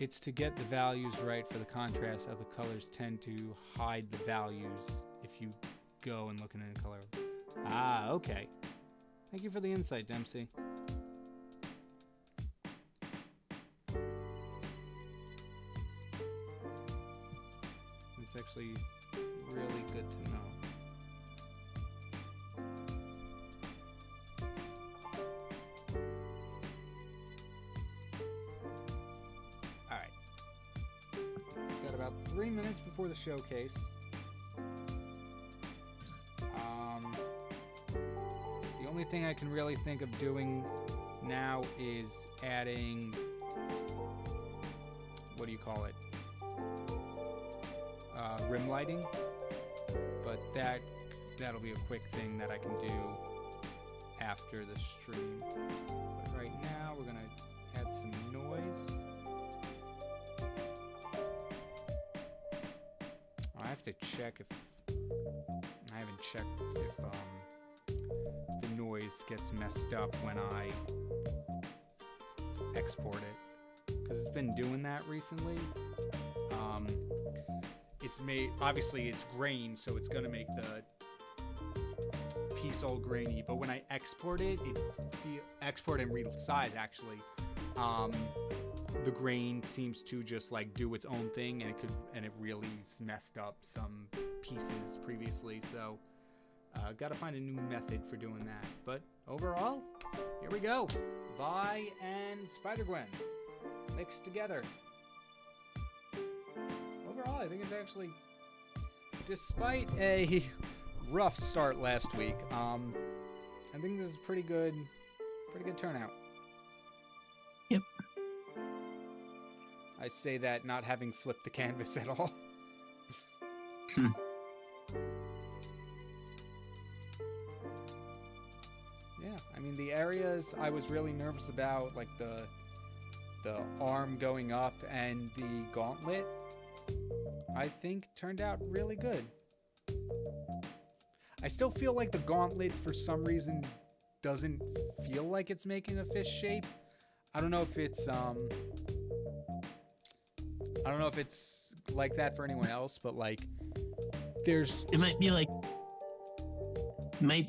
It's to get the values right for the contrast. Other colors tend to hide the values if you go and look in a color. Ah, okay. Thank you for the insight, Dempsey. It's actually really good to know. Got about 3 minutes before the showcase. The only thing I can really think of doing now is adding, what do you call it? Rim lighting. But that'll be a quick thing that I can do after the stream. But right now we're gonna add some noise. I have to check if I haven't checked if the noise gets messed up when I export it, because it's been doing that recently. It's made, obviously it's grain, so it's gonna make the piece all grainy, but when I export it, export and resize actually, the grain seems to just like do its own thing, and it really messed up some pieces previously. So gotta find a new method for doing that. But overall, here we go. Vi and Spider-Gwen mixed together. Overall, I think it's actually, despite a rough start last week, I think this is pretty good turnout. Yep. I say that not having flipped the canvas at all. Yeah, I mean, the areas I was really nervous about, like the arm going up and the gauntlet, I think turned out really good. I still feel like the gauntlet, for some reason, doesn't feel like it's making a fish shape. I don't know if it's like that for anyone else, but like there's, It might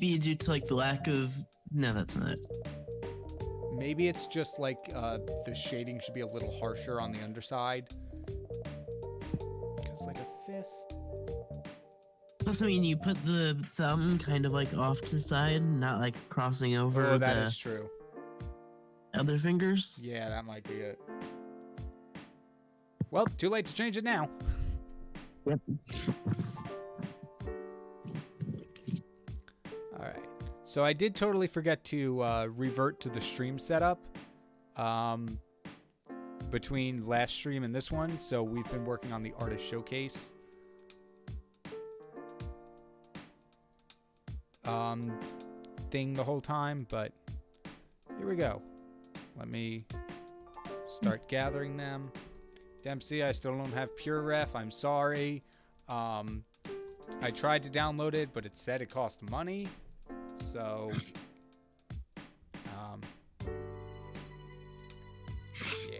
be due to like the lack of, no, that's not it. maybe it's just like the shading should be a little harsher on the underside. Because like a fist. Plus, I mean, you put the thumb kind of like off to the side, not like crossing over Oh, that the is true. other fingers. Yeah, that might be it. Well, too late to change it now. Yep. All right. So I did totally forget to revert to the stream setup between last stream and this one. So we've been working on the artist showcase thing the whole time, but here we go. Let me start gathering them. Dempsey, I still don't have Pure Ref. I'm sorry. I tried to download it, but it said it cost money. So, yeah.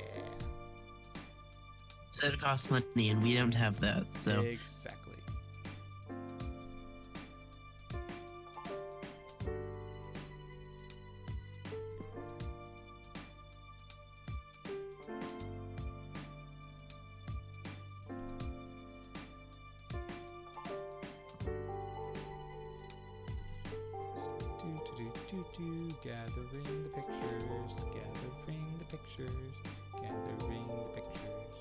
Said it costs money, and we don't have that, so. Exactly. Gathering the pictures, gathering the pictures, gathering the pictures.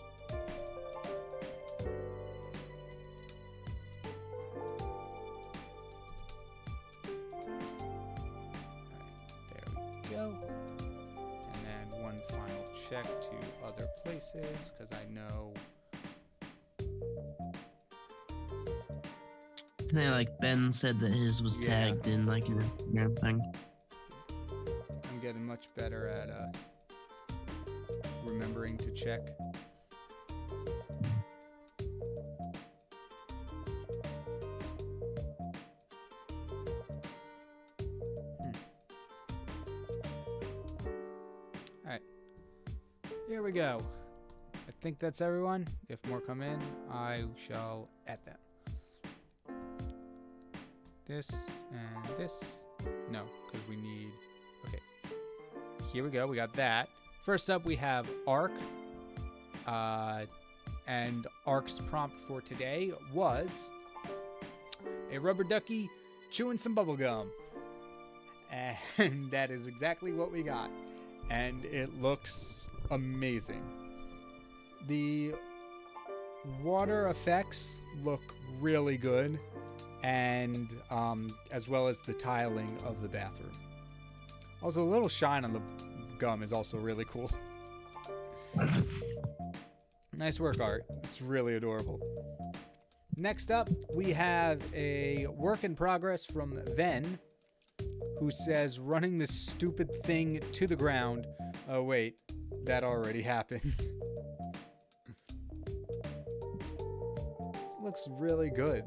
Alright, there we go. And then one final check to other places, because I know. I think like Ben said that his was tagged in like an Instagram thing. I'm getting much better at remembering to check. Alright. Here we go. I think that's everyone. If more come in, I shall add them. This and this. No, because we need... Okay. Here we go. We got that. First up, we have Arc. And Arc's prompt for today was a rubber ducky chewing some bubble gum. And that is exactly what we got. And it looks amazing. The water effects look really good. And as well as the tiling of the bathroom. Also, a little shine on the gum is also really cool. Nice work, Art. It's really adorable. Next up, we have a work in progress from Ven, who says, running this stupid thing to the ground. Oh, wait. That already happened. This looks really good.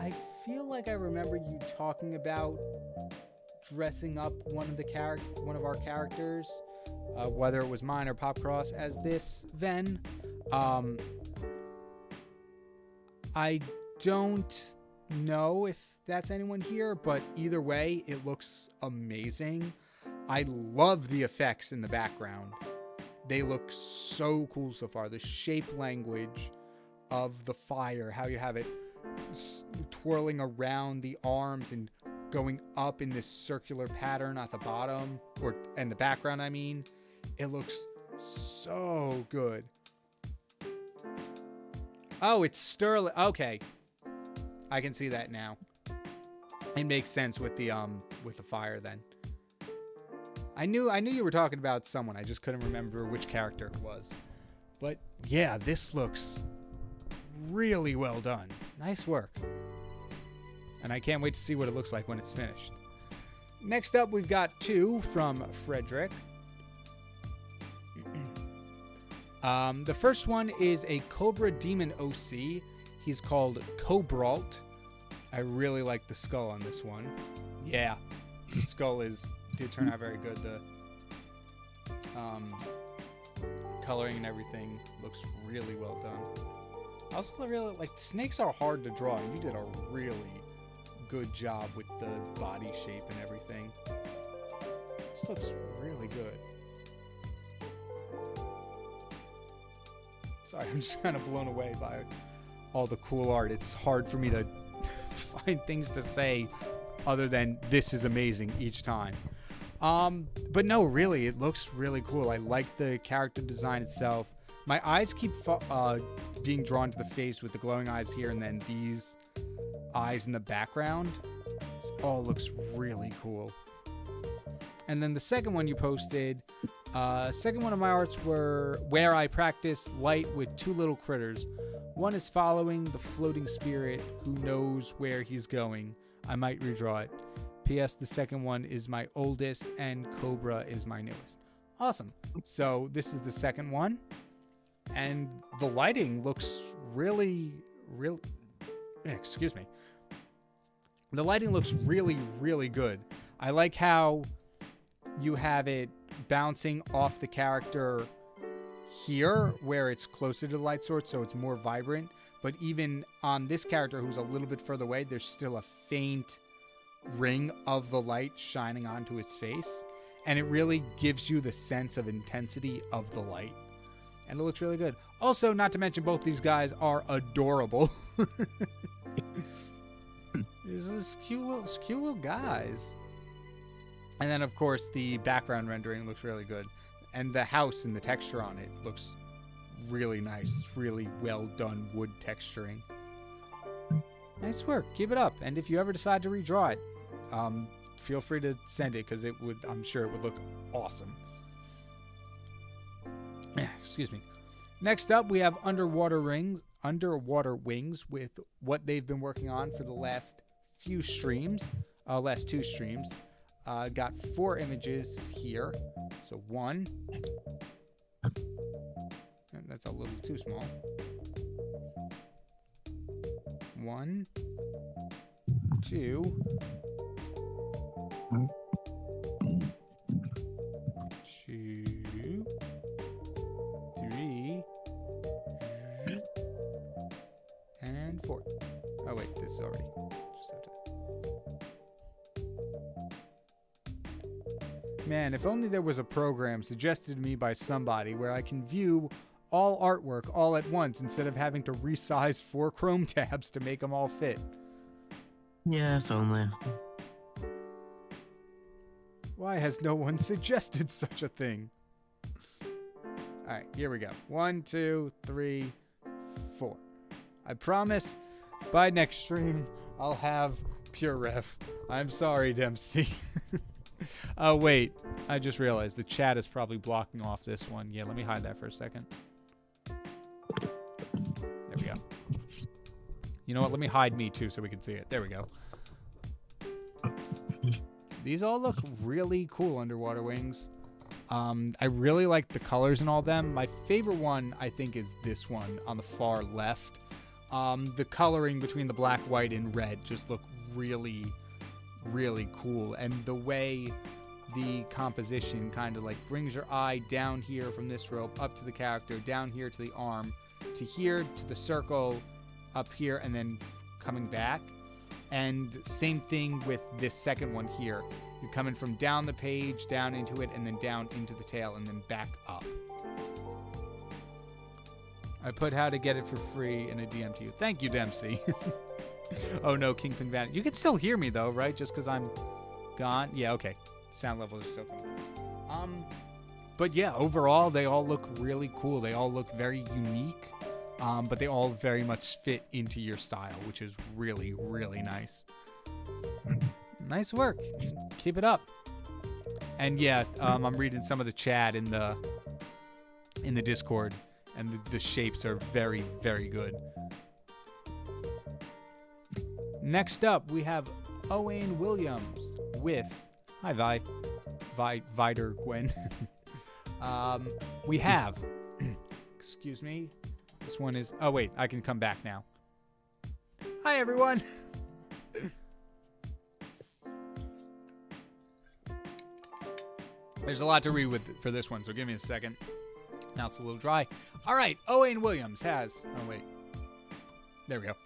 I feel like I remember you talking about dressing up one of our characters, whether it was mine or Popcross, as this Ven. I don't know if that's anyone here, but either way, it looks amazing. I love the effects in the background. They look so cool so far. The shape language of the fire, how you have it twirling around the arms and going up in this circular pattern at the bottom, or in the background, I mean. It looks so good. Oh, it's Sterling. Okay. I can see that now. It makes sense with the fire then. I knew you were talking about someone. I just couldn't remember which character it was. But yeah, this looks really well done. Nice work. And I can't wait to see what it looks like when it's finished. Next up, we've got two from Frederick. The first one is a Cobra Demon OC. He's called Cobralt. I really like the skull on this one. Yeah, the skull did turn out very good. The coloring and everything looks really well done. I also really like, snakes are hard to draw, and you did a really good job with the body shape and everything. This looks really good. Sorry, I'm just kind of blown away by all the cool art. It's hard for me to find things to say other than this is amazing each time. But no, really, it looks really cool. I like the character design itself. My eyes keep being drawn to the face with the glowing eyes here, and then these eyes in the background. This all looks really cool. And then the second one you posted, second one of my arts were where I practice light with two little critters. One is following the floating spirit who knows where he's going. I might redraw it. P.S. The second one is my oldest, and Cobra is my newest. Awesome. So this is the second one. And the lighting looks really... Excuse me. The lighting looks really, really good. I like how you have it bouncing off the character here, where it's closer to the light source, so it's more vibrant. But even on this character, who's a little bit further away, there's still a faint ring of the light shining onto his face. And it really gives you the sense of intensity of the light. And it looks really good. Also, not to mention, both these guys are adorable. These cute little guys. And then, of course, the background rendering looks really good. And the house and the texture on it looks really nice. It's really well done wood texturing. Nice work. Keep it up. And if you ever decide to redraw it, feel free to send it, because I'm sure it would look awesome. Excuse me. Next up, we have Underwater Wings with what they've been working on for the last two streams. Got 4 images here. So 1. That's a little too small. 1, 2. this already. Just have to... Man, if only there was a program suggested to me by somebody where I can view all artwork all at once instead of having to resize 4 Chrome tabs to make them all fit. Yeah, if only. Why has no one suggested such a thing? Alright, here we go. 1, 2, 3, 4. I promise by next stream I'll have pure rev. I'm sorry, Dempsey. Oh, wait. I just realized the chat is probably blocking off this one. Yeah, let me hide that for a second. There we go. You know what? Let me hide me too so we can see it. There we go. These all look really cool, underwater wings. I really like the colors in all of them. My favorite one, I think, is this one on the far left. The coloring between the black, white, and red just look really, really cool. And the way the composition kind of like brings your eye down here from this rope up to the character, down here to the arm, to here to the circle, up here, and then coming back. And same thing with this second one here. You're coming from down the page, down into it, and then down into the tail, and then back up. I put how to get it for free in a DM to you. Thank you, Dempsey. Oh no, KyngPin vanished. You can still hear me though, right? Just because I'm gone? Yeah, okay. Sound level is still coming. But yeah, overall, they all look really cool. They all look very unique. But they all very much fit into your style, which is really, really nice. Nice work. Keep it up. And yeah, I'm reading some of the chat in the Discord, and the shapes are very, very good. Next up, we have Owen Williams with hi Spider-Gwen. We have excuse me. This one is... Oh, wait. I can come back now. Hi, everyone. There's a lot to read for this one, so give me a second. Now it's a little dry. All right. Owen Williams has... Oh, wait. There we go.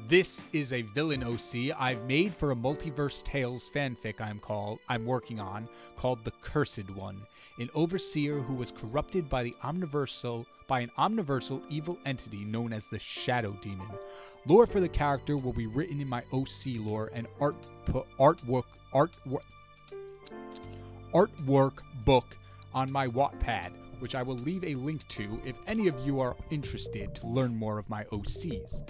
This is a villain OC I've made for a Multiverse Tales fanfic I'm working on called The Cursed One, an overseer who was corrupted by an omniversal evil entity known as the Shadow Demon. Lore for the character will be written in my OC lore and artwork book on my Wattpad, which I will leave a link to if any of you are interested to learn more of my OCs.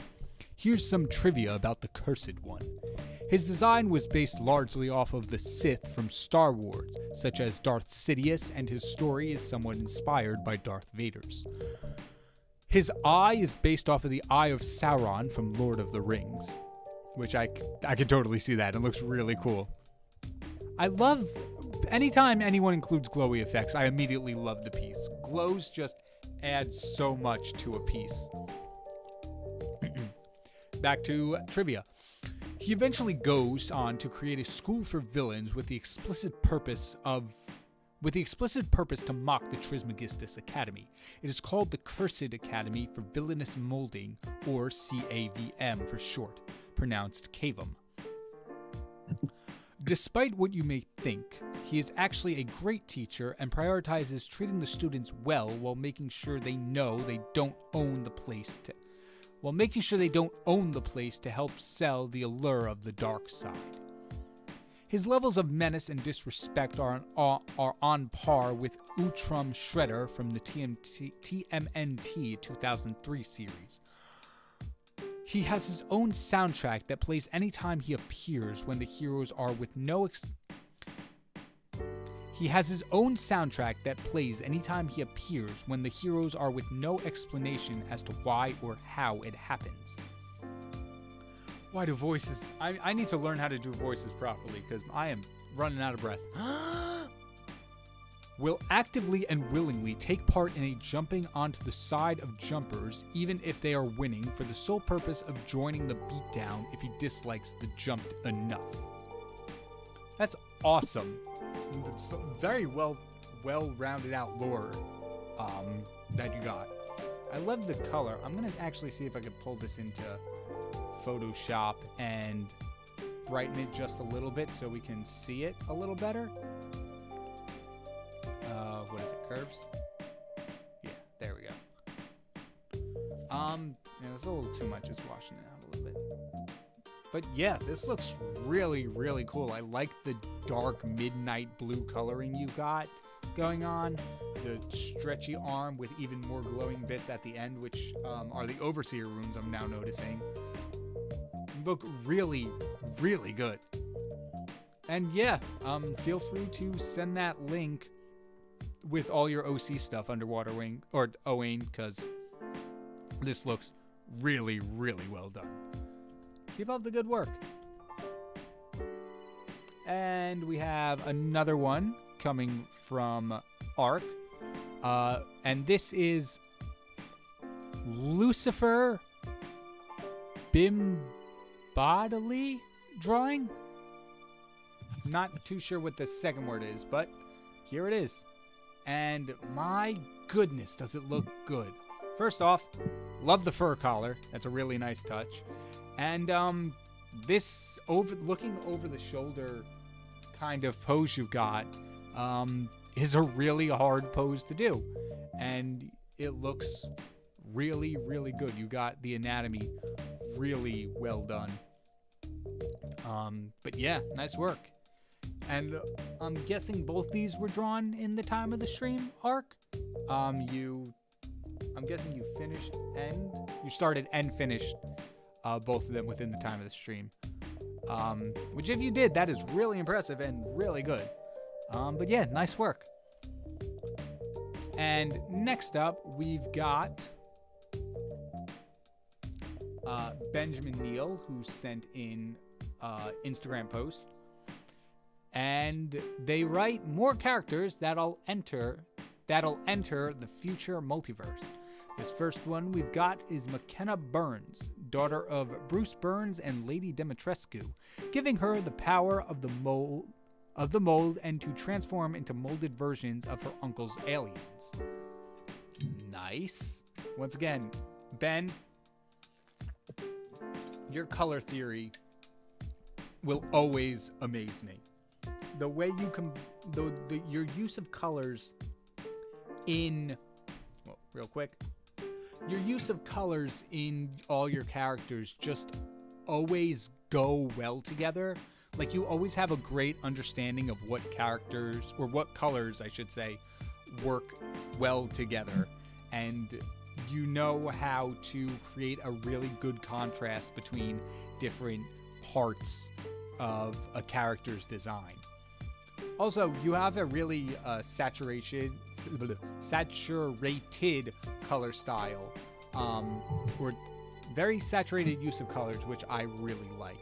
Here's some trivia about the Cursed One. His design was based largely off of the Sith from Star Wars, such as Darth Sidious, and his story is somewhat inspired by Darth Vader's. His eye is based off of the Eye of Sauron from Lord of the Rings, which I can totally see that. It looks really cool. I love... Anytime anyone includes glowy effects, I immediately love the piece. Glows just add so much to a piece. Back to trivia. He eventually goes on to create a school for villains with the explicit purpose to mock the Trismegistus Academy. It is called the Cursed Academy for Villainous Molding, or CAVM for short, pronounced Cavum. Despite what you may think, he is actually a great teacher and prioritizes treating the students well while making sure they know they don't own the place to help sell the allure of the dark side. His levels of menace and disrespect are on par with Utrum Shredder from the TMNT 2003 series. He has his own soundtrack that plays anytime he appears when the heroes are with no explanation as to why or how it happens. Why do voices... I need to learn how to do voices properly because I am running out of breath. Will actively and willingly take part in a jumping onto the side of jumpers even if they are winning for the sole purpose of joining the beatdown if he dislikes the jumped enough. That's awesome. It's very well rounded out lore that you got. I love the color. I'm gonna actually see if I can pull this into Photoshop and brighten it just a little bit so we can see it a little better. What is it, curves? Yeah, there we go. Yeah, it's a little too much, just washing it out a little bit. But yeah, this looks really, really cool. I like the dark midnight blue coloring you got going on. The stretchy arm with even more glowing bits at the end, which are the Overseer runes I'm now noticing. Look really, really good. And yeah, feel free to send that link with all your OC stuff, Underwater Wing, or Owain, because this looks really, really well done. Keep up the good work. And we have another one coming from Arc. And this is Lucifer Bimbadali drawing. Not too sure what the second word is, but here it is. And my goodness, does it look good. First off, love the fur collar. That's a really nice touch. And this looking over the shoulder kind of pose you've got is a really hard pose to do. And it looks really, really good. You got the anatomy really well done. But yeah, nice work. And I'm guessing both these were drawn in the time of the stream, Arc. I'm guessing you started and finished both of them within the time of the stream. Which if you did, that is really impressive and really good. But yeah, nice work. And next up, we've got Benjamin Neal, who sent in Instagram post. And they write more characters that'll enter the future multiverse. This first one we've got is McKenna Burns, daughter of Bruce Burns and Lady Dimitrescu, giving her the power of the mold and to transform into molded versions of her uncle's aliens. Nice. Once again, Ben, your color theory will always amaze me. The way you your use of colors in, well, real quick, your use of colors in all your characters just always go well together. Like, you always have a great understanding of what characters, or what colors, I should say, work well together. And you know how to create a really good contrast between different parts of a character's design. Also, you have a really saturated color style, or very saturated use of colors, which I really like.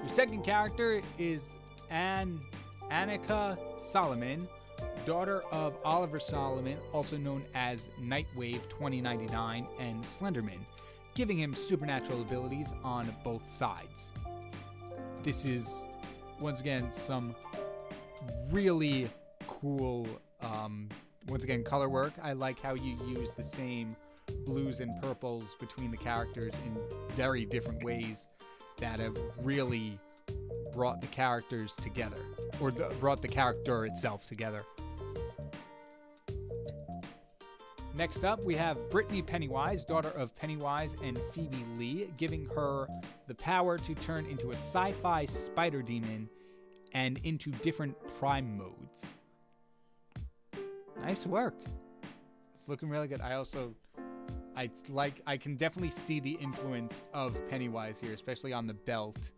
Your second character is Annika Solomon, daughter of Oliver Solomon, also known as Nightwave 2099 and Slenderman, giving him supernatural abilities on both sides. This is, once again, some really cool, color work. I like how you use the same blues and purples between the characters in very different ways that have really brought the characters together, or brought the character itself together. Next up, we have Brittany Pennywise, daughter of Pennywise and Phoebe Lee, giving her the power to turn into a sci-fi spider demon and into different prime modes. Nice work. It's looking really good. I can definitely see the influence of Pennywise here, especially on the belt.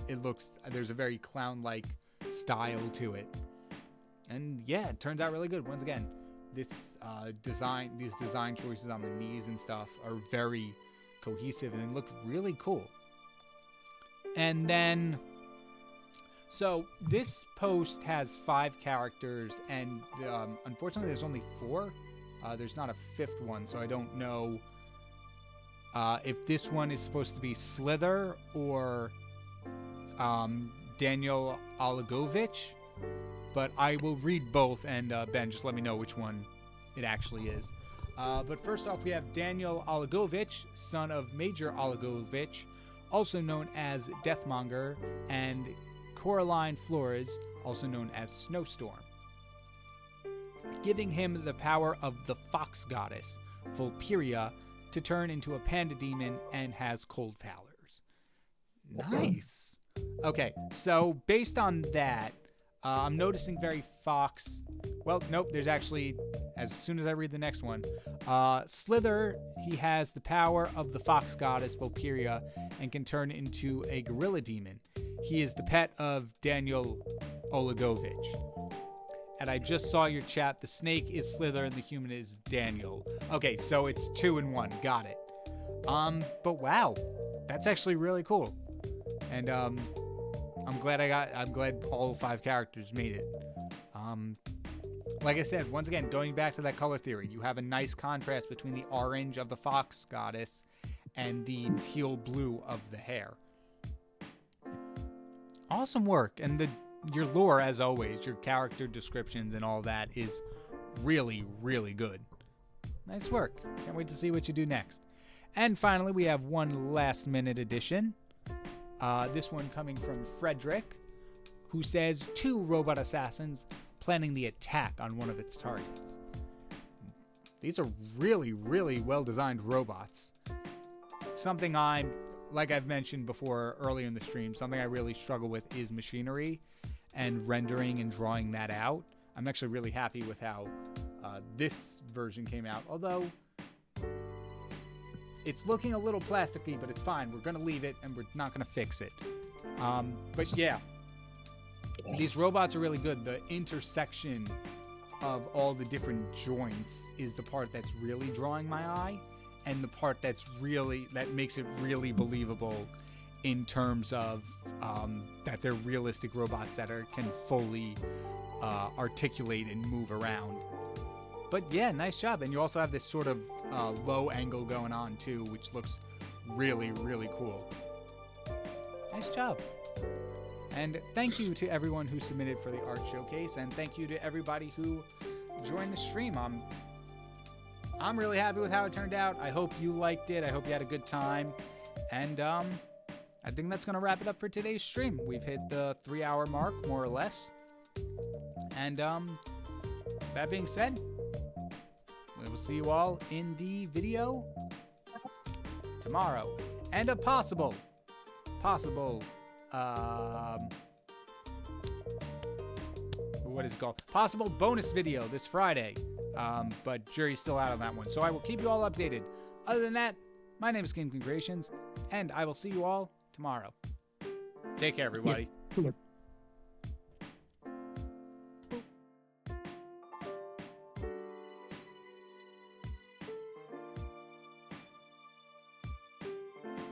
There's a very clown-like style to it. And yeah, it turns out really good. Once again, these design choices on the knees and stuff are very cohesive and look really cool. And then, so this post has 5 characters, and unfortunately there's only 4. There's not a 5th one, so I don't know if this one is supposed to be Slither or Daniel Oligovich, but I will read both, and Ben, just let me know which one it actually is. But first off, we have Daniel Oligovich, son of Major Oligovich, also known as Deathmonger, and Coraline Flores, also known as Snowstorm, giving him the power of the fox goddess, Vulperia, to turn into a panda demon and has cold powers. Nice. Okay, so based on that, I'm noticing very fox. Well, nope, there's actually, as soon as I read the next one, Slither, he has the power of the fox goddess Vulperia and can turn into a gorilla demon. He is the pet of Daniel Oligovich. And I just saw your chat. The snake is Slither and the human is Daniel. Okay, so it's 2 in 1. Got it. But wow, that's actually really cool. And I'm glad all 5 characters made it. Like I said, once again, going back to that color theory, you have a nice contrast between the orange of the fox goddess and the teal blue of the hair. Awesome work. And your lore, as always, your character descriptions and all that is really, really good. Nice work. Can't wait to see what you do next. And finally, we have one last-minute addition. This one coming from Frederick, who says 2 robot assassins planning the attack on one of its targets. These are really, really well-designed robots. Something like I've mentioned before earlier in the stream, something I really struggle with is machinery and rendering and drawing that out. I'm actually really happy with how this version came out, although it's looking a little plasticky, but it's fine. We're going to leave it, and we're not going to fix it. But yeah, these robots are really good. The intersection of all the different joints is the part that's really drawing my eye, and the part that makes it really believable in terms of that they're realistic robots that can fully articulate and move around. But yeah, nice job. And you also have this sort of low angle going on too, which looks really, really cool. Nice job. And thank you to everyone who submitted for the art showcase, and thank you to everybody who joined the stream. I'm really happy with how it turned out. I hope you liked it. I hope you had a good time. And I think that's going to wrap it up for today's stream. We've hit the 3-hour mark, more or less. And that being said, we will see you all in the video tomorrow. And a possible, what is it called? Possible bonus video this Friday. But jury's still out on that one. So I will keep you all updated. Other than that, my name is KyngPin Creations, and I will see you all tomorrow. Take care, everybody. Yeah.